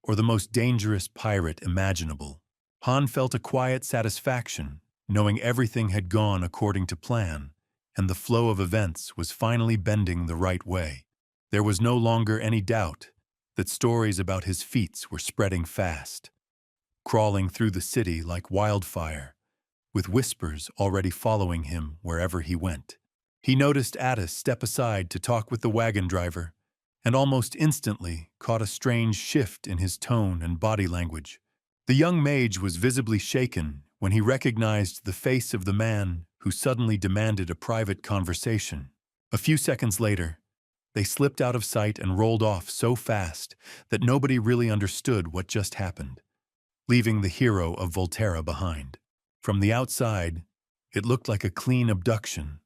or the most dangerous pirate imaginable. Han felt a quiet satisfaction, knowing everything had gone according to plan, and the flow of events was finally bending the right way. There was no longer any doubt that stories about his feats were spreading fast, crawling through the city like wildfire, with whispers already following him wherever he went. He noticed Addis step aside to talk with the wagon driver, and almost instantly caught a strange shift in his tone and body language. The young mage was visibly shaken when he recognized the face of the man who suddenly demanded a private conversation. A few seconds later, they slipped out of sight and rolled off so fast that nobody really understood what just happened, leaving the hero of Voltera behind. From the outside, it looked like a clean abduction,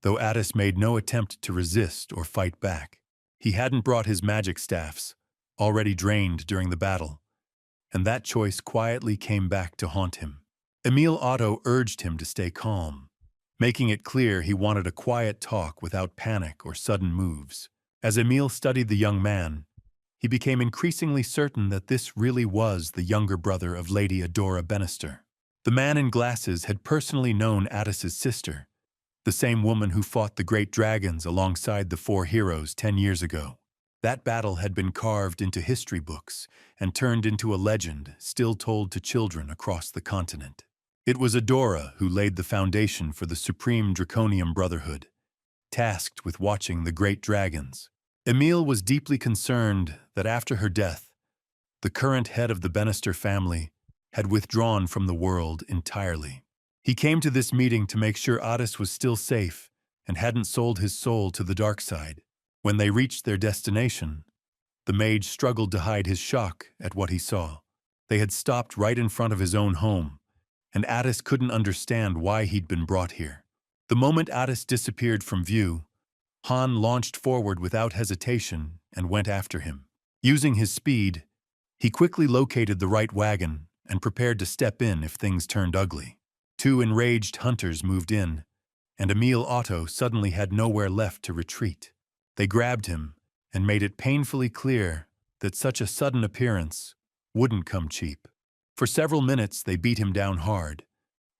though Addis made no attempt to resist or fight back. He hadn't brought his magic staffs, already drained during the battle, and that choice quietly came back to haunt him. Emil Otto urged him to stay calm, making it clear he wanted a quiet talk without panic or sudden moves. As Emil studied the young man, he became increasingly certain that this really was the younger brother of Lady Adora Bannister. The man in glasses had personally known Addis's sister, the same woman who fought the great dragons alongside the four heroes 10 years ago. That battle had been carved into history books and turned into a legend still told to children across the continent. It was Adora who laid the foundation for the Supreme Draconium Brotherhood, tasked with watching the great dragons. Emil was deeply concerned that after her death, the current head of the Bannister family had withdrawn from the world entirely. He came to this meeting to make sure Addis was still safe and hadn't sold his soul to the dark side. When they reached their destination, the mage struggled to hide his shock at what he saw. They had stopped right in front of his own home, and Addis couldn't understand why he'd been brought here. The moment Addis disappeared from view, Han launched forward without hesitation and went after him. Using his speed, he quickly located the right wagon and prepared to step in if things turned ugly. Two enraged hunters moved in, and Emil Otto suddenly had nowhere left to retreat. They grabbed him and made it painfully clear that such a sudden appearance wouldn't come cheap. For several minutes they beat him down hard,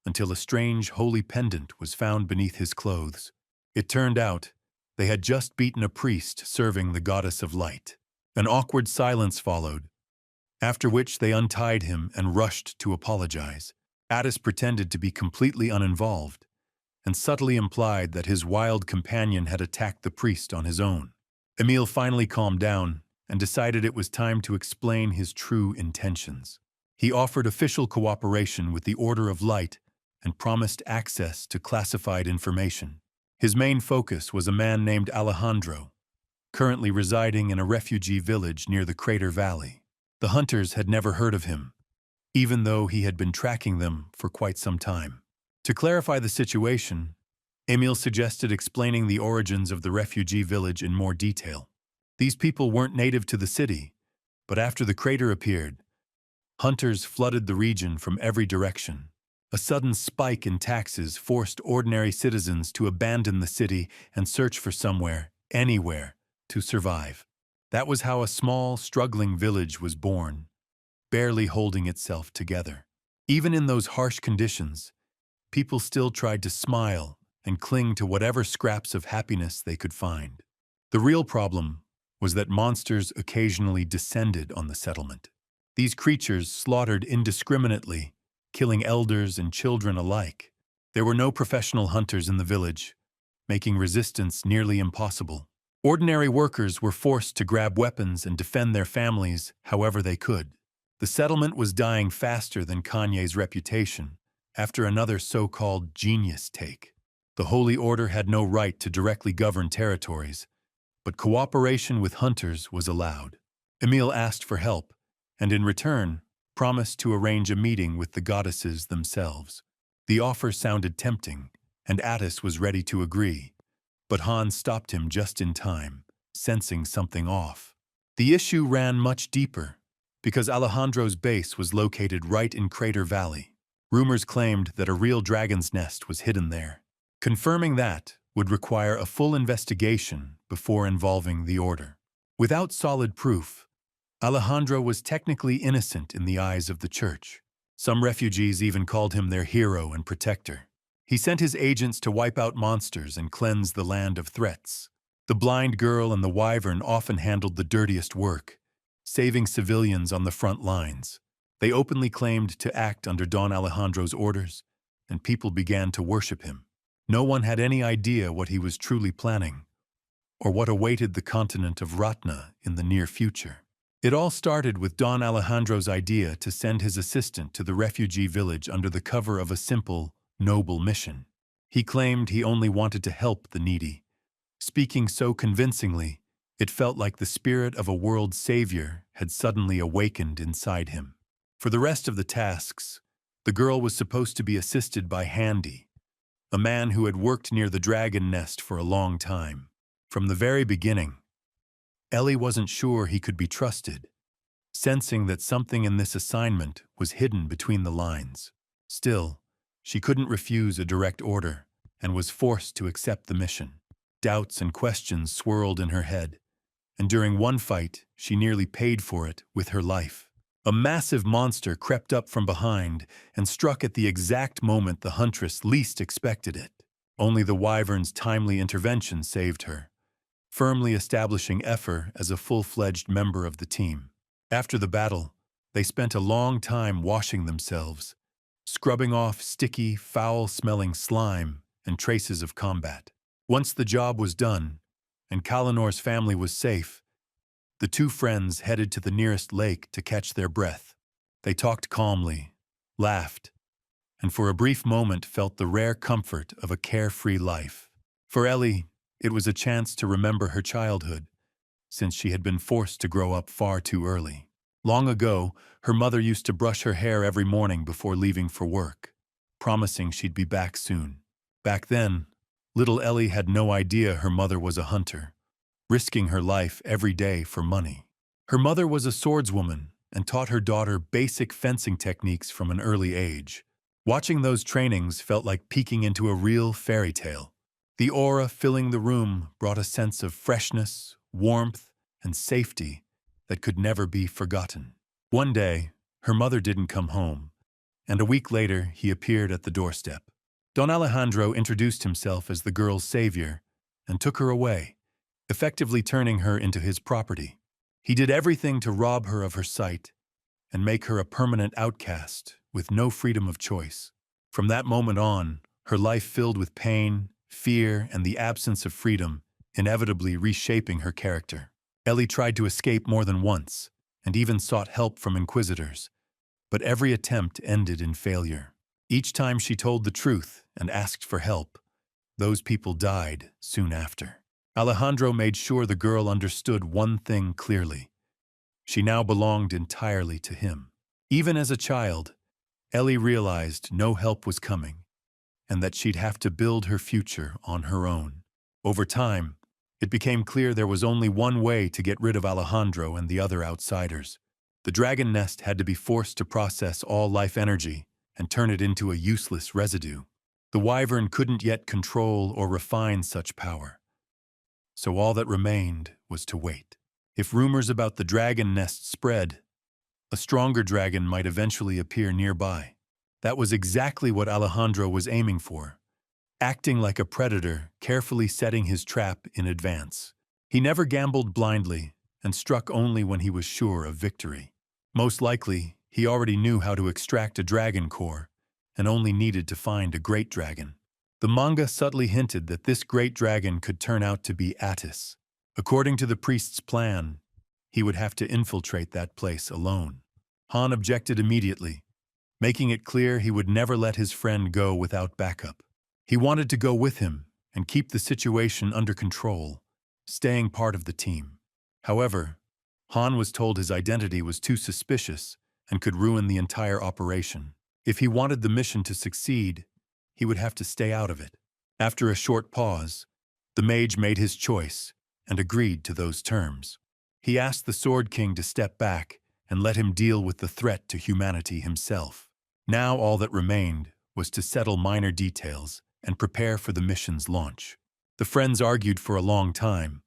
until a strange holy pendant was found beneath his clothes. It turned out they had just beaten a priest serving the goddess of light. An awkward silence followed, after which they untied him and rushed to apologize. Addis pretended to be completely uninvolved, and subtly implied that his wild companion had attacked the priest on his own. Emil finally calmed down and decided it was time to explain his true intentions. He offered official cooperation with the Order of Light and promised access to classified information. His main focus was a man named Alejandro, currently residing in a refugee village near the Crater Valley. The hunters had never heard of him, even though he had been tracking them for quite some time. To clarify the situation, Emil suggested explaining the origins of the refugee village in more detail. These people weren't native to the city, but after the crater appeared, hunters flooded the region from every direction. A sudden spike in taxes forced ordinary citizens to abandon the city and search for somewhere, anywhere, to survive. That was how a small, struggling village was born, barely holding itself together. Even in those harsh conditions, people still tried to smile and cling to whatever scraps of happiness they could find. The real problem was that monsters occasionally descended on the settlement. These creatures slaughtered indiscriminately, killing elders and children alike. There were no professional hunters in the village, making resistance nearly impossible. Ordinary workers were forced to grab weapons and defend their families however they could. The settlement was dying faster than Kanye's reputation after another so-called genius take. The Holy Order had no right to directly govern territories, but cooperation with hunters was allowed. Emil asked for help, and in return, promised to arrange a meeting with the goddesses themselves. The offer sounded tempting, and Addis was ready to agree, but Han stopped him just in time, sensing something off. The issue ran much deeper, because Alejandro's base was located right in Crater Valley. Rumors claimed that a real dragon's nest was hidden there. Confirming that would require a full investigation before involving the Order. Without solid proof, Alejandro was technically innocent in the eyes of the church. Some refugees even called him their hero and protector. He sent his agents to wipe out monsters and cleanse the land of threats. The blind girl and the wyvern often handled the dirtiest work, saving civilians on the front lines. They openly claimed to act under Don Alejandro's orders, and people began to worship him. No one had any idea what he was truly planning, or what awaited the continent of Ratna in the near future. It all started with Don Alejandro's idea to send his assistant to the refugee village under the cover of a simple, noble mission. He claimed he only wanted to help the needy. Speaking so convincingly, it felt like the spirit of a world savior had suddenly awakened inside him. For the rest of the tasks, the girl was supposed to be assisted by Handy, a man who had worked near the dragon nest for a long time. From the very beginning, Ellie wasn't sure he could be trusted, sensing that something in this assignment was hidden between the lines. Still, she couldn't refuse a direct order and was forced to accept the mission. Doubts and questions swirled in her head, and during one fight, she nearly paid for it with her life. A massive monster crept up from behind and struck at the exact moment the huntress least expected it. Only the wyvern's timely intervention saved her, firmly establishing Efir as a full-fledged member of the team. After the battle, they spent a long time washing themselves, scrubbing off sticky, foul-smelling slime and traces of combat. Once the job was done, and Kalinor's family was safe, the two friends headed to the nearest lake to catch their breath. They talked calmly, laughed, and for a brief moment felt the rare comfort of a carefree life. For Ellie, it was a chance to remember her childhood, since she had been forced to grow up far too early. Long ago, her mother used to brush her hair every morning before leaving for work, promising she'd be back soon. Back then, little Ellie had no idea her mother was a hunter, risking her life every day for money. Her mother was a swordswoman and taught her daughter basic fencing techniques from an early age. Watching those trainings felt like peeking into a real fairy tale. The aura filling the room brought a sense of freshness, warmth, and safety that could never be forgotten. One day, her mother didn't come home, and a week later he appeared at the doorstep. Don Alejandro introduced himself as the girl's savior and took her away, effectively turning her into his property. He did everything to rob her of her sight and make her a permanent outcast with no freedom of choice. From that moment on, her life filled with pain, fear, and the absence of freedom, inevitably reshaping her character. Ellie tried to escape more than once, and even sought help from inquisitors, but every attempt ended in failure. Each time she told the truth and asked for help, those people died soon after. Alejandro made sure the girl understood one thing clearly. She now belonged entirely to him. Even as a child, Ellie realized no help was coming, and that she'd have to build her future on her own. Over time, it became clear there was only one way to get rid of Alejandro and the other outsiders. The dragon nest had to be forced to process all life energy and turn it into a useless residue. The wyvern couldn't yet control or refine such power, so all that remained was to wait. If rumors about the dragon nest spread, a stronger dragon might eventually appear nearby. That was exactly what Alejandro was aiming for, acting like a predator, carefully setting his trap in advance. He never gambled blindly and struck only when he was sure of victory. Most likely, he already knew how to extract a dragon core and only needed to find a great dragon. The manga subtly hinted that this great dragon could turn out to be Addis. According to the priest's plan, he would have to infiltrate that place alone. Han objected immediately, making it clear he would never let his friend go without backup. He wanted to go with him and keep the situation under control, staying part of the team. However, Han was told his identity was too suspicious and could ruin the entire operation. If he wanted the mission to succeed, he would have to stay out of it. After a short pause, the mage made his choice and agreed to those terms. He asked the Sword King to step back and let him deal with the threat to humanity himself. Now all that remained was to settle minor details and prepare for the mission's launch. The friends argued for a long time,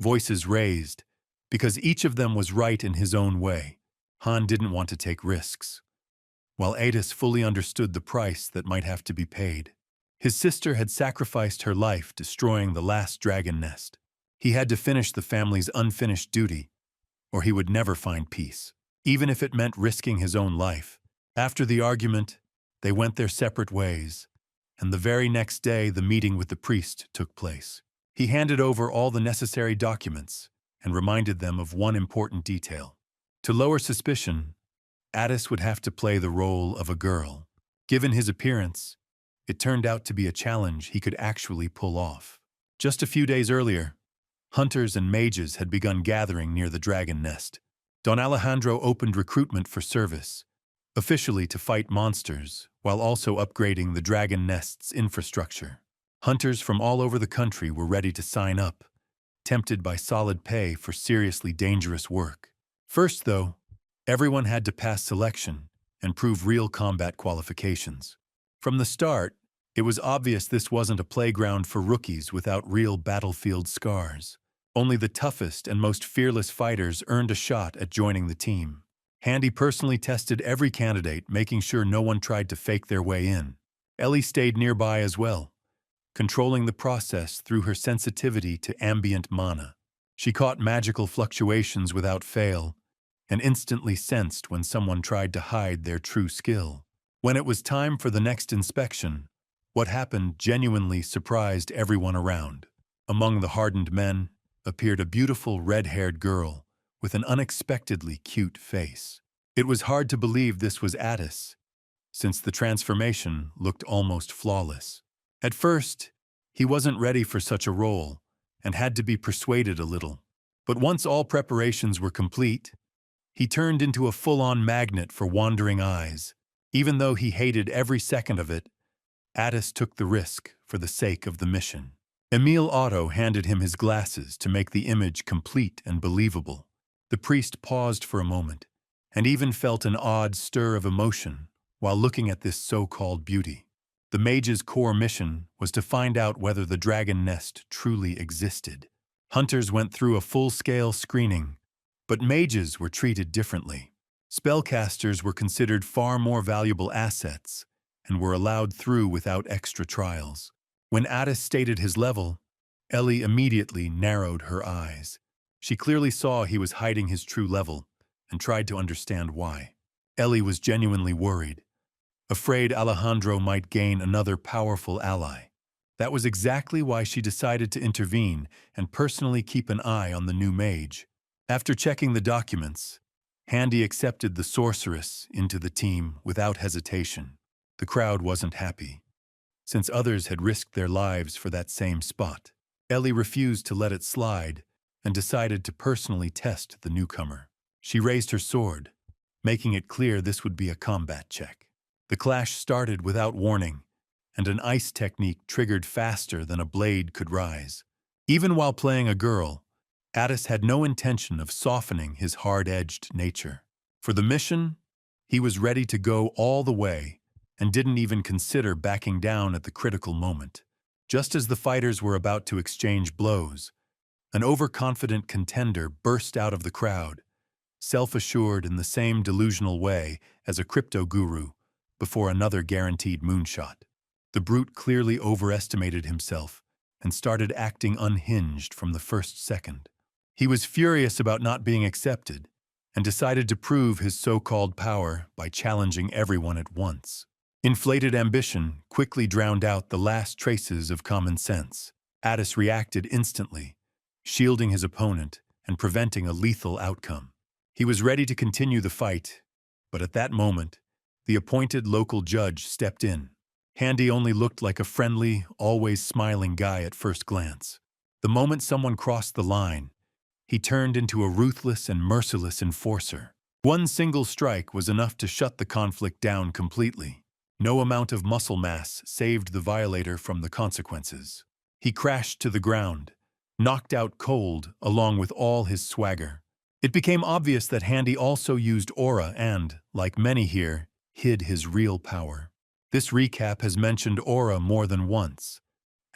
voices raised, because each of them was right in his own way. Han didn't want to take risks, while Addis fully understood the price that might have to be paid. His sister had sacrificed her life destroying the last dragon nest. He had to finish the family's unfinished duty, or he would never find peace, even if it meant risking his own life. After the argument, they went their separate ways, and the very next day the meeting with the priest took place. He handed over all the necessary documents and reminded them of one important detail. To lower suspicion, Addis would have to play the role of a girl. Given his appearance, it turned out to be a challenge he could actually pull off. Just a few days earlier, hunters and mages had begun gathering near the dragon nest. Don Alejandro opened recruitment for service, officially to fight monsters, while also upgrading the dragon nest's infrastructure. Hunters from all over the country were ready to sign up, tempted by solid pay for seriously dangerous work. First, though, everyone had to pass selection and prove real combat qualifications. From the start, it was obvious this wasn't a playground for rookies without real battlefield scars. Only the toughest and most fearless fighters earned a shot at joining the team. Handy personally tested every candidate, making sure no one tried to fake their way in. Ellie stayed nearby as well, controlling the process through her sensitivity to ambient mana. She caught magical fluctuations without fail, and instantly sensed when someone tried to hide their true skill. When it was time for the next inspection, what happened genuinely surprised everyone around. Among the hardened men appeared a beautiful red-haired girl with an unexpectedly cute face. It was hard to believe this was Addis, since the transformation looked almost flawless. At first, he wasn't ready for such a role and had to be persuaded a little. But once all preparations were complete, he turned into a full-on magnet for wandering eyes. Even though he hated every second of it, Addis took the risk for the sake of the mission. Emil Otto handed him his glasses to make the image complete and believable. The priest paused for a moment, and even felt an odd stir of emotion while looking at this so-called beauty. The mage's core mission was to find out whether the dragon nest truly existed. Hunters went through a full-scale screening, but mages were treated differently. Spellcasters were considered far more valuable assets and were allowed through without extra trials. When Addis stated his level, Ellie immediately narrowed her eyes. She clearly saw he was hiding his true level and tried to understand why. Ellie was genuinely worried, afraid Alejandro might gain another powerful ally. That was exactly why she decided to intervene and personally keep an eye on the new mage. After checking the documents, Handy accepted the sorceress into the team without hesitation. The crowd wasn't happy, since others had risked their lives for that same spot. Ellie refused to let it slide and decided to personally test the newcomer. She raised her sword, making it clear this would be a combat check. The clash started without warning, and an ice technique triggered faster than a blade could rise. Even while playing a girl, Addis had no intention of softening his hard-edged nature. For the mission, he was ready to go all the way and didn't even consider backing down at the critical moment. Just as the fighters were about to exchange blows, an overconfident contender burst out of the crowd, self-assured in the same delusional way as a crypto guru before another guaranteed moonshot. The brute clearly overestimated himself and started acting unhinged from the first second. He was furious about not being accepted and decided to prove his so-called power by challenging everyone at once. Inflated ambition quickly drowned out the last traces of common sense. Addis reacted instantly, shielding his opponent and preventing a lethal outcome. He was ready to continue the fight, but at that moment, the appointed local judge stepped in. Handy only looked like a friendly, always smiling guy at first glance. The moment someone crossed the line, he turned into a ruthless and merciless enforcer. One single strike was enough to shut the conflict down completely. No amount of muscle mass saved the violator from the consequences. He crashed to the ground, knocked out cold along with all his swagger. It became obvious that Handy also used aura and, like many here, hid his real power. This recap has mentioned aura more than once,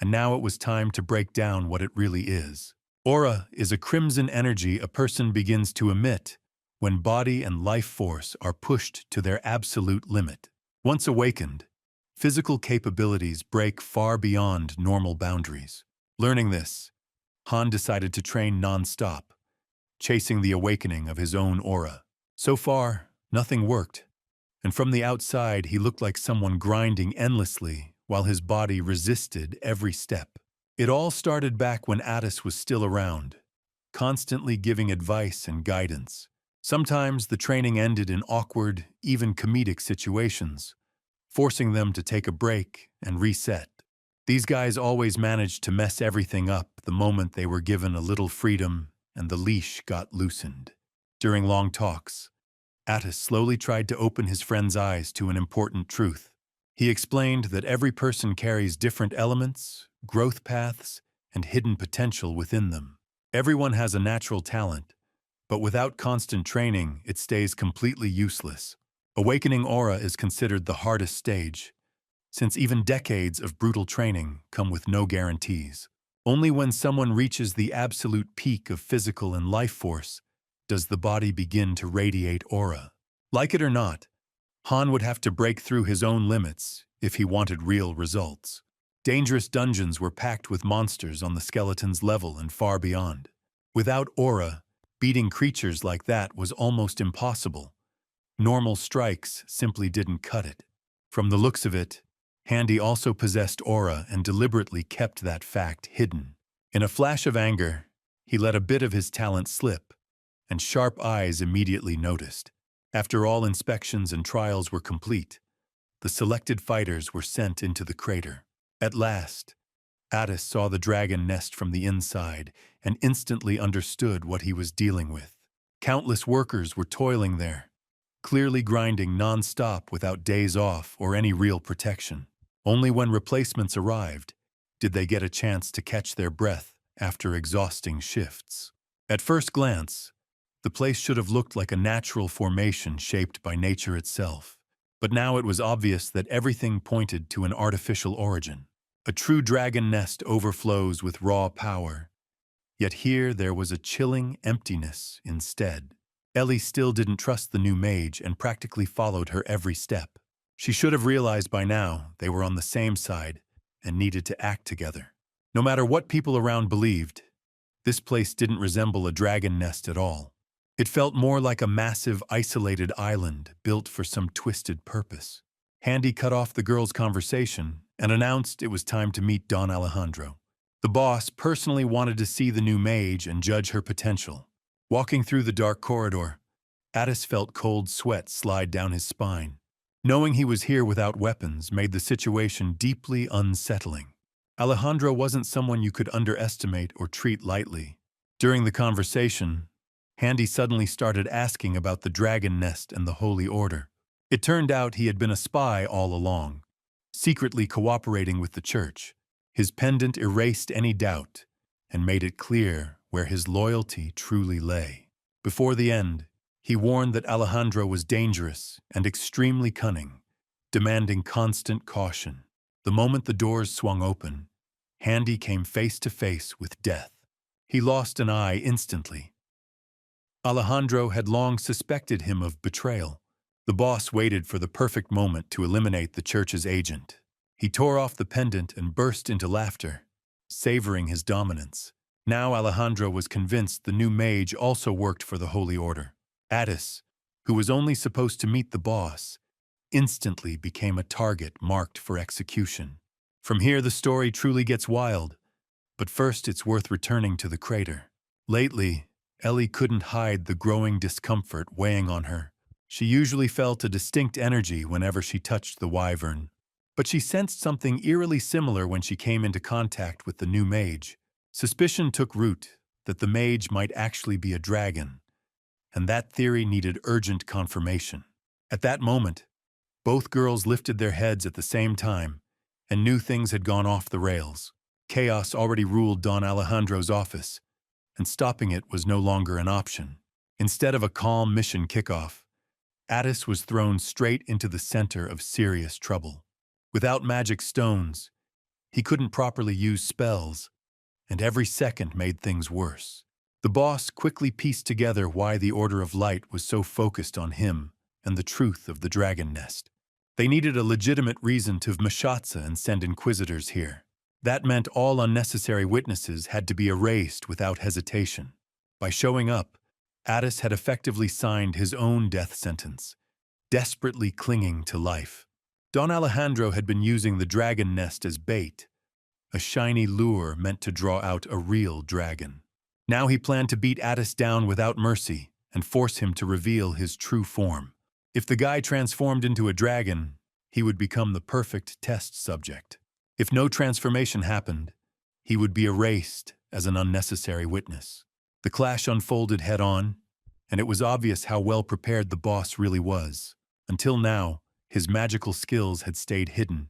and now it was time to break down what it really is. Aura is a crimson energy a person begins to emit when body and life force are pushed to their absolute limit. Once awakened, physical capabilities break far beyond normal boundaries. Learning this, Han decided to train non-stop, chasing the awakening of his own aura. So far, nothing worked, and from the outside he looked like someone grinding endlessly while his body resisted every step. It all started back when Addis was still around, constantly giving advice and guidance, Sometimes the training ended in awkward, even comedic situations, forcing them to take a break and reset. These guys always managed to mess everything up the moment they were given a little freedom and the leash got loosened. During long talks, Addis slowly tried to open his friend's eyes to an important truth. He explained that every person carries different elements, growth paths, and hidden potential within them. Everyone has a natural talent, but without constant training, it stays completely useless. Awakening aura is considered the hardest stage, since even decades of brutal training come with no guarantees. Only when someone reaches the absolute peak of physical and life force does the body begin to radiate aura. Like it or not, Han would have to break through his own limits if he wanted real results. Dangerous dungeons were packed with monsters on the skeleton's level and far beyond. Without aura, beating creatures like that was almost impossible. Normal strikes simply didn't cut it. From the looks of it, Handy also possessed aura and deliberately kept that fact hidden. In a flash of anger, he let a bit of his talent slip, and sharp eyes immediately noticed. After all inspections and trials were complete, the selected fighters were sent into the crater. At last, Addis saw the dragon nest from the inside and instantly understood what he was dealing with. Countless workers were toiling there, clearly grinding non-stop without days off or any real protection. Only when replacements arrived did they get a chance to catch their breath after exhausting shifts. At first glance, the place should have looked like a natural formation shaped by nature itself. But now it was obvious that everything pointed to an artificial origin. A true dragon nest overflows with raw power, yet here there was a chilling emptiness instead. Ellie still didn't trust the new mage and practically followed her every step. She should have realized by now they were on the same side and needed to act together. No matter what people around believed, this place didn't resemble a dragon nest at all. It felt more like a massive, isolated island built for some twisted purpose. Handy cut off the girls' conversation and announced it was time to meet Don Alejandro. The boss personally wanted to see the new mage and judge her potential. Walking through the dark corridor, Addis felt cold sweat slide down his spine. Knowing he was here without weapons made the situation deeply unsettling. Alejandro wasn't someone you could underestimate or treat lightly. During the conversation, Handy suddenly started asking about the dragon nest and the Holy Order. It turned out he had been a spy all along, secretly cooperating with the church. His pendant erased any doubt and made it clear where his loyalty truly lay. Before the end, he warned that Alejandro was dangerous and extremely cunning, demanding constant caution. The moment the doors swung open, Handy came face to face with death. He lost an eye instantly. Alejandro had long suspected him of betrayal. The boss waited for the perfect moment to eliminate the church's agent. He tore off the pendant and burst into laughter, savoring his dominance. Now Alejandro was convinced the new mage also worked for the Holy Order. Addis, who was only supposed to meet the boss, instantly became a target marked for execution. From here the story truly gets wild, but first it's worth returning to the crater. Lately, Ellie couldn't hide the growing discomfort weighing on her. She usually felt a distinct energy whenever she touched the wyvern, but she sensed something eerily similar when she came into contact with the new mage. Suspicion took root that the mage might actually be a dragon, and that theory needed urgent confirmation. At that moment, both girls lifted their heads at the same time and knew things had gone off the rails. Chaos already ruled Don Alejandro's office, and stopping it was no longer an option. Instead of a calm mission kickoff, Addis was thrown straight into the center of serious trouble. Without magic stones, he couldn't properly use spells, and every second made things worse. The boss quickly pieced together why the Order of Light was so focused on him and the truth of the dragon nest. They needed a legitimate reason to Mshatsa and send inquisitors here. That meant all unnecessary witnesses had to be erased without hesitation. By showing up, Addis had effectively signed his own death sentence, desperately clinging to life. Don Alejandro had been using the dragon nest as bait, a shiny lure meant to draw out a real dragon. Now he planned to beat Addis down without mercy, and force him to reveal his true form. If the guy transformed into a dragon, he would become the perfect test subject. If no transformation happened, he would be erased as an unnecessary witness. The clash unfolded head-on, and it was obvious how well prepared the boss really was. Until now, his magical skills had stayed hidden,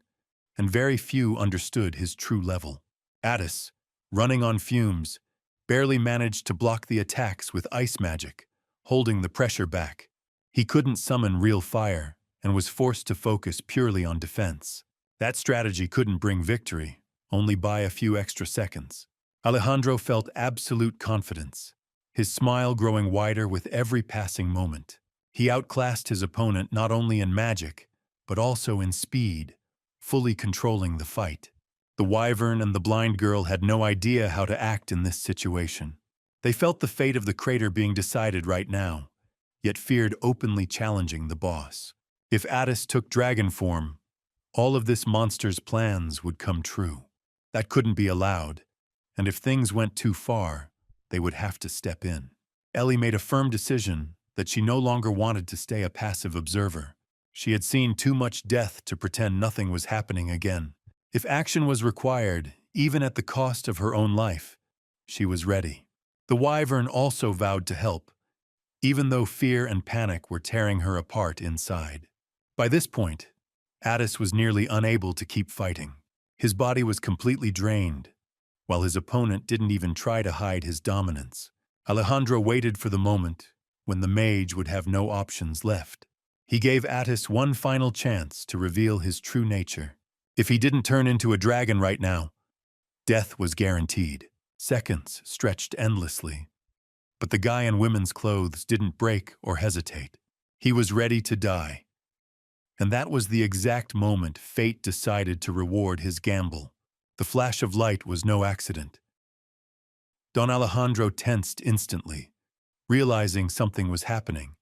and very few understood his true level. Addis, running on fumes, barely managed to block the attacks with ice magic, holding the pressure back. He couldn't summon real fire and was forced to focus purely on defense. That strategy couldn't bring victory, only buy a few extra seconds. Alejandro felt absolute confidence, his smile growing wider with every passing moment. He outclassed his opponent not only in magic, but also in speed, fully controlling the fight. The wyvern and the blind girl had no idea how to act in this situation. They felt the fate of the crater being decided right now, yet feared openly challenging the boss. If Addis took dragon form, all of this monster's plans would come true. That couldn't be allowed, and if things went too far, they would have to step in. Ellie made a firm decision that she no longer wanted to stay a passive observer. She had seen too much death to pretend nothing was happening again. If action was required, even at the cost of her own life, she was ready. The wyvern also vowed to help, even though fear and panic were tearing her apart inside. By this point, Addis was nearly unable to keep fighting. His body was completely drained, while his opponent didn't even try to hide his dominance. Alejandro waited for the moment when the mage would have no options left. He gave Addis one final chance to reveal his true nature. If he didn't turn into a dragon right now, death was guaranteed. Seconds stretched endlessly, but the guy in women's clothes didn't break or hesitate. He was ready to die. And that was the exact moment fate decided to reward his gamble. The flash of light was no accident. Don Alejandro tensed instantly, realizing something was happening,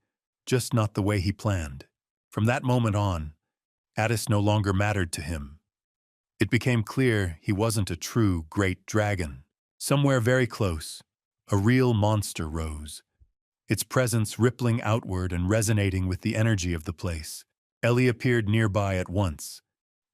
just not the way he planned. From that moment on, Addis no longer mattered to him. It became clear he wasn't a true great dragon. Somewhere very close, a real monster rose, its presence rippling outward and resonating with the energy of the place. Ellie appeared nearby at once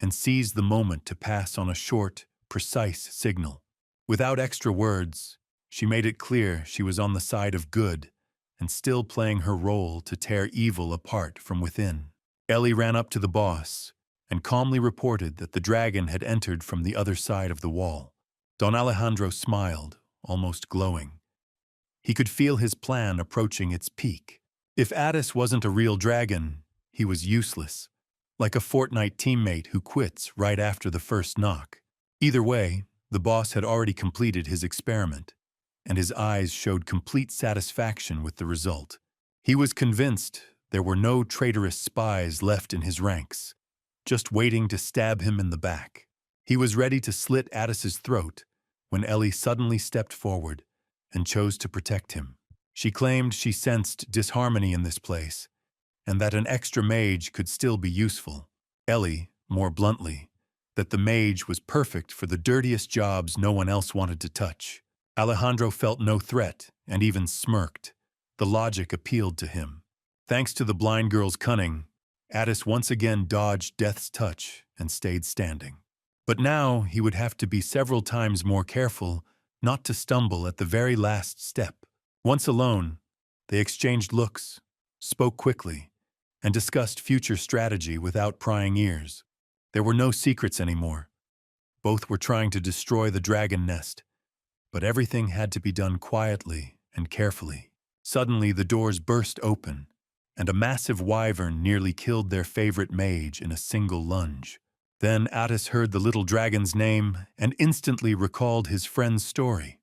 and seized the moment to pass on a short, precise signal. Without extra words, she made it clear she was on the side of good and still playing her role to tear evil apart from within. Ellie ran up to the boss and calmly reported that the dragon had entered from the other side of the wall. Don Alejandro smiled, almost glowing. He could feel his plan approaching its peak. If Addis wasn't a real dragon, he was useless, like a Fortnite teammate who quits right after the first knock. Either way, the boss had already completed his experiment, and his eyes showed complete satisfaction with the result. He was convinced there were no traitorous spies left in his ranks, just waiting to stab him in the back. He was ready to slit Addis's throat when Ellie suddenly stepped forward and chose to protect him. She claimed she sensed disharmony in this place, and that an extra mage could still be useful. Ellie, more bluntly, that the mage was perfect for the dirtiest jobs no one else wanted to touch. Alejandro felt no threat and even smirked. The logic appealed to him. Thanks to the blind girl's cunning, Addis once again dodged death's touch and stayed standing. But now he would have to be several times more careful not to stumble at the very last step. Once alone, they exchanged looks, spoke quickly, and discussed future strategy without prying ears. There were no secrets anymore. Both were trying to destroy the dragon nest, but everything had to be done quietly and carefully. Suddenly, the doors burst open, and a massive wyvern nearly killed their favorite mage in a single lunge. Then Addis heard the little dragon's name and instantly recalled his friend's story,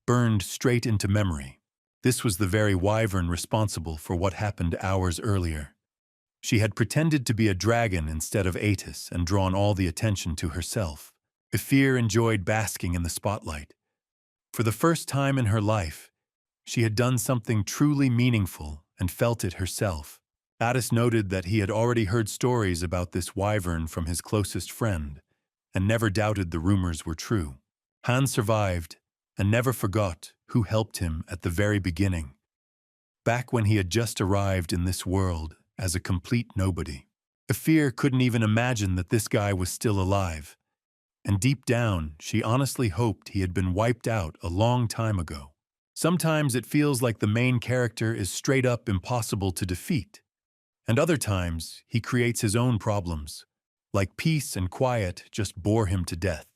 burned straight into memory. This was the very wyvern responsible for what happened hours earlier. She had pretended to be a dragon instead of Addis and drawn all the attention to herself. Efir enjoyed basking in the spotlight. For the first time in her life, she had done something truly meaningful and felt it herself. Addis noted that he had already heard stories about this wyvern from his closest friend, and never doubted the rumors were true. Han survived and never forgot who helped him at the very beginning. back when he had just arrived in this world as a complete nobody. Efir couldn't even imagine that this guy was still alive, and deep down, she honestly hoped he had been wiped out a long time ago. Sometimes it feels like the main character is straight up impossible to defeat, and other times he creates his own problems, like peace and quiet just bore him to death.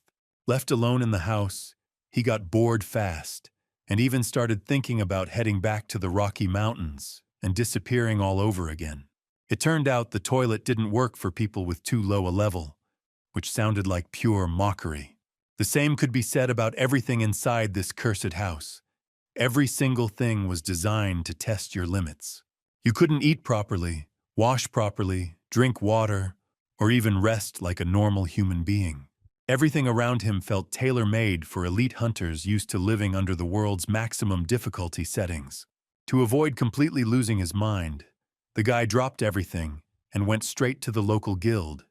Left alone in the house, he got bored fast, and even started thinking about heading back to the Rocky Mountains and disappearing all over again. It turned out the toilet didn't work for people with too low a level, which sounded like pure mockery. The same could be said about everything inside this cursed house. Every single thing was designed to test your limits. You couldn't eat properly, wash properly, drink water, or even rest like a normal human being. Everything around him felt tailor-made for elite hunters used to living under the world's maximum difficulty settings. To avoid completely losing his mind, the guy dropped everything and went straight to the local guild,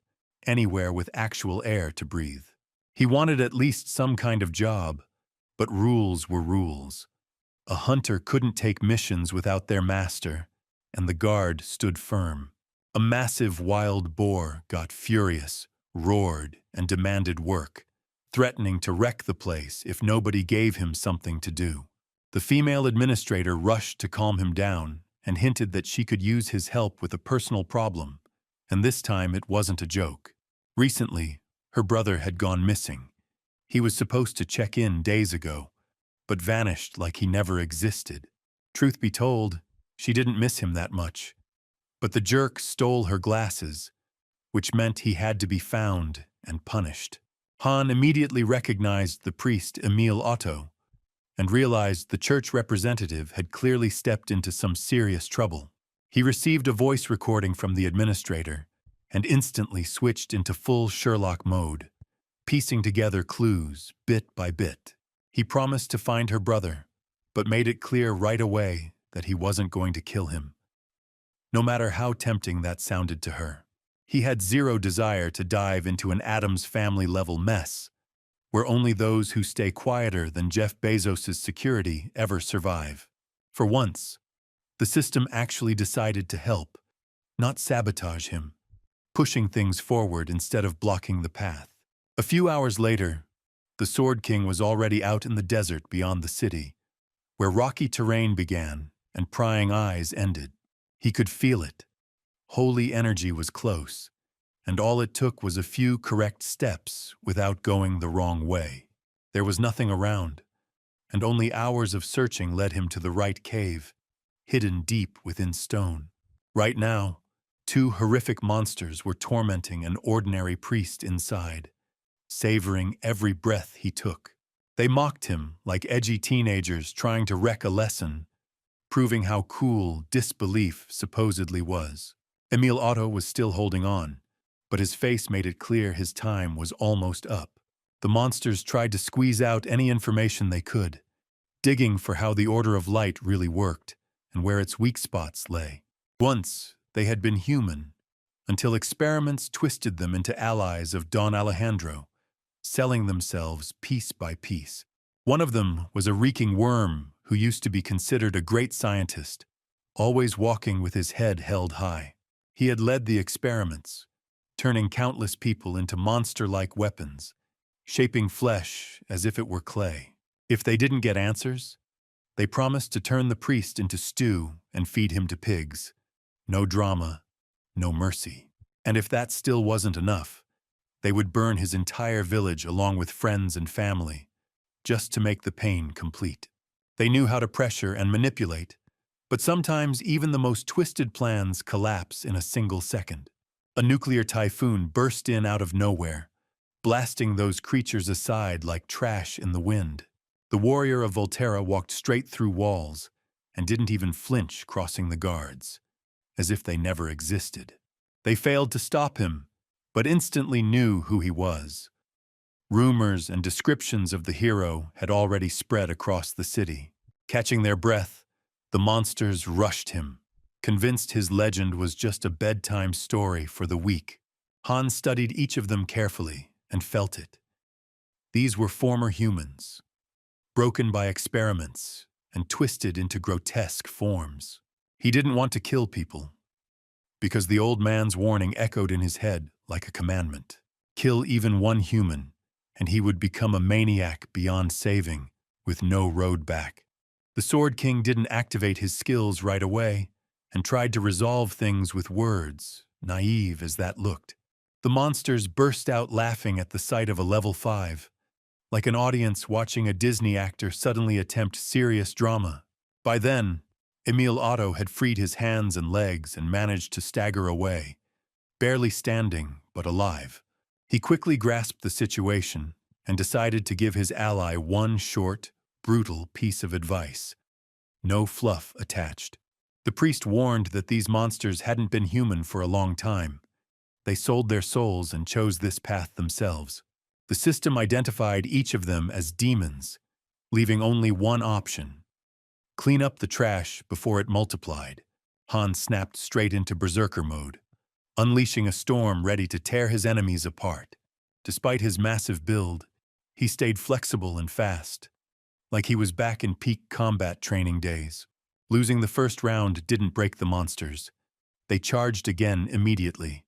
anywhere with actual air to breathe. He wanted at least some kind of job, but rules were rules. A hunter couldn't take missions without their master, and the guard stood firm. A massive wild boar got furious, roared, and demanded work, threatening to wreck the place if nobody gave him something to do. The female administrator rushed to calm him down and hinted that she could use his help with a personal problem, and this time it wasn't a joke. Recently, her brother had gone missing. He was supposed to check in days ago, but vanished like he never existed. Truth be told, she didn't miss him that much, but the jerk stole her glasses, which meant he had to be found and punished. Han immediately recognized the priest Emil Otto and realized the church representative had clearly stepped into some serious trouble. He received a voice recording from the administrator and instantly switched into full Sherlock mode, piecing together clues bit by bit. He promised to find her brother, but made it clear right away that he wasn't going to kill him, no matter how tempting that sounded to her. He had zero desire to dive into an Addams family-level mess, where only those who stay quieter than Jeff Bezos' security ever survive. For once, the system actually decided to help, not sabotage him, pushing things forward instead of blocking the path. A few hours later, the Sword King was already out in the desert beyond the city, where rocky terrain began and prying eyes ended. He could feel it. Holy energy was close, and all it took was a few correct steps without going the wrong way. There was nothing around, and only hours of searching led him to the right cave, hidden deep within stone. Right now, two horrific monsters were tormenting an ordinary priest inside, savoring every breath he took. They mocked him like edgy teenagers trying to wreck a lesson, proving how cool disbelief supposedly was. Emil Otto was still holding on, but his face made it clear his time was almost up. The monsters tried to squeeze out any information they could, digging for how the Order of Light really worked and where its weak spots lay. Once, they had been human, until experiments twisted them into allies of Don Alejandro, selling themselves piece by piece. One of them was a reeking worm who used to be considered a great scientist, always walking with his head held high. He had led the experiments, turning countless people into monster-like weapons, shaping flesh as if it were clay. If they didn't get answers, they promised to turn the priest into stew and feed him to pigs. No drama, no mercy. And if that still wasn't enough, they would burn his entire village along with friends and family, just to make the pain complete. They knew how to pressure and manipulate, but sometimes even the most twisted plans collapse in a single second. A nuclear typhoon burst in out of nowhere, blasting those creatures aside like trash in the wind. The warrior of Voltera walked straight through walls and didn't even flinch crossing the guards, as if they never existed. They failed to stop him, but instantly knew who he was. Rumors and descriptions of the hero had already spread across the city. Catching their breath, the monsters rushed him, convinced his legend was just a bedtime story for the weak. Han studied each of them carefully and felt it. These were former humans, broken by experiments and twisted into grotesque forms. He didn't want to kill people, because the old man's warning echoed in his head like a commandment. Kill even one human, and he would become a maniac beyond saving, with no road back. The Sword King didn't activate his skills right away, and tried to resolve things with words, naive as that looked. The monsters burst out laughing at the sight of a level 5, like an audience watching a Disney actor suddenly attempt serious drama. By then, Emil Otto had freed his hands and legs and managed to stagger away, barely standing but alive. He quickly grasped the situation and decided to give his ally one short, brutal piece of advice. No fluff attached. The priest warned that these monsters hadn't been human for a long time. They sold their souls and chose this path themselves. The system identified each of them as demons, leaving only one option: clean up the trash before it multiplied. Han snapped straight into berserker mode, unleashing a storm ready to tear his enemies apart. Despite his massive build, he stayed flexible and fast, like he was back in peak combat training days. Losing the first round didn't break the monsters. They charged again immediately,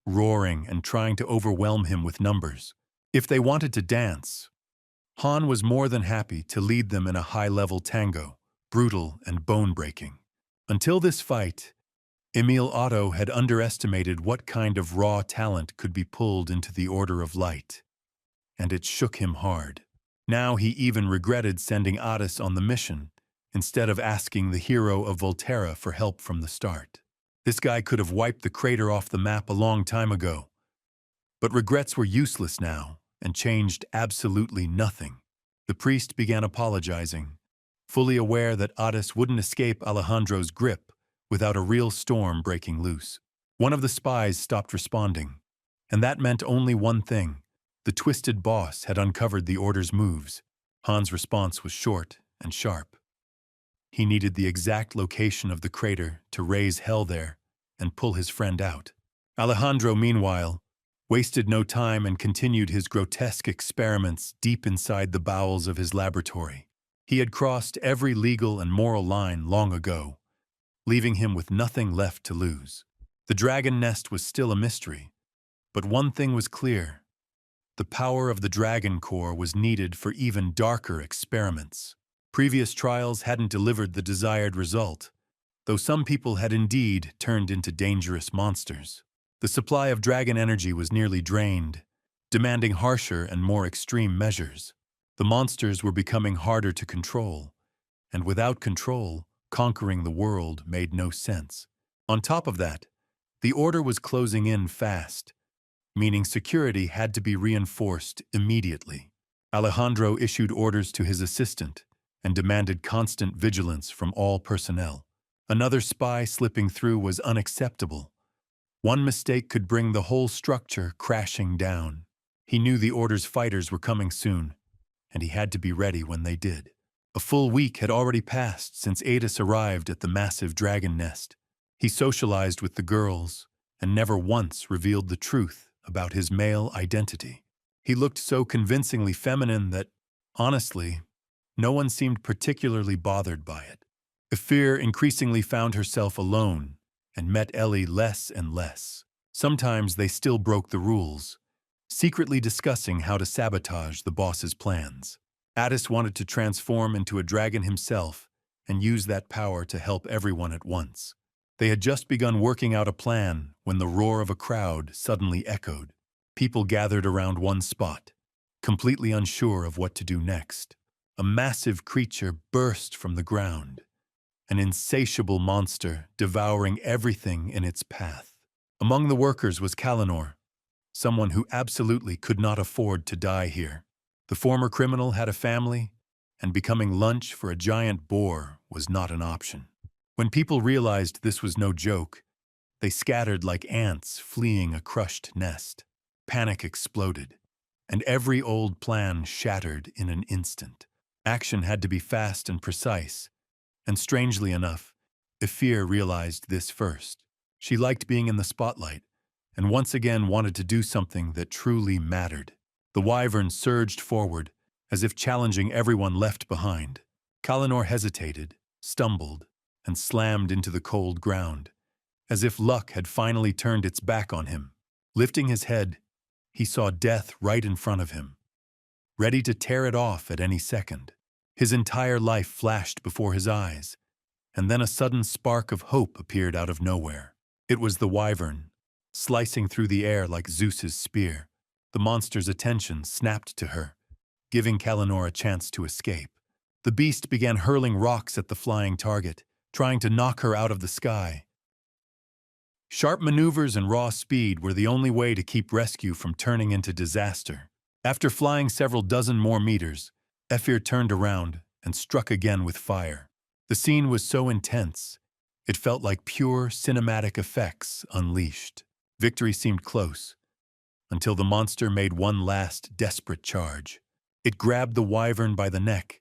roaring and trying to overwhelm him with numbers. If they wanted to dance, Han was more than happy to lead them in a high-level tango, brutal and bone-breaking. Until this fight, Emil Otto had underestimated what kind of raw talent could be pulled into the Order of Light, and it shook him hard. Now he even regretted sending Addis on the mission, instead of asking the hero of Voltera for help from the start. This guy could have wiped the crater off the map a long time ago. But regrets were useless now, and changed absolutely nothing. The priest began apologizing, fully aware that Addis wouldn't escape Alejandro's grip without a real storm breaking loose. One of the spies stopped responding, and that meant only one thing: the twisted boss had uncovered the Order's moves. Han's response was short and sharp. He needed the exact location of the crater to raise hell there and pull his friend out. Alejandro, meanwhile, wasted no time and continued his grotesque experiments deep inside the bowels of his laboratory. He had crossed every legal and moral line long ago, leaving him with nothing left to lose. The dragon nest was still a mystery, but one thing was clear: the power of the dragon core was needed for even darker experiments. Previous trials hadn't delivered the desired result, though some people had indeed turned into dangerous monsters. The supply of dragon energy was nearly drained, demanding harsher and more extreme measures. The monsters were becoming harder to control, and without control, conquering the world made no sense. On top of that, the Order was closing in fast, meaning security had to be reinforced immediately. Alejandro issued orders to his assistant and demanded constant vigilance from all personnel. Another spy slipping through was unacceptable. One mistake could bring the whole structure crashing down. He knew the Order's fighters were coming soon, and he had to be ready when they did. A full week had already passed since Addis arrived at the massive dragon nest. He socialized with the girls and never once revealed the truth about his male identity. He looked so convincingly feminine that, honestly, no one seemed particularly bothered by it. Efir increasingly found herself alone and met Ellie less and less. Sometimes they still broke the rules, secretly discussing how to sabotage the boss's plans. Addis wanted to transform into a dragon himself and use that power to help everyone at once. They had just begun working out a plan when the roar of a crowd suddenly echoed. People gathered around one spot, completely unsure of what to do next. A massive creature burst from the ground, an insatiable monster devouring everything in its path. Among the workers was Kalinor, someone who absolutely could not afford to die here. The former criminal had a family, and becoming lunch for a giant boar was not an option. When people realized this was no joke, they scattered like ants fleeing a crushed nest. Panic exploded, and every old plan shattered in an instant. Action had to be fast and precise, and strangely enough, Efir realized this first. She liked being in the spotlight, and once again wanted to do something that truly mattered. The wyvern surged forward, as if challenging everyone left behind. Kalinor hesitated, stumbled, and slammed into the cold ground, as if luck had finally turned its back on him. Lifting his head, he saw death right in front of him, ready to tear it off at any second. His entire life flashed before his eyes, and then a sudden spark of hope appeared out of nowhere. It was the wyvern, slicing through the air like Zeus's spear. The monster's attention snapped to her, giving Kalinor a chance to escape. The beast began hurling rocks at the flying target, trying to knock her out of the sky. Sharp maneuvers and raw speed were the only way to keep rescue from turning into disaster. After flying several dozen more meters, Efir turned around and struck again with fire. The scene was so intense, it felt like pure cinematic effects unleashed. Victory seemed close, until the monster made one last desperate charge. It grabbed the wyvern by the neck,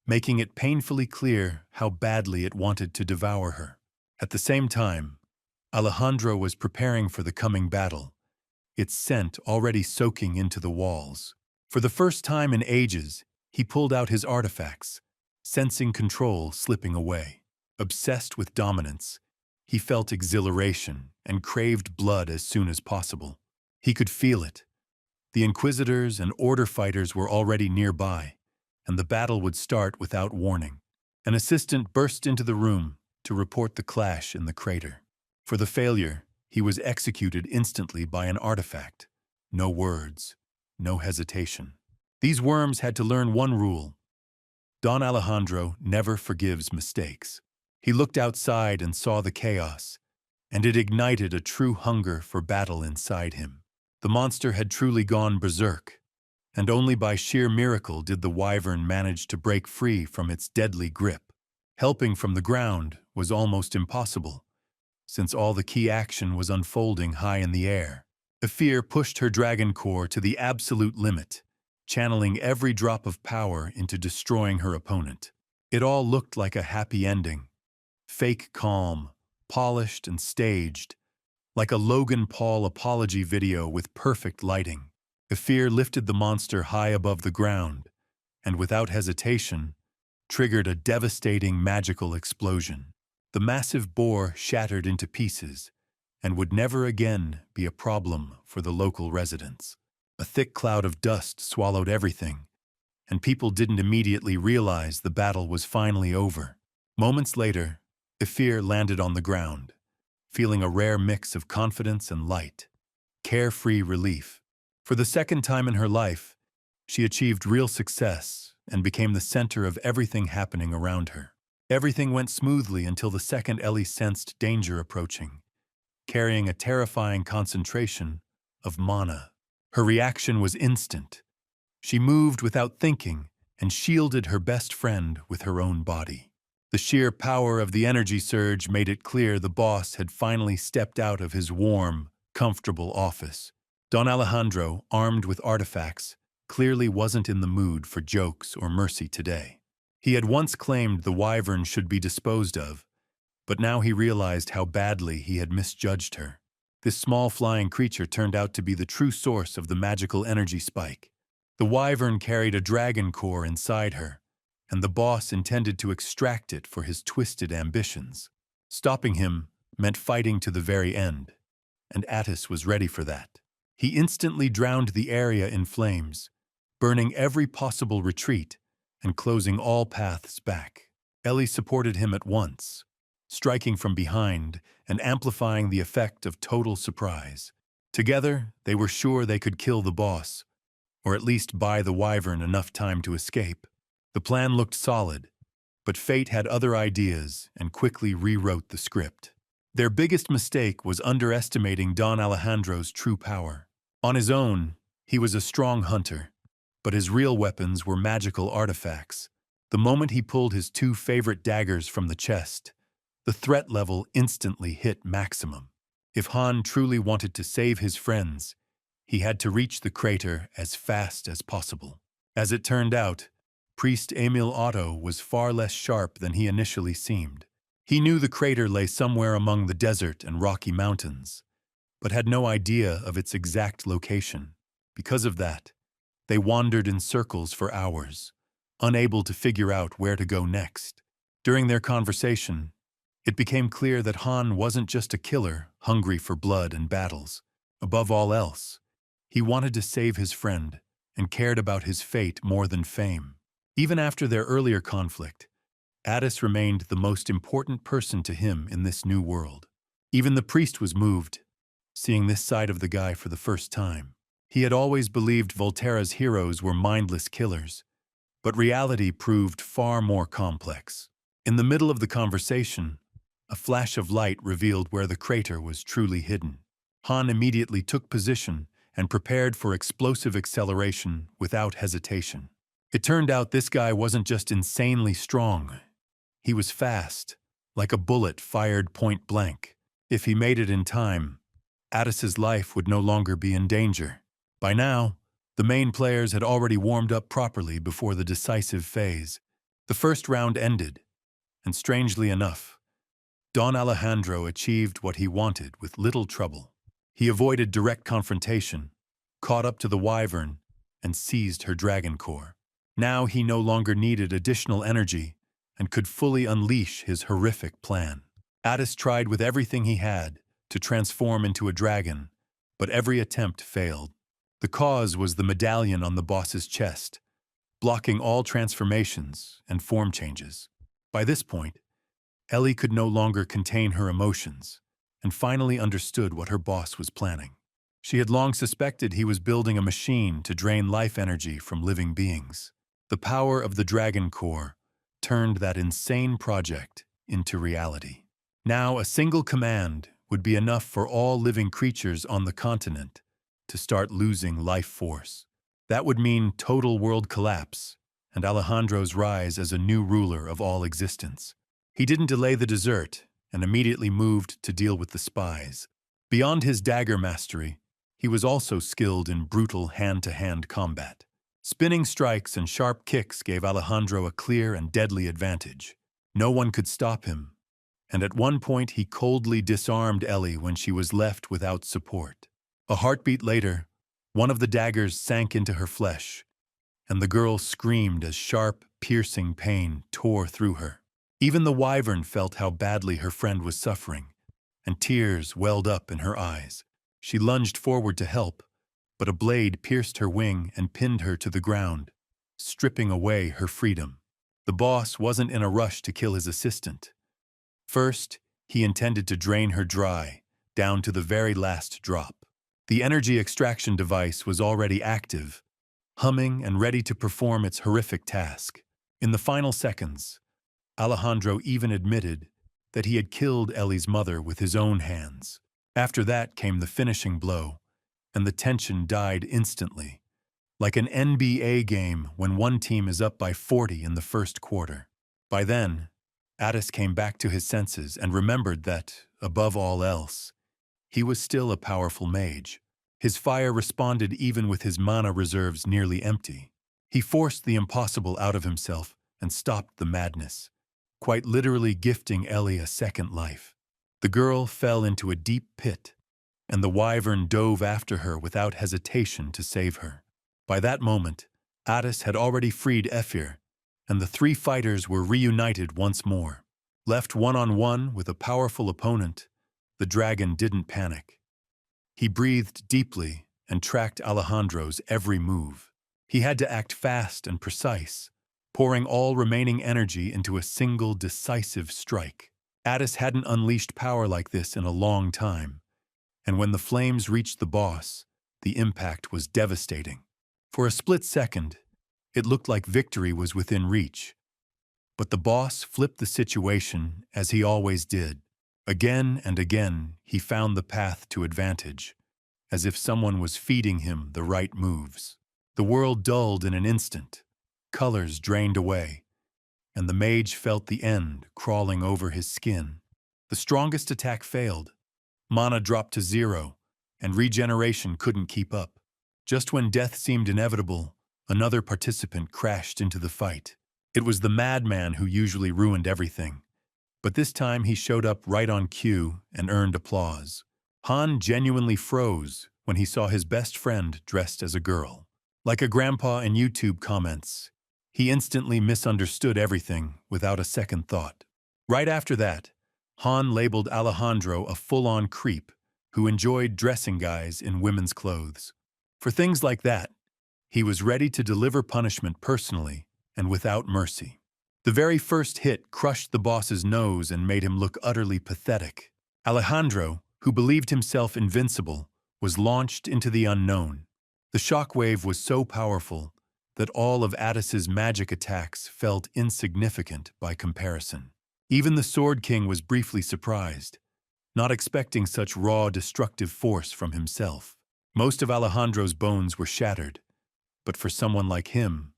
making it painfully clear how badly it wanted to devour her. At the same time, Alejandro was preparing for the coming battle, its scent already soaking into the walls. For the first time in ages, he pulled out his artifacts, sensing control slipping away. Obsessed with dominance, he felt exhilaration and craved blood as soon as possible. He could feel it. The inquisitors and order fighters were already nearby, and the battle would start without warning. An assistant burst into the room to report the clash in the crater. For the failure, he was executed instantly by an artifact. No words, no hesitation. These worms had to learn one rule: Don Alejandro never forgives mistakes. He looked outside and saw the chaos, and it ignited a true hunger for battle inside him. The monster had truly gone berserk, and only by sheer miracle did the wyvern manage to break free from its deadly grip. Helping from the ground was almost impossible, since all the key action was unfolding high in the air. Efir pushed her dragon core to the absolute limit, channeling every drop of power into destroying her opponent. It all looked like a happy ending. Fake calm, polished and staged, like a Logan Paul apology video with perfect lighting. Efir lifted the monster high above the ground, and without hesitation, triggered a devastating magical explosion. The massive boar shattered into pieces, and would never again be a problem for the local residents. A thick cloud of dust swallowed everything, and people didn't immediately realize the battle was finally over. Moments later, Efir landed on the ground, feeling a rare mix of confidence and light, carefree relief. For the second time in her life, she achieved real success and became the center of everything happening around her. Everything went smoothly until the second Ellie sensed danger approaching, carrying a terrifying concentration of mana. Her reaction was instant. She moved without thinking and shielded her best friend with her own body. The sheer power of the energy surge made it clear the boss had finally stepped out of his warm, comfortable office. Don Alejandro, armed with artifacts, clearly wasn't in the mood for jokes or mercy today. He had once claimed the wyvern should be disposed of, but now he realized how badly he had misjudged her. This small flying creature turned out to be the true source of the magical energy spike. The wyvern carried a dragon core inside her, and the boss intended to extract it for his twisted ambitions. Stopping him meant fighting to the very end, and Addis was ready for that. He instantly drowned the area in flames, burning every possible retreat and closing all paths back. Ellie supported him at once, striking from behind and amplifying the effect of total surprise. Together, they were sure they could kill the boss, or at least buy the wyvern enough time to escape. The plan looked solid, but fate had other ideas and quickly rewrote the script. Their biggest mistake was underestimating Don Alejandro's true power. On his own, he was a strong hunter, but his real weapons were magical artifacts. The moment he pulled his two favorite daggers from the chest, the threat level instantly hit maximum. If Han truly wanted to save his friends, he had to reach the crater as fast as possible. As it turned out, Priest Emil Otto was far less sharp than he initially seemed. He knew the crater lay somewhere among the desert and rocky mountains, but had no idea of its exact location. Because of that, they wandered in circles for hours, unable to figure out where to go next. During their conversation, It became clear that Han wasn't just a killer, hungry for blood and battles. Above all else, he wanted to save his friend and cared about his fate more than fame. Even after their earlier conflict, Addis remained the most important person to him in this new world. Even the priest was moved, seeing this side of the guy for the first time. He had always believed Voltera's heroes were mindless killers, but reality proved far more complex. In the middle of the conversation, a flash of light revealed where the crater was truly hidden. Han immediately took position and prepared for explosive acceleration without hesitation. It turned out this guy wasn't just insanely strong. He was fast, like a bullet fired point blank. If he made it in time, Addis's life would no longer be in danger. By now, the main players had already warmed up properly before the decisive phase. The first round ended, and strangely enough, Don Alejandro achieved what he wanted with little trouble. He avoided direct confrontation, caught up to the wyvern, and seized her dragon core. Now he no longer needed additional energy and could fully unleash his horrific plan. Addis tried with everything he had to transform into a dragon, but every attempt failed. The cause was the medallion on the boss's chest, blocking all transformations and form changes. By this point, Ellie could no longer contain her emotions and finally understood what her boss was planning. She had long suspected he was building a machine to drain life energy from living beings. The power of the dragon core turned that insane project into reality. Now a single command would be enough for all living creatures on the continent to start losing life force. That would mean total world collapse and Alejandro's rise as a new ruler of all existence. He didn't delay the dessert and immediately moved to deal with the spies. Beyond his dagger mastery, he was also skilled in brutal hand-to-hand combat. Spinning strikes and sharp kicks gave Alejandro a clear and deadly advantage. No one could stop him, and at one point he coldly disarmed Ellie when she was left without support. A heartbeat later, one of the daggers sank into her flesh, and the girl screamed as sharp, piercing pain tore through her. Even the wyvern felt how badly her friend was suffering, and tears welled up in her eyes. She lunged forward to help, but a blade pierced her wing and pinned her to the ground, stripping away her freedom. The boss wasn't in a rush to kill his assistant. First, he intended to drain her dry, down to the very last drop. The energy extraction device was already active, humming and ready to perform its horrific task. In the final seconds, Alejandro even admitted that he had killed Ellie's mother with his own hands. After that came the finishing blow, and the tension died instantly, like an NBA game when one team is up by 40 in the first quarter. By then, Addis came back to his senses and remembered that, above all else, he was still a powerful mage. His fire responded even with his mana reserves nearly empty. He forced the impossible out of himself and stopped the madness, quite literally gifting Ellie a second life. The girl fell into a deep pit, and the wyvern dove after her without hesitation to save her. By that moment, Addis had already freed Efir, and the three fighters were reunited once more. Left one-on-one with a powerful opponent, the dragon didn't panic. He breathed deeply and tracked Alejandro's every move. He had to act fast and precise, pouring all remaining energy into a single decisive strike. Addis hadn't unleashed power like this in a long time, and when the flames reached the boss, the impact was devastating. For a split second, it looked like victory was within reach. But the boss flipped the situation as he always did. Again and again, he found the path to advantage, as if someone was feeding him the right moves. The world dulled in an instant, colors drained away, and the mage felt the end crawling over his skin. The strongest attack failed. Mana dropped to 0, and regeneration couldn't keep up. Just when death seemed inevitable, another participant crashed into the fight. It was the madman who usually ruined everything, but this time he showed up right on cue and earned applause. Han genuinely froze when he saw his best friend dressed as a girl. Like a grandpa in YouTube comments, he instantly misunderstood everything without a second thought. Right after that, Han labeled Alejandro a full-on creep who enjoyed dressing guys in women's clothes. For things like that, he was ready to deliver punishment personally and without mercy. The very first hit crushed the boss's nose and made him look utterly pathetic. Alejandro, who believed himself invincible, was launched into the unknown. The shockwave was so powerful that all of Addis's magic attacks felt insignificant by comparison. Even the Sword King was briefly surprised, not expecting such raw, destructive force from himself. Most of Alejandro's bones were shattered, but for someone like him,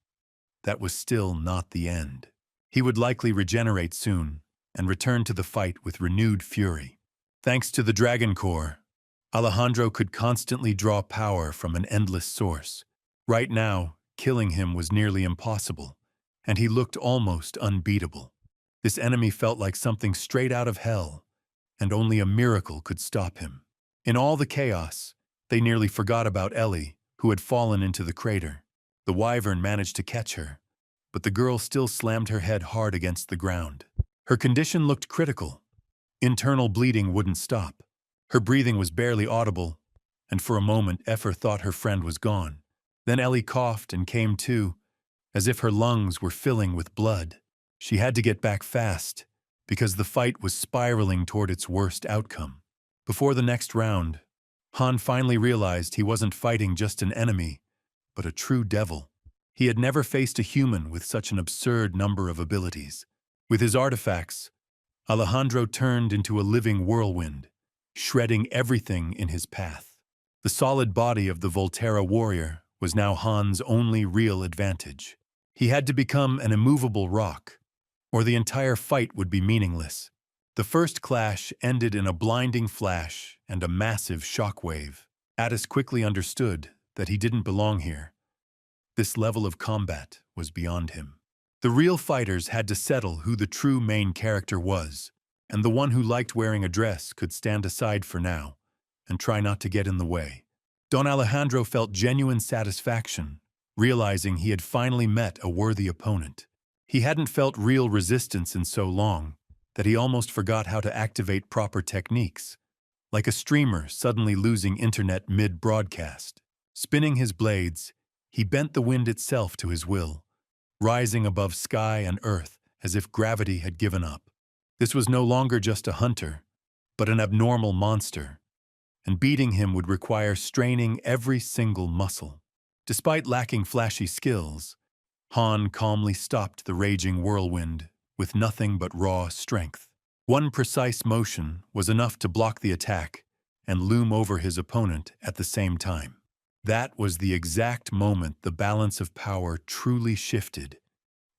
that was still not the end. He would likely regenerate soon and return to the fight with renewed fury. Thanks to the Dragon Core, Alejandro could constantly draw power from an endless source. Right now, killing him was nearly impossible, and he looked almost unbeatable. This enemy felt like something straight out of hell, and only a miracle could stop him. In all the chaos, they nearly forgot about Ellie, who had fallen into the crater. The wyvern managed to catch her, but the girl still slammed her head hard against the ground. Her condition looked critical. Internal bleeding wouldn't stop. Her breathing was barely audible, and for a moment Efir thought her friend was gone. Then Ellie coughed and came to, as if her lungs were filling with blood. She had to get back fast, because the fight was spiraling toward its worst outcome. Before the next round, Han finally realized he wasn't fighting just an enemy, but a true devil. He had never faced a human with such an absurd number of abilities. With his artifacts, Alejandro turned into a living whirlwind, shredding everything in his path. The solid body of the Voltera warrior was now Han's only real advantage. He had to become an immovable rock, or the entire fight would be meaningless. The first clash ended in a blinding flash and a massive shockwave. Addis quickly understood that he didn't belong here. This level of combat was beyond him. The real fighters had to settle who the true main character was, and the one who liked wearing a dress could stand aside for now and try not to get in the way. Don Alejandro felt genuine satisfaction, realizing he had finally met a worthy opponent. He hadn't felt real resistance in so long that he almost forgot how to activate proper techniques, like a streamer suddenly losing internet mid-broadcast. Spinning his blades, he bent the wind itself to his will, rising above sky and earth as if gravity had given up. This was no longer just a hunter, but an abnormal monster, and beating him would require straining every single muscle. Despite lacking flashy skills, Han calmly stopped the raging whirlwind with nothing but raw strength. One precise motion was enough to block the attack and loom over his opponent at the same time. That was the exact moment the balance of power truly shifted,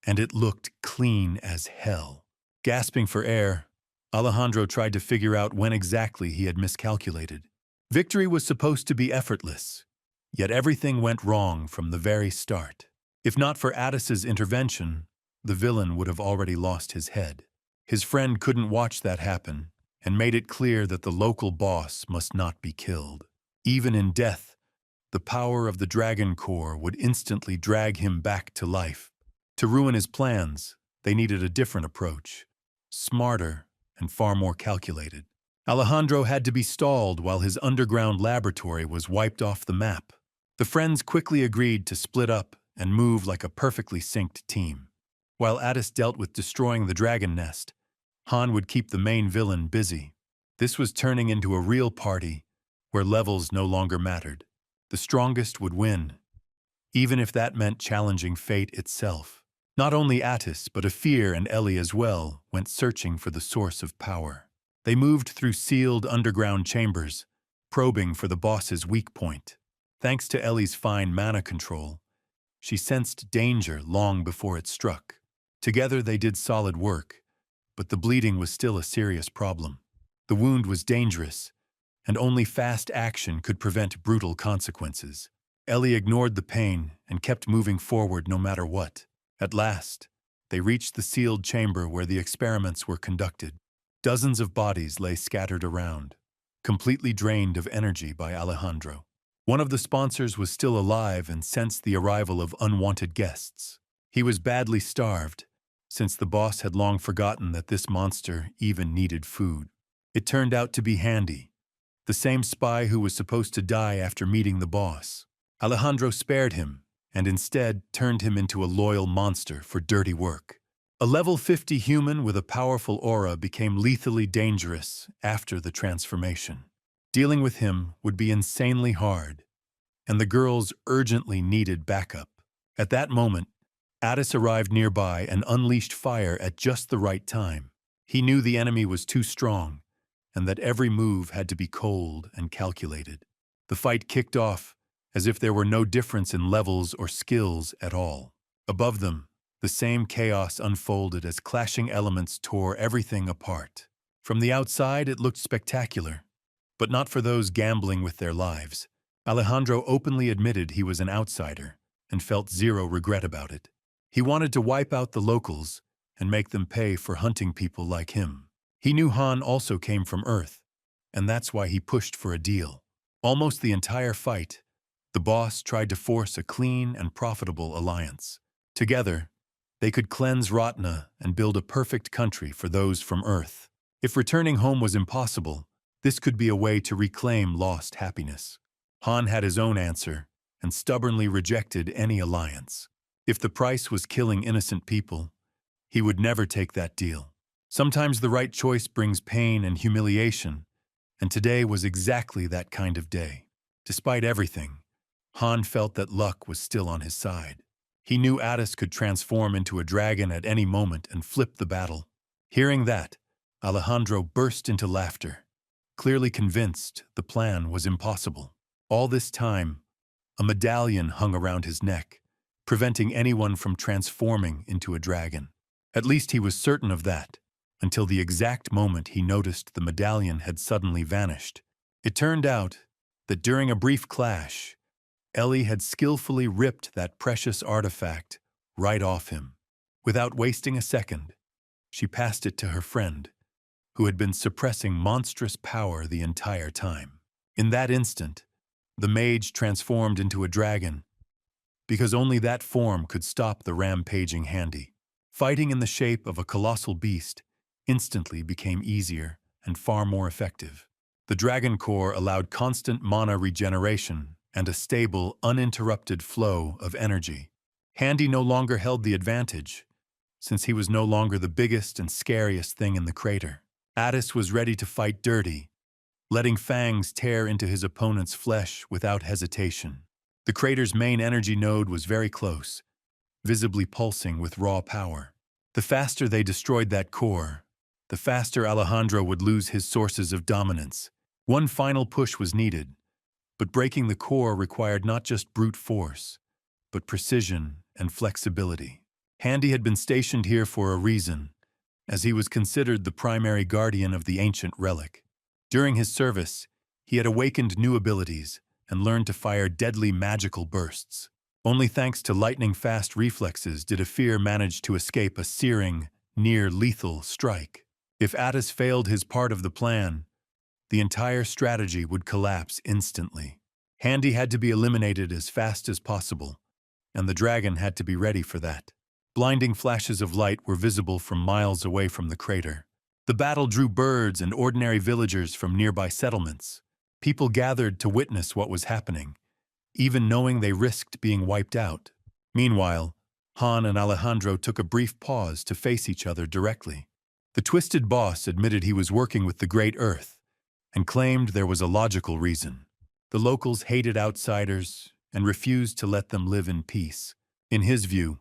and it looked clean as hell. Gasping for air, Alejandro tried to figure out when exactly he had miscalculated. Victory was supposed to be effortless, yet everything went wrong from the very start. If not for Addis's intervention, the villain would have already lost his head. His friend couldn't watch that happen and made it clear that the local boss must not be killed. Even in death, the power of the Dragon Core would instantly drag him back to life. To ruin his plans, they needed a different approach, smarter and far more calculated. Alejandro had to be stalled while his underground laboratory was wiped off the map. The friends quickly agreed to split up and move like a perfectly synced team. While Addis dealt with destroying the dragon nest, Han would keep the main villain busy. This was turning into a real party where levels no longer mattered. The strongest would win, even if that meant challenging fate itself. Not only Addis, but Efir and Ellie as well went searching for the source of power. They moved through sealed underground chambers, probing for the boss's weak point. Thanks to Ellie's fine mana control, she sensed danger long before it struck. Together they did solid work, but the bleeding was still a serious problem. The wound was dangerous, and only fast action could prevent brutal consequences. Ellie ignored the pain and kept moving forward no matter what. At last, they reached the sealed chamber where the experiments were conducted. Dozens of bodies lay scattered around, completely drained of energy by Alejandro. One of the sponsors was still alive and sensed the arrival of unwanted guests. He was badly starved, since the boss had long forgotten that this monster even needed food. It turned out to be Handy, the same spy who was supposed to die after meeting the boss. Alejandro spared him and instead turned him into a loyal monster for dirty work. A level 50 human with a powerful aura became lethally dangerous after the transformation. Dealing with him would be insanely hard, and the girls urgently needed backup. At that moment, Addis arrived nearby and unleashed fire at just the right time. He knew the enemy was too strong, and that every move had to be cold and calculated. The fight kicked off as if there were no difference in levels or skills at all. Above them, the same chaos unfolded as clashing elements tore everything apart. From the outside, it looked spectacular, but not for those gambling with their lives. Alejandro openly admitted he was an outsider and felt zero regret about it. He wanted to wipe out the locals and make them pay for hunting people like him. He knew Han also came from Earth, and that's why he pushed for a deal. Almost the entire fight, the boss tried to force a clean and profitable alliance. Together, they could cleanse Rotna and build a perfect country for those from Earth. If returning home was impossible, this could be a way to reclaim lost happiness. Han had his own answer and stubbornly rejected any alliance. If the price was killing innocent people, he would never take that deal. Sometimes the right choice brings pain and humiliation, and today was exactly that kind of day. Despite everything, Han felt that luck was still on his side. He knew Addis could transform into a dragon at any moment and flip the battle. Hearing that, Alejandro burst into laughter, clearly convinced the plan was impossible. All this time, a medallion hung around his neck, preventing anyone from transforming into a dragon. At least he was certain of that, until the exact moment he noticed the medallion had suddenly vanished. It turned out that during a brief clash, Ellie had skillfully ripped that precious artifact right off him. Without wasting a second, she passed it to her friend, who had been suppressing monstrous power the entire time. In that instant, the mage transformed into a dragon, because only that form could stop the rampaging Handy. Fighting in the shape of a colossal beast instantly became easier and far more effective. The Dragon Core allowed constant mana regeneration and a stable, uninterrupted flow of energy. Handy no longer held the advantage, since he was no longer the biggest and scariest thing in the crater. Addis was ready to fight dirty, letting fangs tear into his opponent's flesh without hesitation. The crater's main energy node was very close, visibly pulsing with raw power. The faster they destroyed that core, the faster Alejandro would lose his sources of dominance. One final push was needed, but breaking the core required not just brute force, but precision and flexibility. Handy had been stationed here for a reason, as he was considered the primary guardian of the ancient relic. During his service, he had awakened new abilities and learned to fire deadly magical bursts. Only thanks to lightning-fast reflexes did Efir manage to escape a searing, near-lethal strike. If Addis failed his part of the plan, the entire strategy would collapse instantly. Handy had to be eliminated as fast as possible, and the dragon had to be ready for that. Blinding flashes of light were visible from miles away from the crater. The battle drew birds and ordinary villagers from nearby settlements. People gathered to witness what was happening, even knowing they risked being wiped out. Meanwhile, Han and Alejandro took a brief pause to face each other directly. The twisted boss admitted he was working with the Great Earth and claimed there was a logical reason. The locals hated outsiders and refused to let them live in peace. In his view,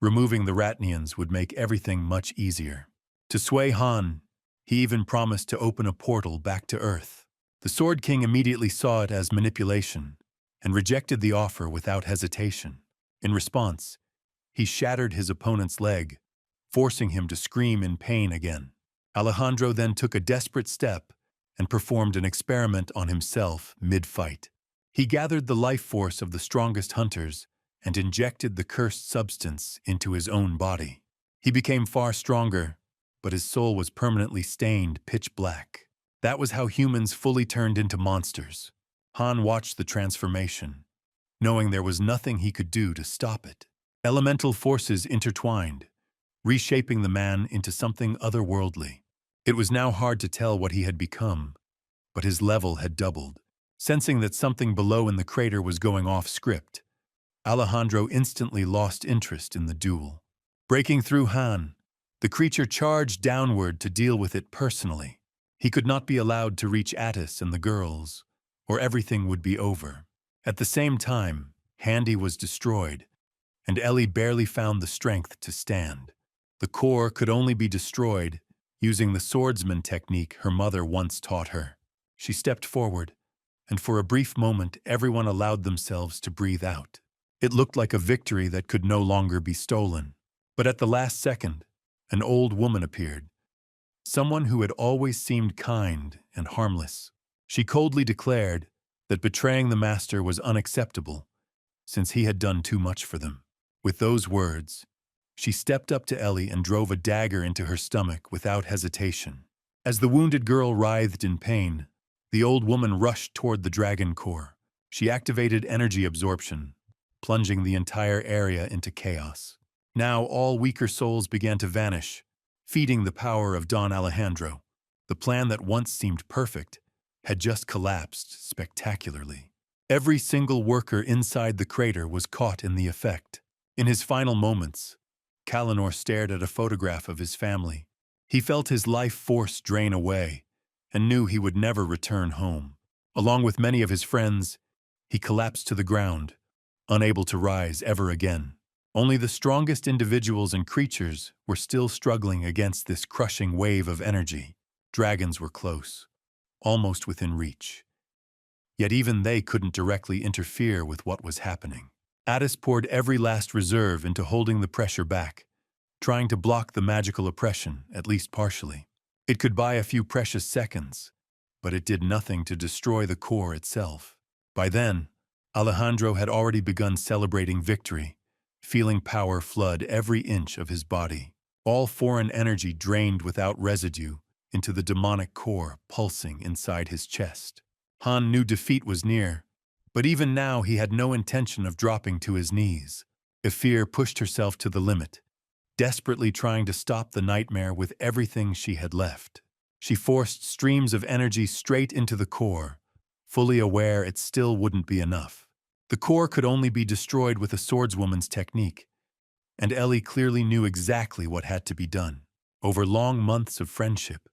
removing the Ratnians would make everything much easier. To sway Han, he even promised to open a portal back to Earth. The Sword King immediately saw it as manipulation and rejected the offer without hesitation. In response, he shattered his opponent's leg, forcing him to scream in pain again. Alejandro then took a desperate step and performed an experiment on himself mid-fight. He gathered the life force of the strongest hunters and injected the cursed substance into his own body. He became far stronger, but his soul was permanently stained pitch black. That was how humans fully turned into monsters. Han watched the transformation, knowing there was nothing he could do to stop it. Elemental forces intertwined, reshaping the man into something otherworldly. It was now hard to tell what he had become, but his level had doubled. Sensing that something below in the crater was going off script, Alejandro instantly lost interest in the duel. Breaking through Han, the creature charged downward to deal with it personally. He could not be allowed to reach Addis and the girls, or everything would be over. At the same time, Handy was destroyed, and Ellie barely found the strength to stand. The core could only be destroyed using the swordsman technique her mother once taught her. She stepped forward, and for a brief moment everyone allowed themselves to breathe out. It looked like a victory that could no longer be stolen. But at the last second, an old woman appeared, someone who had always seemed kind and harmless. She coldly declared that betraying the master was unacceptable, since he had done too much for them. With those words, she stepped up to Ellie and drove a dagger into her stomach without hesitation. As the wounded girl writhed in pain, the old woman rushed toward the dragon core. She activated energy absorption, plunging the entire area into chaos. Now all weaker souls began to vanish, feeding the power of Don Alejandro. The plan that once seemed perfect had just collapsed spectacularly. Every single worker inside the crater was caught in the effect. In his final moments, Kalinor stared at a photograph of his family. He felt his life force drain away and knew he would never return home. Along with many of his friends, he collapsed to the ground, unable to rise ever again. Only the strongest individuals and creatures were still struggling against this crushing wave of energy. Dragons were close, almost within reach. Yet even they couldn't directly interfere with what was happening. Addis poured every last reserve into holding the pressure back, trying to block the magical oppression, at least partially. It could buy a few precious seconds, but it did nothing to destroy the core itself. By then, Alejandro had already begun celebrating victory, feeling power flood every inch of his body. All foreign energy drained without residue into the demonic core pulsing inside his chest. Han knew defeat was near, but even now he had no intention of dropping to his knees. Efir pushed herself to the limit, desperately trying to stop the nightmare with everything she had left. She forced streams of energy straight into the core, fully aware it still wouldn't be enough. The core could only be destroyed with a swordswoman's technique, and Ellie clearly knew exactly what had to be done. Over long months of friendship,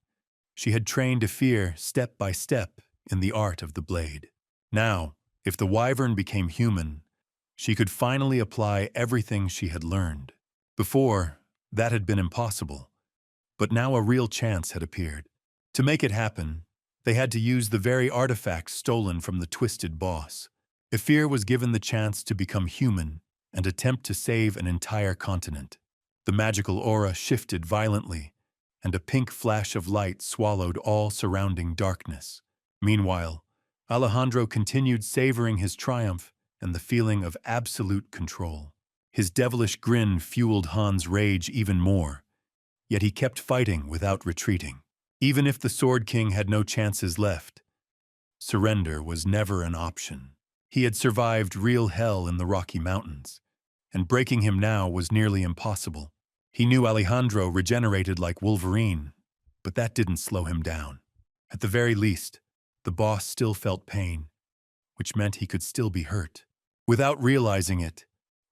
she had trained Efir step by step in the art of the blade. Now, if the wyvern became human, she could finally apply everything she had learned. Before, that had been impossible, but now a real chance had appeared. To make it happen, they had to use the very artifacts stolen from the twisted boss. Efir was given the chance to become human and attempt to save an entire continent. The magical aura shifted violently, and a pink flash of light swallowed all surrounding darkness. Meanwhile, Alejandro continued savoring his triumph and the feeling of absolute control. His devilish grin fueled Han's rage even more, yet he kept fighting without retreating. Even if the Sword King had no chances left, surrender was never an option. He had survived real hell in the Rocky Mountains, and breaking him now was nearly impossible. He knew Alejandro regenerated like Wolverine, but that didn't slow him down. At the very least, the boss still felt pain, which meant he could still be hurt. Without realizing it,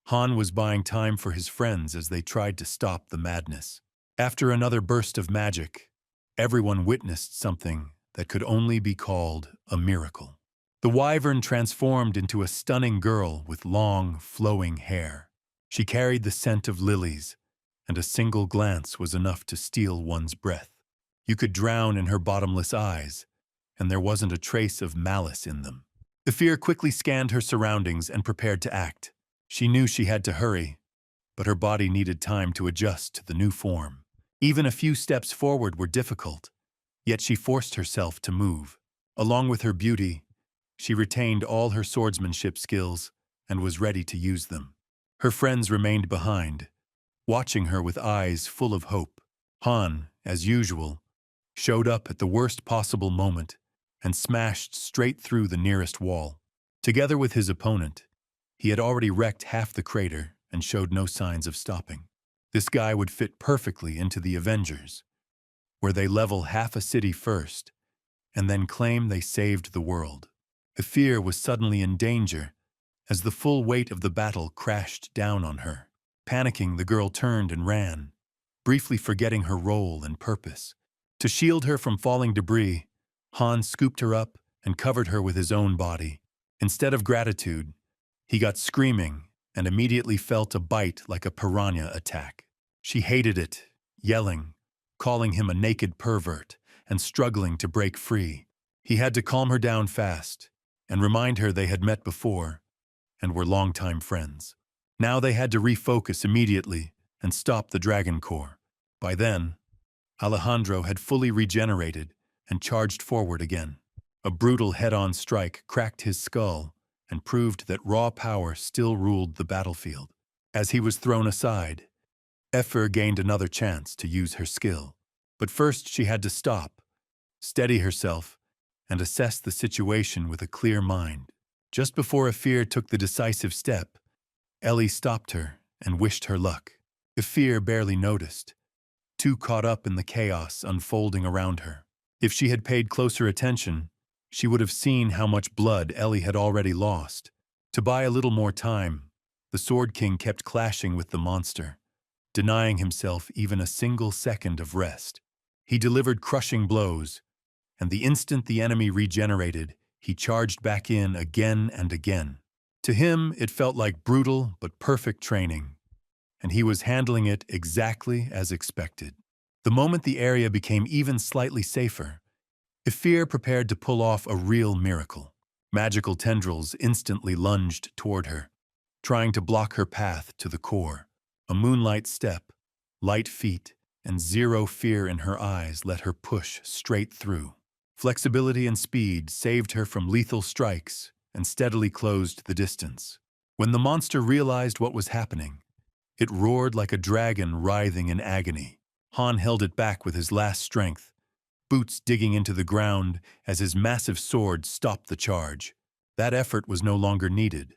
Han was buying time for his friends as they tried to stop the madness. After another burst of magic, everyone witnessed something that could only be called a miracle. The wyvern transformed into a stunning girl with long, flowing hair. She carried the scent of lilies, and a single glance was enough to steal one's breath. You could drown in her bottomless eyes, and there wasn't a trace of malice in them. Efir quickly scanned her surroundings and prepared to act. She knew she had to hurry, but her body needed time to adjust to the new form. Even a few steps forward were difficult, yet she forced herself to move. Along with her beauty, she retained all her swordsmanship skills and was ready to use them. Her friends remained behind, watching her with eyes full of hope. Han, as usual, showed up at the worst possible moment and smashed straight through the nearest wall. Together with his opponent, he had already wrecked half the crater and showed no signs of stopping. This guy would fit perfectly into the Avengers, where they level half a city first and then claim they saved the world. Efir was suddenly in danger as the full weight of the battle crashed down on her. Panicking, the girl turned and ran, briefly forgetting her role and purpose. To shield her from falling debris, Han scooped her up and covered her with his own body. Instead of gratitude, he got screaming and immediately felt a bite like a piranha attack. She hated it, yelling, calling him a naked pervert, and struggling to break free. He had to calm her down fast and remind her they had met before and were longtime friends. Now they had to refocus immediately and stop the Dragon Core. By then, Alejandro had fully regenerated and charged forward again. A brutal head-on strike cracked his skull and proved that raw power still ruled the battlefield. As he was thrown aside, Efir gained another chance to use her skill. But first she had to stop, steady herself, and assess the situation with a clear mind. Just before Efir took the decisive step, Ellie stopped her and wished her luck. Efir barely noticed, too caught up in the chaos unfolding around her. If she had paid closer attention, she would have seen how much blood Ellie had already lost. To buy a little more time, the Sword King kept clashing with the monster, denying himself even a single second of rest. He delivered crushing blows, and the instant the enemy regenerated, he charged back in again and again. To him, it felt like brutal but perfect training, and he was handling it exactly as expected. The moment the area became even slightly safer, Efir prepared to pull off a real miracle. Magical tendrils instantly lunged toward her, trying to block her path to the core. A moonlight step, light feet, and zero fear in her eyes let her push straight through. Flexibility and speed saved her from lethal strikes and steadily closed the distance. When the monster realized what was happening, it roared like a dragon writhing in agony. Han held it back with his last strength, boots digging into the ground as his massive sword stopped the charge. That effort was no longer needed,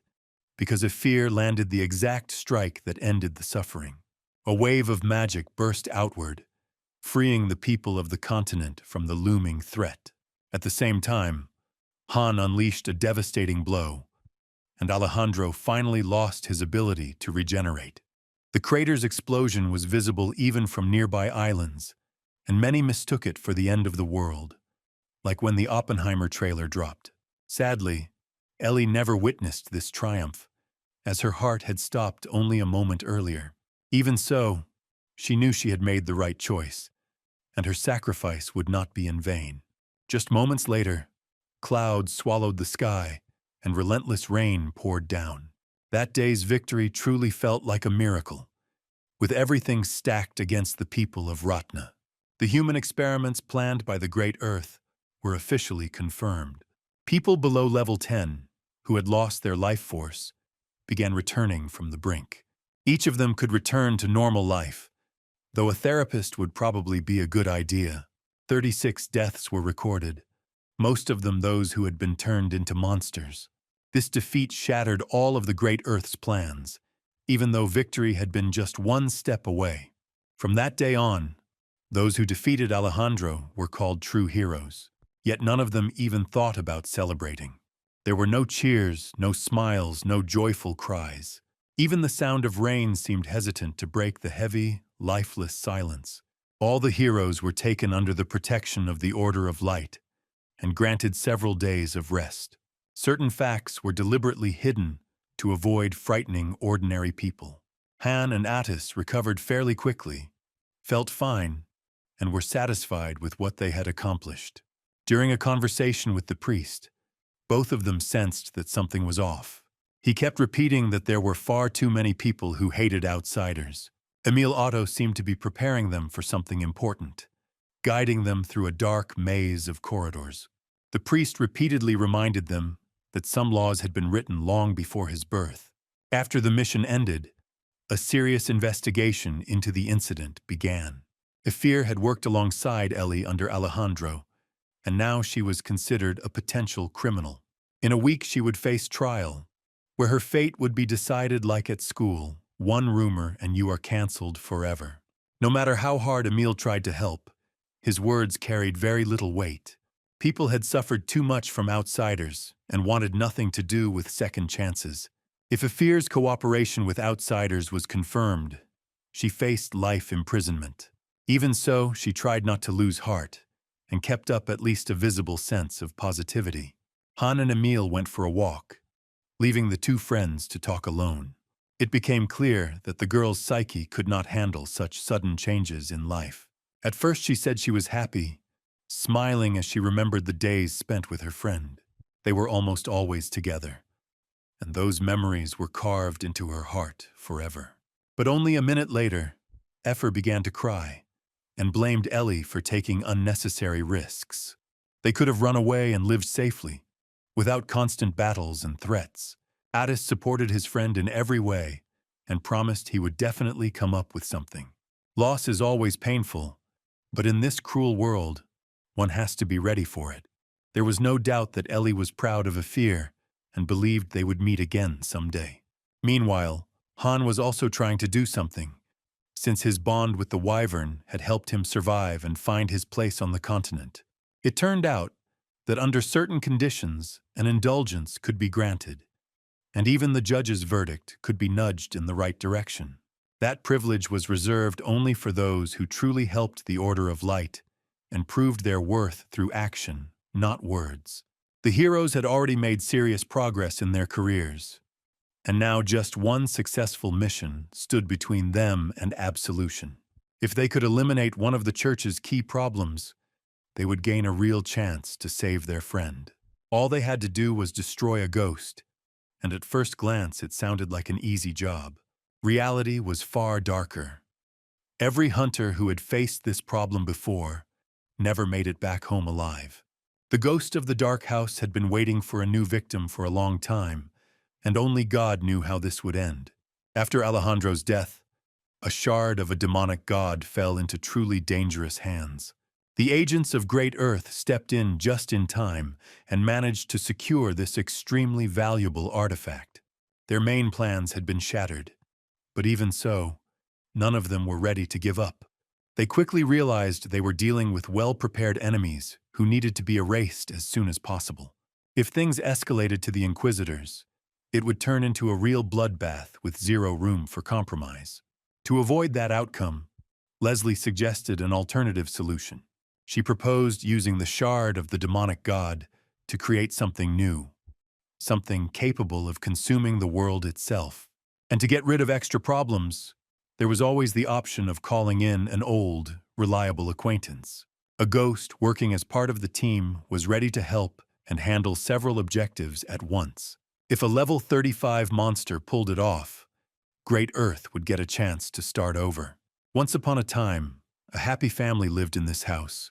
because Efir landed the exact strike that ended the suffering. A wave of magic burst outward, freeing the people of the continent from the looming threat. At the same time, Han unleashed a devastating blow, and Alejandro finally lost his ability to regenerate. The crater's explosion was visible even from nearby islands, and many mistook it for the end of the world, like when the Oppenheimer trailer dropped. Sadly, Ellie never witnessed this triumph, as her heart had stopped only a moment earlier. Even so, she knew she had made the right choice, and her sacrifice would not be in vain. Just moments later, clouds swallowed the sky, and relentless rain poured down. That day's victory truly felt like a miracle, with everything stacked against the people of Ratna. The human experiments planned by the Great Earth were officially confirmed. People below level 10, who had lost their life force, began returning from the brink. Each of them could return to normal life, though a therapist would probably be a good idea. 36 deaths were recorded, most of them those who had been turned into monsters. This defeat shattered all of the Great Earth's plans, even though victory had been just one step away. From that day on, those who defeated Alejandro were called true heroes, yet none of them even thought about celebrating. There were no cheers, no smiles, no joyful cries. Even the sound of rain seemed hesitant to break the heavy, lifeless silence. All the heroes were taken under the protection of the Order of Light and granted several days of rest. Certain facts were deliberately hidden to avoid frightening ordinary people. Han and Addis recovered fairly quickly, felt fine, and were satisfied with what they had accomplished. During a conversation with the priest, both of them sensed that something was off. He kept repeating that there were far too many people who hated outsiders. Emil Otto seemed to be preparing them for something important, guiding them through a dark maze of corridors. The priest repeatedly reminded them that some laws had been written long before his birth. After the mission ended, a serious investigation into the incident began. Efir had worked alongside Ellie under Alejandro, and now she was considered a potential criminal. In a week she would face trial, where her fate would be decided like at school, One rumor and you are cancelled forever. No matter how hard Emil tried to help, his words carried very little weight. People had suffered too much from outsiders and wanted nothing to do with second chances. If Efir's cooperation with outsiders was confirmed, she faced life imprisonment. Even so, she tried not to lose heart and kept up at least a visible sense of positivity. Han and Emil went for a walk, leaving the two friends to talk alone. It became clear that the girl's psyche could not handle such sudden changes in life. At first she said she was happy, smiling as she remembered the days spent with her friend. They were almost always together, and those memories were carved into her heart forever. But only a minute later, Efir began to cry and blamed Ellie for taking unnecessary risks. They could have run away and lived safely, without constant battles and threats. Addis supported his friend in every way and promised he would definitely come up with something. Loss is always painful, but in this cruel world, one has to be ready for it. There was no doubt that Ellie was proud of Efir and believed they would meet again someday. Meanwhile, Han was also trying to do something, since his bond with the wyvern had helped him survive and find his place on the continent. It turned out that under certain conditions, an indulgence could be granted, and even the judge's verdict could be nudged in the right direction. That privilege was reserved only for those who truly helped the Order of Light and proved their worth through action, not words. The heroes had already made serious progress in their careers, and now just one successful mission stood between them and absolution. If they could eliminate one of the church's key problems, they would gain a real chance to save their friend. All they had to do was destroy a ghost, and at first glance it sounded like an easy job. Reality was far darker. Every hunter who had faced this problem before never made it back home alive. The ghost of the dark house had been waiting for a new victim for a long time, and only God knew how this would end. After Alejandro's death, a shard of a demonic god fell into truly dangerous hands. The agents of Great Earth stepped in just in time and managed to secure this extremely valuable artifact. Their main plans had been shattered, but even so, none of them were ready to give up. They quickly realized they were dealing with well-prepared enemies who needed to be erased as soon as possible. If things escalated to the inquisitors, it would turn into a real bloodbath with zero room for compromise. To avoid that outcome, Leslie suggested an alternative solution. She proposed using the shard of the demonic god to create something new, something capable of consuming the world itself. And to get rid of extra problems, there was always the option of calling in an old, reliable acquaintance. A ghost working as part of the team was ready to help and handle several objectives at once. If a level 35 monster pulled it off, Great Earth would get a chance to start over. Once upon a time, a happy family lived in this house,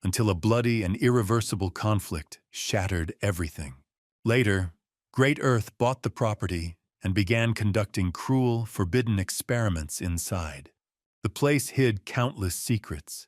until a bloody and irreversible conflict shattered everything. Later, Great Earth bought the property and began conducting cruel, forbidden experiments inside. The place hid countless secrets,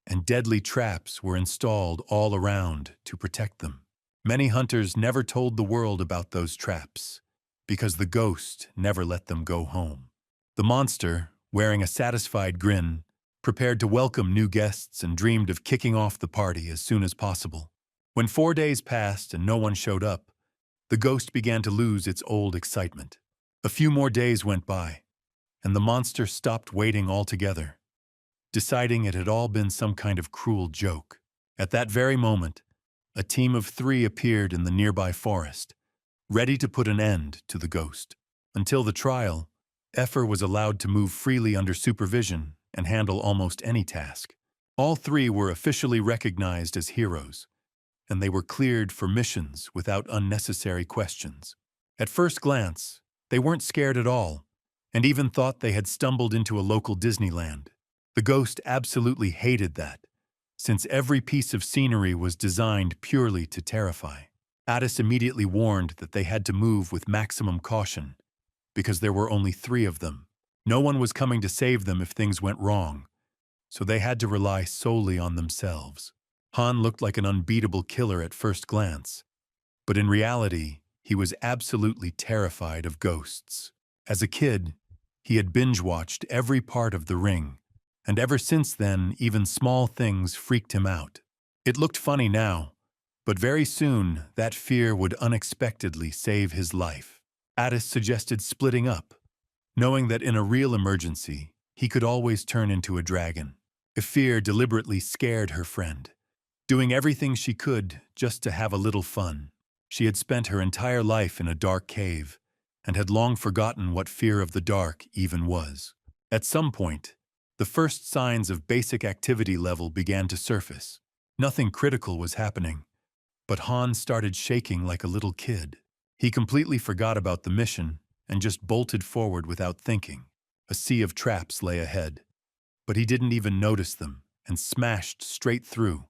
and deadly traps were installed all around to protect them. Many hunters never told the world about those traps, because the ghost never let them go home. The monster, wearing a satisfied grin, prepared to welcome new guests and dreamed of kicking off the party as soon as possible. When 4 days passed and no one showed up, the ghost began to lose its old excitement. A few more days went by, and the monster stopped waiting altogether, deciding it had all been some kind of cruel joke. At that very moment, a team of 3 appeared in the nearby forest, ready to put an end to the ghost. Until the trial, Efir was allowed to move freely under supervision and handle almost any task. All 3 were officially recognized as heroes, and they were cleared for missions without unnecessary questions. At first glance, they weren't scared at all, and even thought they had stumbled into a local Disneyland. The ghost absolutely hated that, since every piece of scenery was designed purely to terrify. Addis immediately warned that they had to move with maximum caution, because there were only 3 of them. No one was coming to save them if things went wrong, so they had to rely solely on themselves. Han looked like an unbeatable killer at first glance, but in reality, he was absolutely terrified of ghosts. As a kid, He had binge-watched every part of The Ring, and ever since then, even small things freaked him out. It looked funny now, but very soon that fear would unexpectedly save his life. Addis suggested splitting up, knowing that in a real emergency, he could always turn into a dragon. Efir deliberately scared her friend, doing everything she could just to have a little fun. She had spent her entire life in a dark cave, and had long forgotten what fear of the dark even was. At some point, the first signs of basic activity level began to surface. Nothing critical was happening, but Han started shaking like a little kid. He completely forgot about the mission and just bolted forward without thinking. A sea of traps lay ahead, but he didn't even notice them and smashed straight through.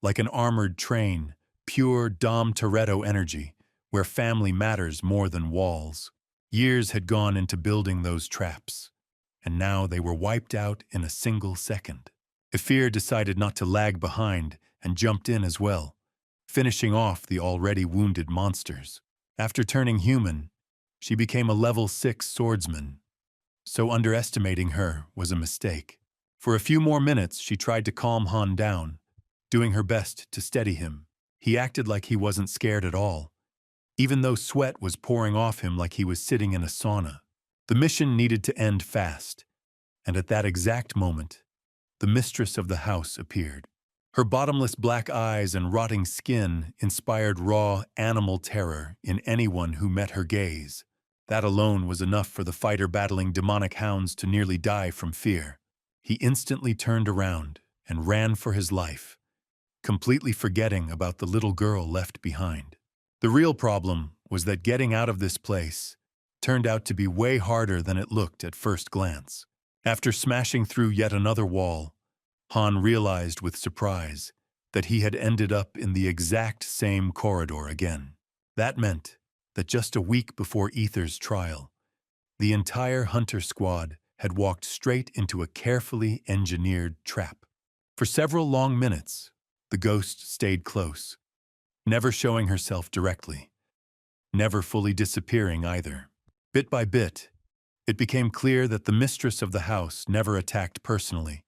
Like an armored train, pure Dom Toretto energy, where family matters more than walls. Years had gone into building those traps, and now they were wiped out in a single second. Efir decided not to lag behind and jumped in as well, finishing off the already wounded monsters. After turning human, she became a level 6 swordsman, so underestimating her was a mistake. For a few more minutes, she tried to calm Han down, doing her best to steady him. He acted like he wasn't scared at all, even though sweat was pouring off him like he was sitting in a sauna. The mission needed to end fast, and at that exact moment, the mistress of the house appeared. Her bottomless black eyes and rotting skin inspired raw animal terror in anyone who met her gaze. That alone was enough for the fighter battling demonic hounds to nearly die from fear. He instantly turned around and ran for his life, completely forgetting about the little girl left behind. The real problem was that getting out of this place turned out to be way harder than it looked at first glance. After smashing through yet another wall, Han realized with surprise that he had ended up in the exact same corridor again. That meant that just a week before Ether's trial, the entire hunter squad had walked straight into a carefully engineered trap. For several long minutes, the ghost stayed close, never showing herself directly, never fully disappearing either. Bit by bit, it became clear that the mistress of the house never attacked personally.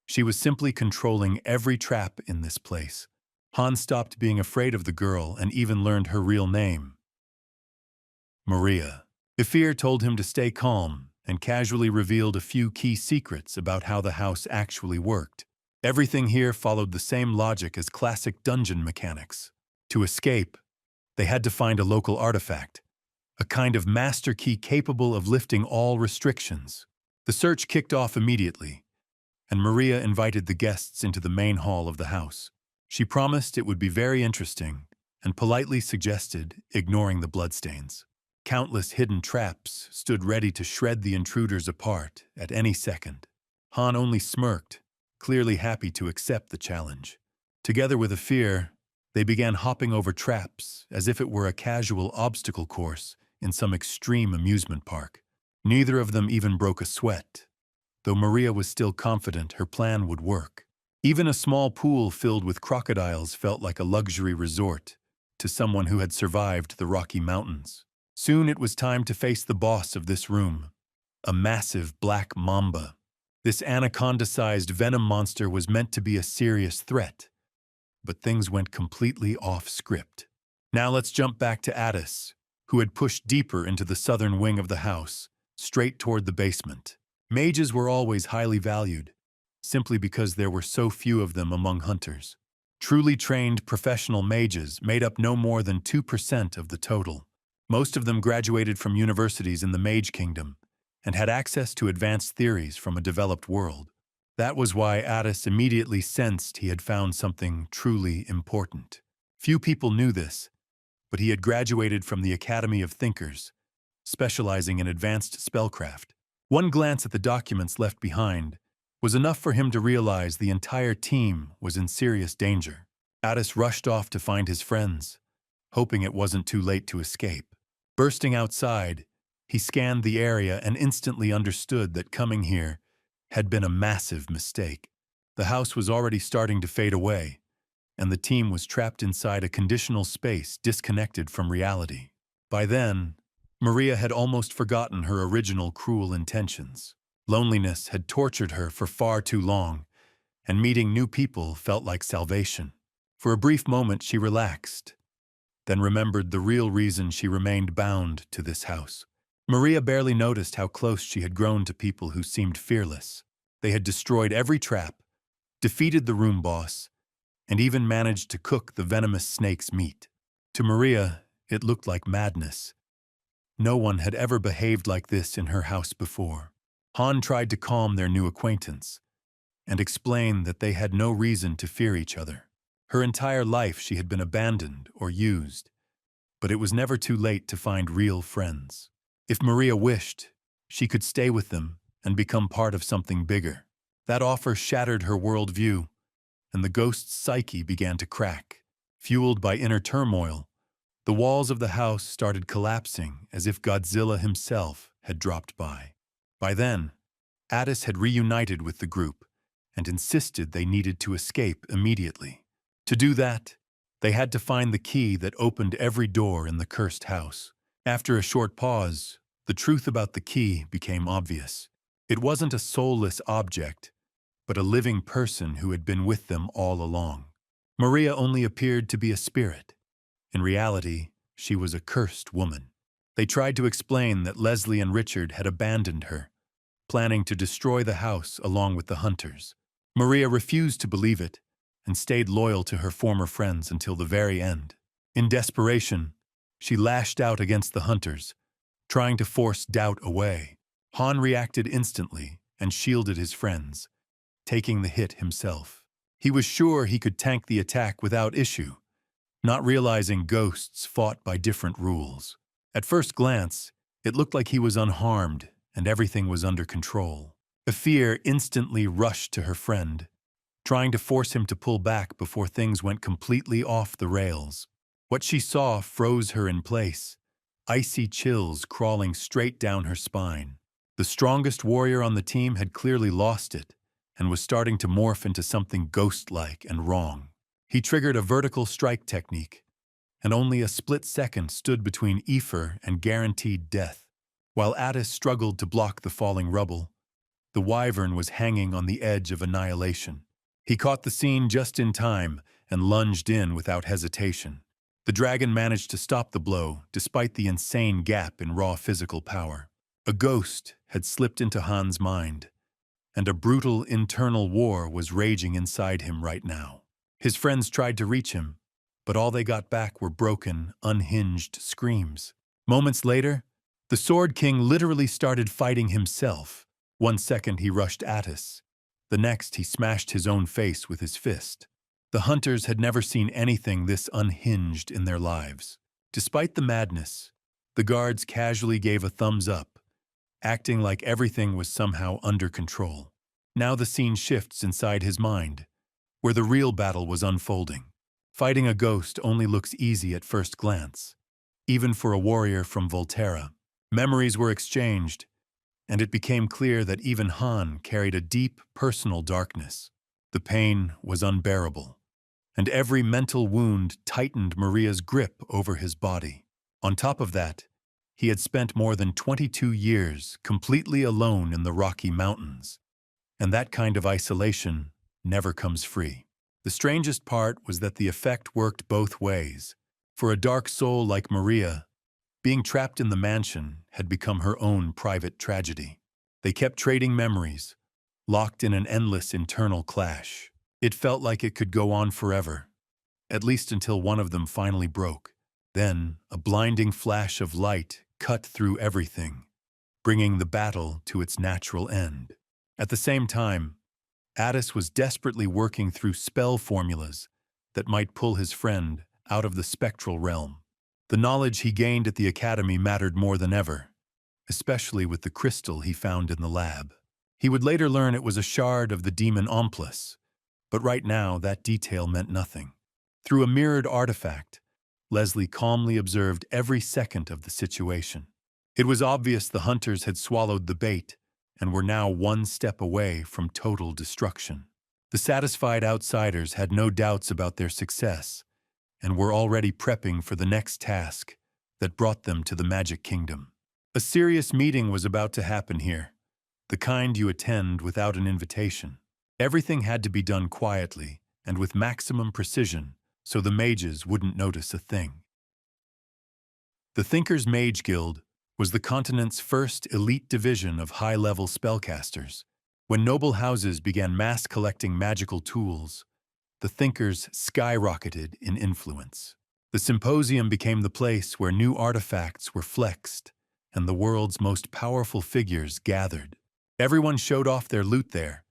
She was simply controlling every trap in this place. Han stopped being afraid of the girl and even learned her real name: Maria. Efir told him to stay calm and casually revealed a few key secrets about how the house actually worked. Everything here followed the same logic as classic dungeon mechanics. To escape, they had to find a local artifact, a kind of master key capable of lifting all restrictions. The search kicked off immediately, and Maria invited the guests into the main hall of the house. She promised it would be very interesting and politely suggested ignoring the bloodstains. Countless hidden traps stood ready to shred the intruders apart at any second. Han only smirked, clearly happy to accept the challenge. Together with Efir, they began hopping over traps as if it were a casual obstacle course in some extreme amusement park. Neither of them even broke a sweat, though Maria was still confident her plan would work. Even a small pool filled with crocodiles felt like a luxury resort to someone who had survived the Rocky Mountains. Soon it was time to face the boss of this room, a massive black mamba. This anaconda-sized venom monster was meant to be a serious threat, but things went completely off script. Now let's jump back to Addis, who had pushed deeper into the southern wing of the house, straight toward the basement. Mages were always highly valued, simply because there were so few of them among hunters. Truly trained professional mages made up no more than 2% of the total. Most of them graduated from universities in the Mage Kingdom and had access to advanced theories from a developed world. That was why Addis immediately sensed he had found something truly important. Few people knew this, but he had graduated from the Academy of Thinkers, specializing in advanced spellcraft. One glance at the documents left behind was enough for him to realize the entire team was in serious danger. Addis rushed off to find his friends, hoping it wasn't too late to escape. Bursting outside, he scanned the area and instantly understood that coming here had been a massive mistake. The house was already starting to fade away, and the team was trapped inside a conditional space disconnected from reality. By then, Maria had almost forgotten her original cruel intentions. Loneliness had tortured her for far too long, and meeting new people felt like salvation. For a brief moment she relaxed, then remembered the real reason she remained bound to this house. Maria barely noticed how close she had grown to people who seemed fearless. They had destroyed every trap, defeated the room boss, and even managed to cook the venomous snake's meat. To Maria, it looked like madness. No one had ever behaved like this in her house before. Han tried to calm their new acquaintance and explain that they had no reason to fear each other. Her entire life she had been abandoned or used, but it was never too late to find real friends. If Maria wished, she could stay with them and become part of something bigger. That offer shattered her worldview, and the ghost's psyche began to crack. Fueled by inner turmoil, the walls of the house started collapsing as if Godzilla himself had dropped by. By then, Addis had reunited with the group and insisted they needed to escape immediately. To do that, they had to find the key that opened every door in the cursed house. After a short pause, the truth about the key became obvious. It wasn't a soulless object, but a living person who had been with them all along. Maria only appeared to be a spirit. In reality, she was a cursed woman. They tried to explain that Leslie and Richard had abandoned her, planning to destroy the house along with the hunters. Maria refused to believe it and stayed loyal to her former friends until the very end. In desperation, she lashed out against the hunters, trying to force doubt away. Han reacted instantly and shielded his friends, taking the hit himself. He was sure he could tank the attack without issue, not realizing ghosts fought by different rules. At first glance, it looked like he was unharmed and everything was under control. Efir instantly rushed to her friend, trying to force him to pull back before things went completely off the rails. What she saw froze her in place, icy chills crawling straight down her spine. The strongest warrior on the team had clearly lost it and was starting to morph into something ghost-like and wrong. He triggered a vertical strike technique, and only a split second stood between Efir and guaranteed death. While Addis struggled to block the falling rubble, the wyvern was hanging on the edge of annihilation. He caught the scene just in time and lunged in without hesitation. The dragon managed to stop the blow despite the insane gap in raw physical power. A ghost had slipped into Han's mind, and a brutal internal war was raging inside him right now. His friends tried to reach him, but all they got back were broken, unhinged screams. Moments later, the Sword King literally started fighting himself. One second he rushed Addis. The next he smashed his own face with his fist. The hunters had never seen anything this unhinged in their lives. Despite the madness, the guards casually gave a thumbs up, acting like everything was somehow under control. Now the scene shifts inside his mind, where the real battle was unfolding. Fighting a ghost only looks easy at first glance, even for a warrior from Voltera. Memories were exchanged, and it became clear that even Han carried a deep, personal darkness. The pain was unbearable, and every mental wound tightened Maria's grip over his body. On top of that, he had spent more than 22 years completely alone in the Rocky Mountains, and that kind of isolation never comes free. The strangest part was that the effect worked both ways. For a dark soul like Maria, being trapped in the mansion had become her own private tragedy. They kept trading memories, locked in an endless internal clash. It felt like it could go on forever, at least until one of them finally broke. Then, a blinding flash of light cut through everything, bringing the battle to its natural end. At the same time, Addis was desperately working through spell formulas that might pull his friend out of the spectral realm. The knowledge he gained at the academy mattered more than ever, especially with the crystal he found in the lab. He would later learn it was a shard of the demon Omplus, but right now that detail meant nothing. Through a mirrored artifact, Leslie calmly observed every second of the situation. It was obvious the hunters had swallowed the bait and were now one step away from total destruction. The satisfied outsiders had no doubts about their success and were already prepping for the next task, that brought them to the Magic Kingdom. A serious meeting was about to happen here, the kind you attend without an invitation. Everything had to be done quietly and with maximum precision so the mages wouldn't notice a thing. The Thinkers' Mage Guild was the continent's first elite division of high-level spellcasters. When noble houses began mass-collecting magical tools, the Thinkers skyrocketed in influence. The symposium became the place where new artifacts were flexed and the world's most powerful figures gathered. Everyone showed off their loot there,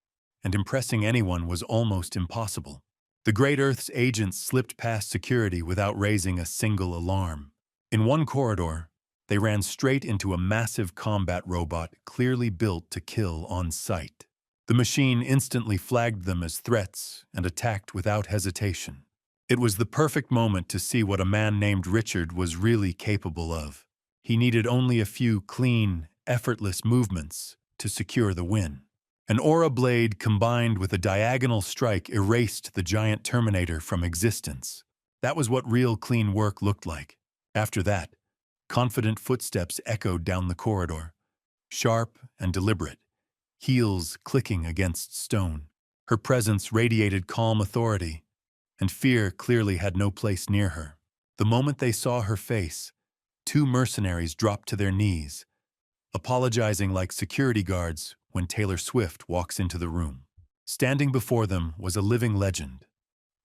and impressing anyone was almost impossible. The Great Earth's agents slipped past security without raising a single alarm. In one corridor, they ran straight into a massive combat robot clearly built to kill on sight. The machine instantly flagged them as threats and attacked without hesitation. It was the perfect moment to see what a man named Richard was really capable of. He needed only a few clean, effortless movements to secure the win. An aura blade combined with a diagonal strike erased the giant Terminator from existence. That was what real clean work looked like. After that, confident footsteps echoed down the corridor, sharp and deliberate, heels clicking against stone. Her presence radiated calm authority, and fear clearly had no place near her. The moment they saw her face, two mercenaries dropped to their knees, apologizing like security guards when Taylor Swift walks into the room. Standing before them was a living legend,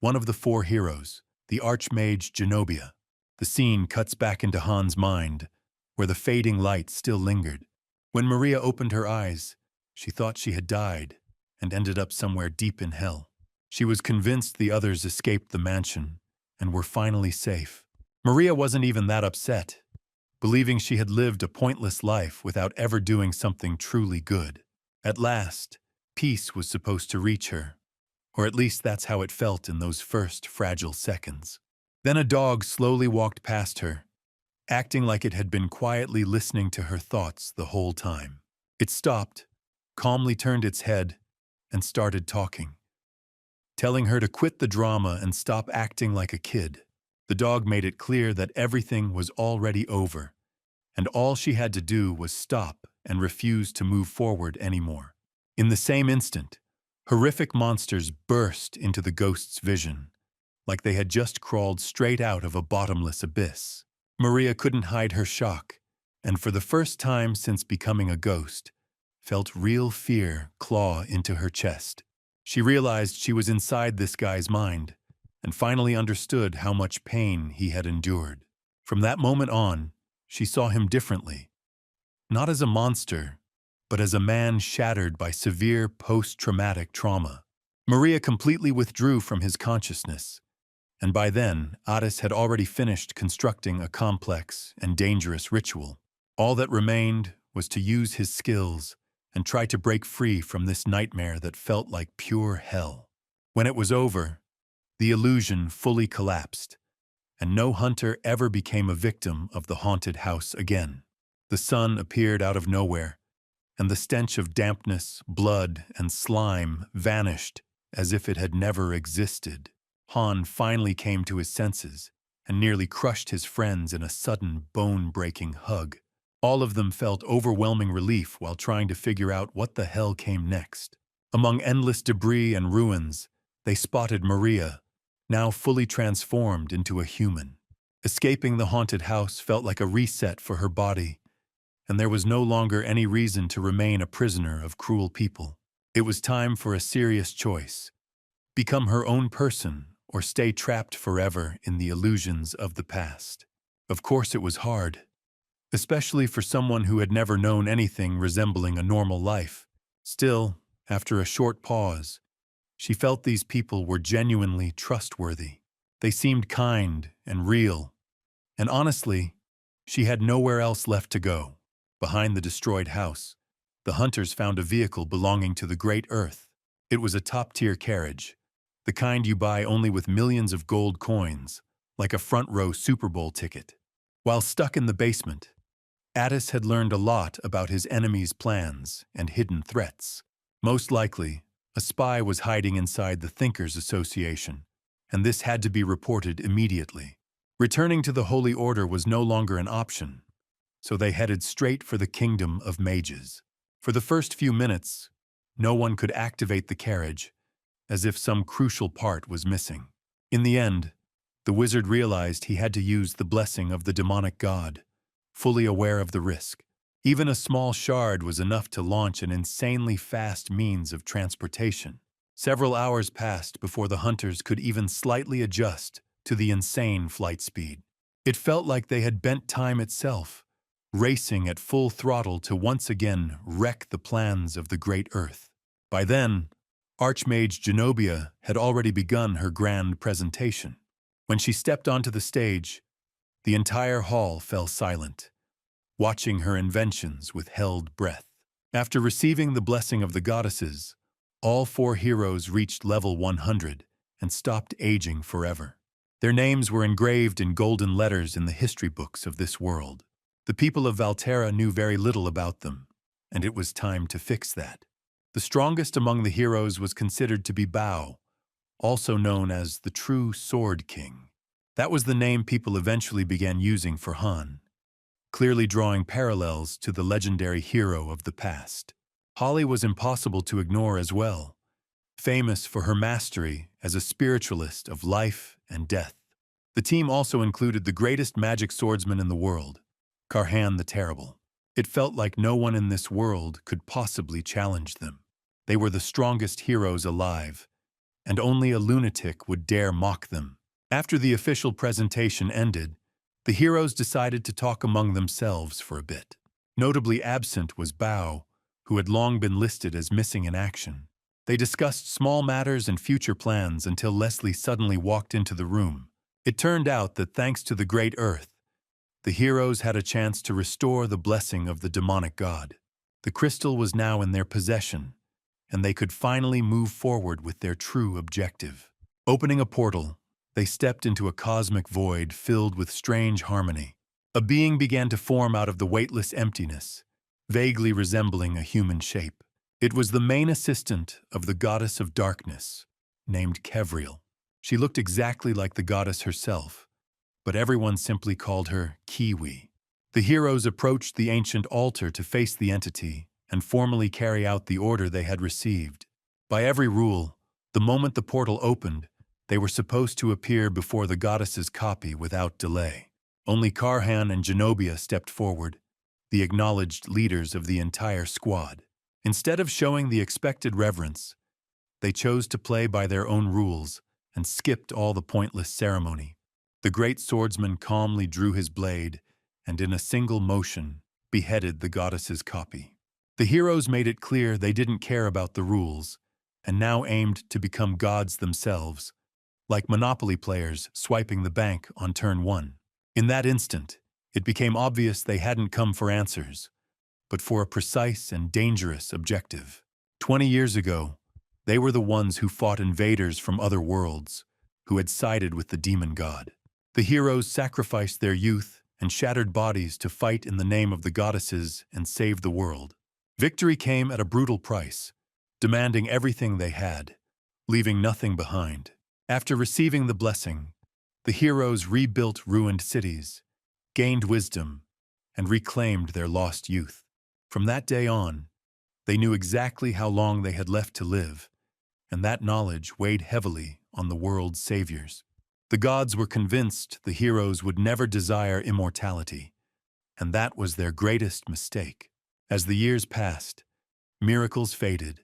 one of the four heroes, the Archmage Genobia. The scene cuts back into Han's mind, where the fading light still lingered. When Maria opened her eyes, she thought she had died and ended up somewhere deep in hell. She was convinced the others escaped the mansion and were finally safe. Maria wasn't even that upset, believing she had lived a pointless life without ever doing something truly good. At last, peace was supposed to reach her, or at least that's how it felt in those first fragile seconds. Then a dog slowly walked past her, acting like it had been quietly listening to her thoughts the whole time. It stopped, calmly turned its head, and started talking, telling her to quit the drama and stop acting like a kid. The dog made it clear that everything was already over, and all she had to do was stop and refuse to move forward anymore. In the same instant, horrific monsters burst into the ghost's vision, like they had just crawled straight out of a bottomless abyss. Maria couldn't hide her shock, and for the first time since becoming a ghost, felt real fear claw into her chest. She realized she was inside this guy's mind, and finally understood how much pain he had endured. From that moment on, she saw him differently, not as a monster, but as a man shattered by severe post-traumatic trauma. Maria completely withdrew from his consciousness, and by then, Addis had already finished constructing a complex and dangerous ritual. All that remained was to use his skills and try to break free from this nightmare that felt like pure hell. When it was over, the illusion fully collapsed, and no hunter ever became a victim of the haunted house again. The sun appeared out of nowhere, and the stench of dampness, blood, and slime vanished as if it had never existed. Han finally came to his senses and nearly crushed his friends in a sudden, bone-breaking hug. All of them felt overwhelming relief while trying to figure out what the hell came next. Among endless debris and ruins, they spotted Maria, now fully transformed into a human. Escaping the haunted house felt like a reset for her body, and there was no longer any reason to remain a prisoner of cruel people. It was time for a serious choice: become her own person or stay trapped forever in the illusions of the past. Of course it was hard, especially for someone who had never known anything resembling a normal life. Still, after a short pause, she felt these people were genuinely trustworthy. They seemed kind and real, and honestly, she had nowhere else left to go. Behind the destroyed house, the hunters found a vehicle belonging to the Great Earth. It was a top-tier carriage, the kind you buy only with millions of gold coins, like a front-row Super Bowl ticket. While stuck in the basement, Addis had learned a lot about his enemy's plans and hidden threats. Most likely, a spy was hiding inside the Thinkers Association, and this had to be reported immediately. Returning to the Holy Order was no longer an option, so they headed straight for the Kingdom of Mages. For the first few minutes, no one could activate the carriage, as if some crucial part was missing. In the end, the wizard realized he had to use the blessing of the demonic god, fully aware of the risk. Even a small shard was enough to launch an insanely fast means of transportation. Several hours passed before the hunters could even slightly adjust to the insane flight speed. It felt like they had bent time itself, racing at full throttle to once again wreck the plans of the Great Earth. By then, Archmage Zenobia had already begun her grand presentation. When she stepped onto the stage, the entire hall fell silent, watching her inventions with held breath. After receiving the blessing of the goddesses, all 4 heroes reached level 100 and stopped aging forever. Their names were engraved in golden letters in the history books of this world. The people of Voltera knew very little about them, and it was time to fix that. The strongest among the heroes was considered to be Bao, also known as the True Sword King. That was the name people eventually began using for Han, clearly drawing parallels to the legendary hero of the past. Holly was impossible to ignore as well, famous for her mastery as a spiritualist of life and death. The team also included the greatest magic swordsman in the world, Karhan the Terrible. It felt like no one in this world could possibly challenge them. They were the strongest heroes alive, and only a lunatic would dare mock them. After the official presentation ended, the heroes decided to talk among themselves for a bit. Notably absent was Bao, who had long been listed as missing in action. They discussed small matters and future plans until Leslie suddenly walked into the room. It turned out that thanks to the Great Earth, the heroes had a chance to restore the blessing of the demonic god. The crystal was now in their possession, and they could finally move forward with their true objective. Opening a portal, they stepped into a cosmic void filled with strange harmony. A being began to form out of the weightless emptiness, vaguely resembling a human shape. It was the main assistant of the goddess of darkness, named Kevriel. She looked exactly like the goddess herself, but everyone simply called her Kiwi. The heroes approached the ancient altar to face the entity and formally carry out the order they had received. By every rule, the moment the portal opened, they were supposed to appear before the goddess's copy without delay. Only Karhan and Zenobia stepped forward, the acknowledged leaders of the entire squad. Instead of showing the expected reverence, they chose to play by their own rules and skipped all the pointless ceremony. The great swordsman calmly drew his blade and in a single motion beheaded the goddess's copy. The heroes made it clear they didn't care about the rules and now aimed to become gods themselves, like Monopoly players swiping the bank on turn 1. In that instant, it became obvious they hadn't come for answers, but for a precise and dangerous objective. 20 years ago, they were the ones who fought invaders from other worlds, who had sided with the demon god. The heroes sacrificed their youth and shattered bodies to fight in the name of the goddesses and save the world. Victory came at a brutal price, demanding everything they had, leaving nothing behind. After receiving the blessing, the heroes rebuilt ruined cities, gained wisdom, and reclaimed their lost youth. From that day on, they knew exactly how long they had left to live, and that knowledge weighed heavily on the world's saviors. The gods were convinced the heroes would never desire immortality, and that was their greatest mistake. As the years passed, miracles faded,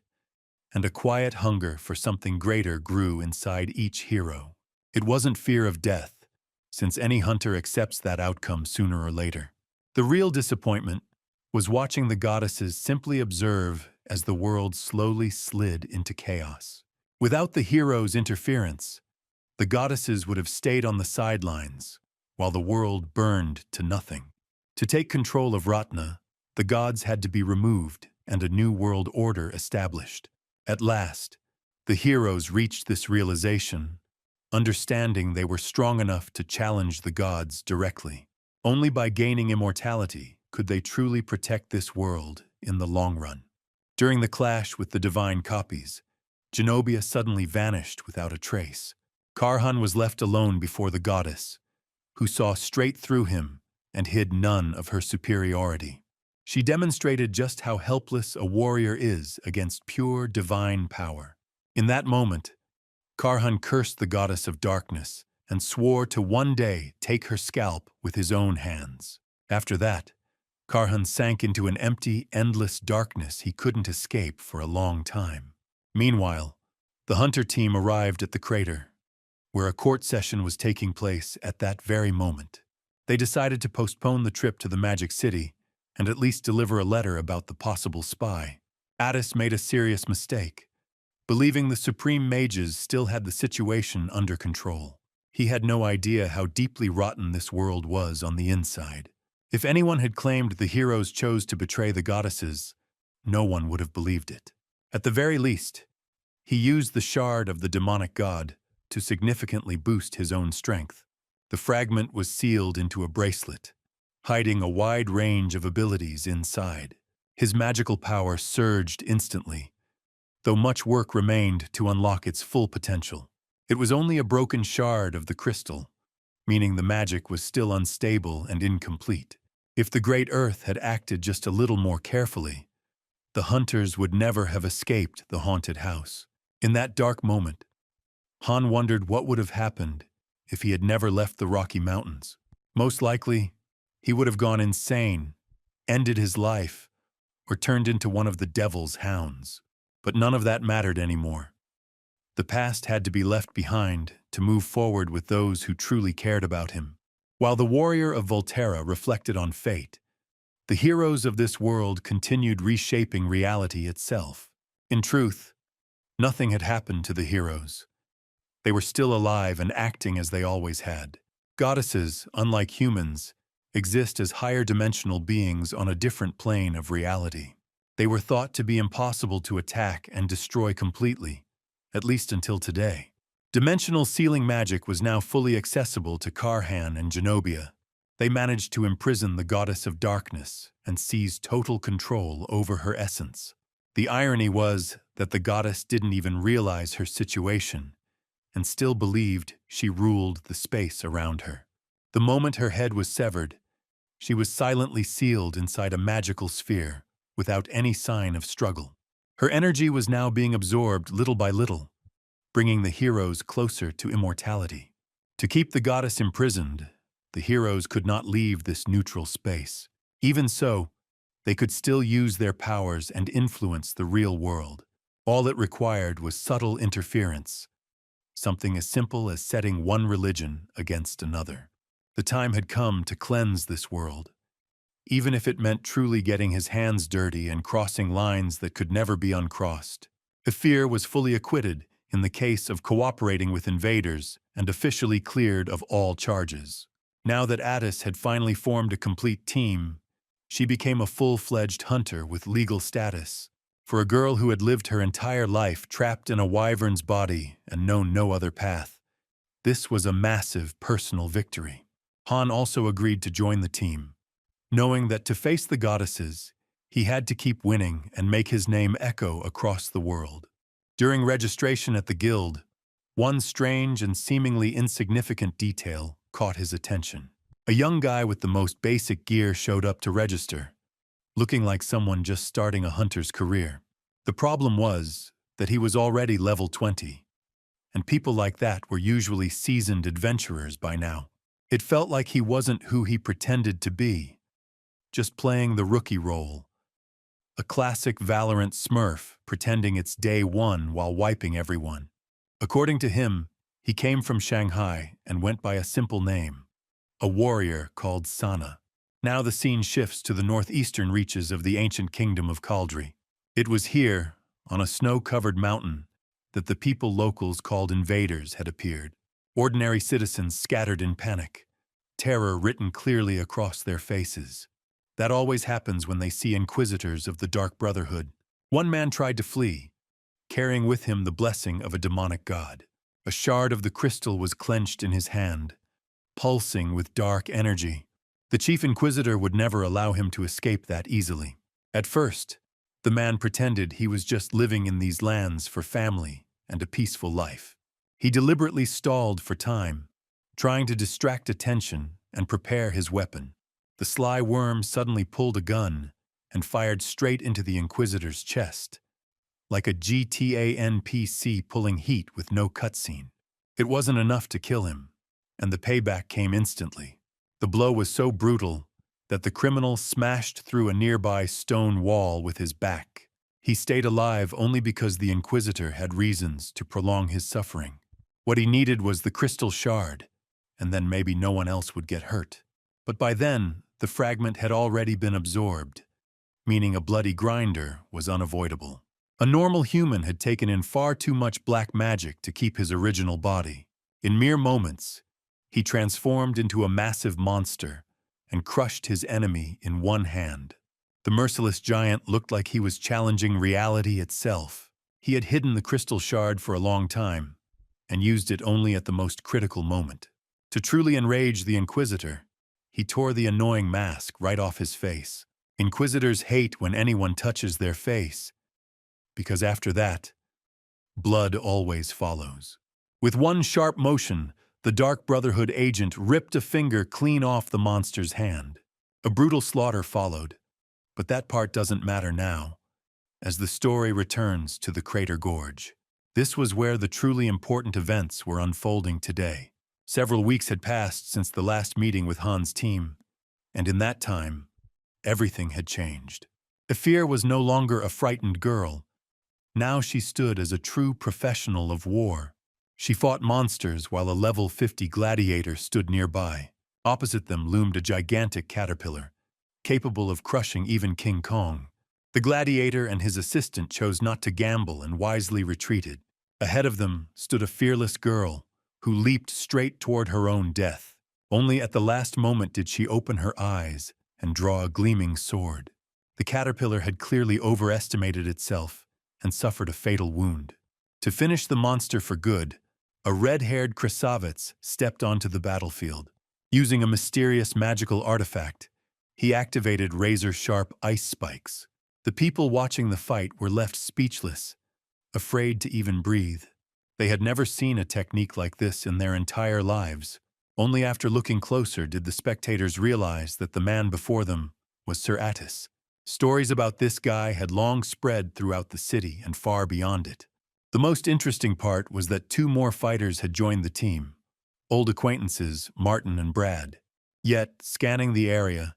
and a quiet hunger for something greater grew inside each hero. It wasn't fear of death, since any hunter accepts that outcome sooner or later. The real disappointment was watching the goddesses simply observe as the world slowly slid into chaos. Without the heroes' interference, the goddesses would have stayed on the sidelines, while the world burned to nothing. To take control of Ratna, the gods had to be removed and a new world order established. At last, the heroes reached this realization, understanding they were strong enough to challenge the gods directly. Only by gaining immortality could they truly protect this world in the long run. During the clash with the divine copies, Zenobia suddenly vanished without a trace. Karhan was left alone before the goddess, who saw straight through him and hid none of her superiority. She demonstrated just how helpless a warrior is against pure divine power. In that moment, Karhan cursed the goddess of darkness and swore to one day take her scalp with his own hands. After that, Karhan sank into an empty, endless darkness he couldn't escape for a long time. Meanwhile, the hunter team arrived at the crater, where a court session was taking place at that very moment. They decided to postpone the trip to the Magic City and at least deliver a letter about the possible spy. Addis made a serious mistake, believing the supreme mages still had the situation under control. He had no idea how deeply rotten this world was on the inside. If anyone had claimed the heroes chose to betray the goddesses, no one would have believed it. At the very least, he used the shard of the demonic god to significantly boost his own strength. The fragment was sealed into a bracelet, hiding a wide range of abilities inside. His magical power surged instantly, though much work remained to unlock its full potential. It was only a broken shard of the crystal, meaning the magic was still unstable and incomplete. If the Great Earth had acted just a little more carefully, the hunters would never have escaped the haunted house. In that dark moment, Han wondered what would have happened if he had never left the Rocky Mountains. Most likely, he would have gone insane, ended his life, or turned into one of the devil's hounds. But none of that mattered anymore. The past had to be left behind to move forward with those who truly cared about him. While the warrior of Voltera reflected on fate, the heroes of this world continued reshaping reality itself. In truth, nothing had happened to the heroes. They were still alive and acting as they always had. Goddesses, unlike humans, exist as higher dimensional beings on a different plane of reality. They were thought to be impossible to attack and destroy completely, at least until today. Dimensional sealing magic was now fully accessible to Karhan and Genovia. They managed to imprison the goddess of darkness and seize total control over her essence. The irony was that the goddess didn't even realize her situation and still believed she ruled the space around her. The moment her head was severed, she was silently sealed inside a magical sphere without any sign of struggle. Her energy was now being absorbed little by little, bringing the heroes closer to immortality. To keep the goddess imprisoned, the heroes could not leave this neutral space. Even so, they could still use their powers and influence the real world. All it required was subtle interference, something as simple as setting one religion against another. The time had come to cleanse this world, even if it meant truly getting his hands dirty and crossing lines that could never be uncrossed. Efir was fully acquitted in the case of cooperating with invaders and officially cleared of all charges. Now that Addis had finally formed a complete team, she became a full-fledged hunter with legal status. For a girl who had lived her entire life trapped in a wyvern's body and known no other path, this was a massive personal victory. Han also agreed to join the team, knowing that to face the goddesses, he had to keep winning and make his name echo across the world. During registration at the guild, one strange and seemingly insignificant detail caught his attention. A young guy with the most basic gear showed up to register, looking like someone just starting a hunter's career. The problem was that he was already level 20, and people like that were usually seasoned adventurers by now. It felt like he wasn't who he pretended to be, just playing the rookie role. A classic Valorant smurf pretending it's day one while wiping everyone. According to him, he came from Shanghai and went by a simple name, a warrior called Sana. Now the scene shifts to the northeastern reaches of the ancient kingdom of Caldri. It was here, on a snow-covered mountain, that the people locals called invaders had appeared. Ordinary citizens scattered in panic, terror written clearly across their faces. That always happens when they see inquisitors of the Dark Brotherhood. One man tried to flee, carrying with him the blessing of a demonic god. A shard of the crystal was clenched in his hand, pulsing with dark energy. The chief inquisitor would never allow him to escape that easily. At first, the man pretended he was just living in these lands for family and a peaceful life. He deliberately stalled for time, trying to distract attention and prepare his weapon. The sly worm suddenly pulled a gun and fired straight into the Inquisitor's chest, like a GTA NPC pulling heat with no cutscene. It wasn't enough to kill him, and the payback came instantly. The blow was so brutal that the criminal smashed through a nearby stone wall with his back. He stayed alive only because the Inquisitor had reasons to prolong his suffering. What he needed was the crystal shard, and then maybe no one else would get hurt. But by then, the fragment had already been absorbed, meaning a bloody grinder was unavoidable. A normal human had taken in far too much black magic to keep his original body. In mere moments, he transformed into a massive monster and crushed his enemy in one hand. The merciless giant looked like he was challenging reality itself. He had hidden the crystal shard for a long time and used it only at the most critical moment. To truly enrage the Inquisitor, he tore the annoying mask right off his face. Inquisitors hate when anyone touches their face, because after that, blood always follows. With one sharp motion, the Dark Brotherhood agent ripped a finger clean off the monster's hand. A brutal slaughter followed, but that part doesn't matter now, as the story returns to the Crater Gorge. This was where the truly important events were unfolding today. Several weeks had passed since the last meeting with Han's team, and in that time, everything had changed. Efir was no longer a frightened girl. Now she stood as a true professional of war. She fought monsters while a level 50 gladiator stood nearby. Opposite them loomed a gigantic caterpillar, capable of crushing even King Kong. The gladiator and his assistant chose not to gamble and wisely retreated. Ahead of them stood a fearless girl who leaped straight toward her own death. Only at the last moment did she open her eyes and draw a gleaming sword. The caterpillar had clearly overestimated itself and suffered a fatal wound. To finish the monster for good, a red-haired Krasavets stepped onto the battlefield. Using a mysterious magical artifact, he activated razor-sharp ice spikes. The people watching the fight were left speechless, afraid to even breathe. They had never seen a technique like this in their entire lives. Only after looking closer did the spectators realize that the man before them was Sir Addis. Stories about this guy had long spread throughout the city and far beyond it. The most interesting part was that two more fighters had joined the team, old acquaintances Martin and Brad. Yet, scanning the area,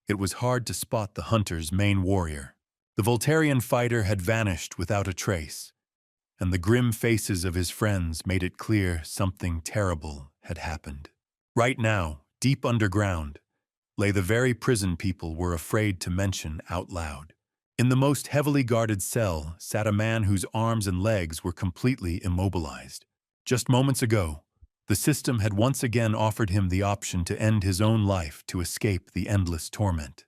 it was hard to spot the hunter's main warrior. The Volterian fighter had vanished without a trace, and the grim faces of his friends made it clear something terrible had happened. Right now, deep underground, lay the very prison people were afraid to mention out loud. In the most heavily guarded cell sat a man whose arms and legs were completely immobilized. Just moments ago, the system had once again offered him the option to end his own life to escape the endless torment.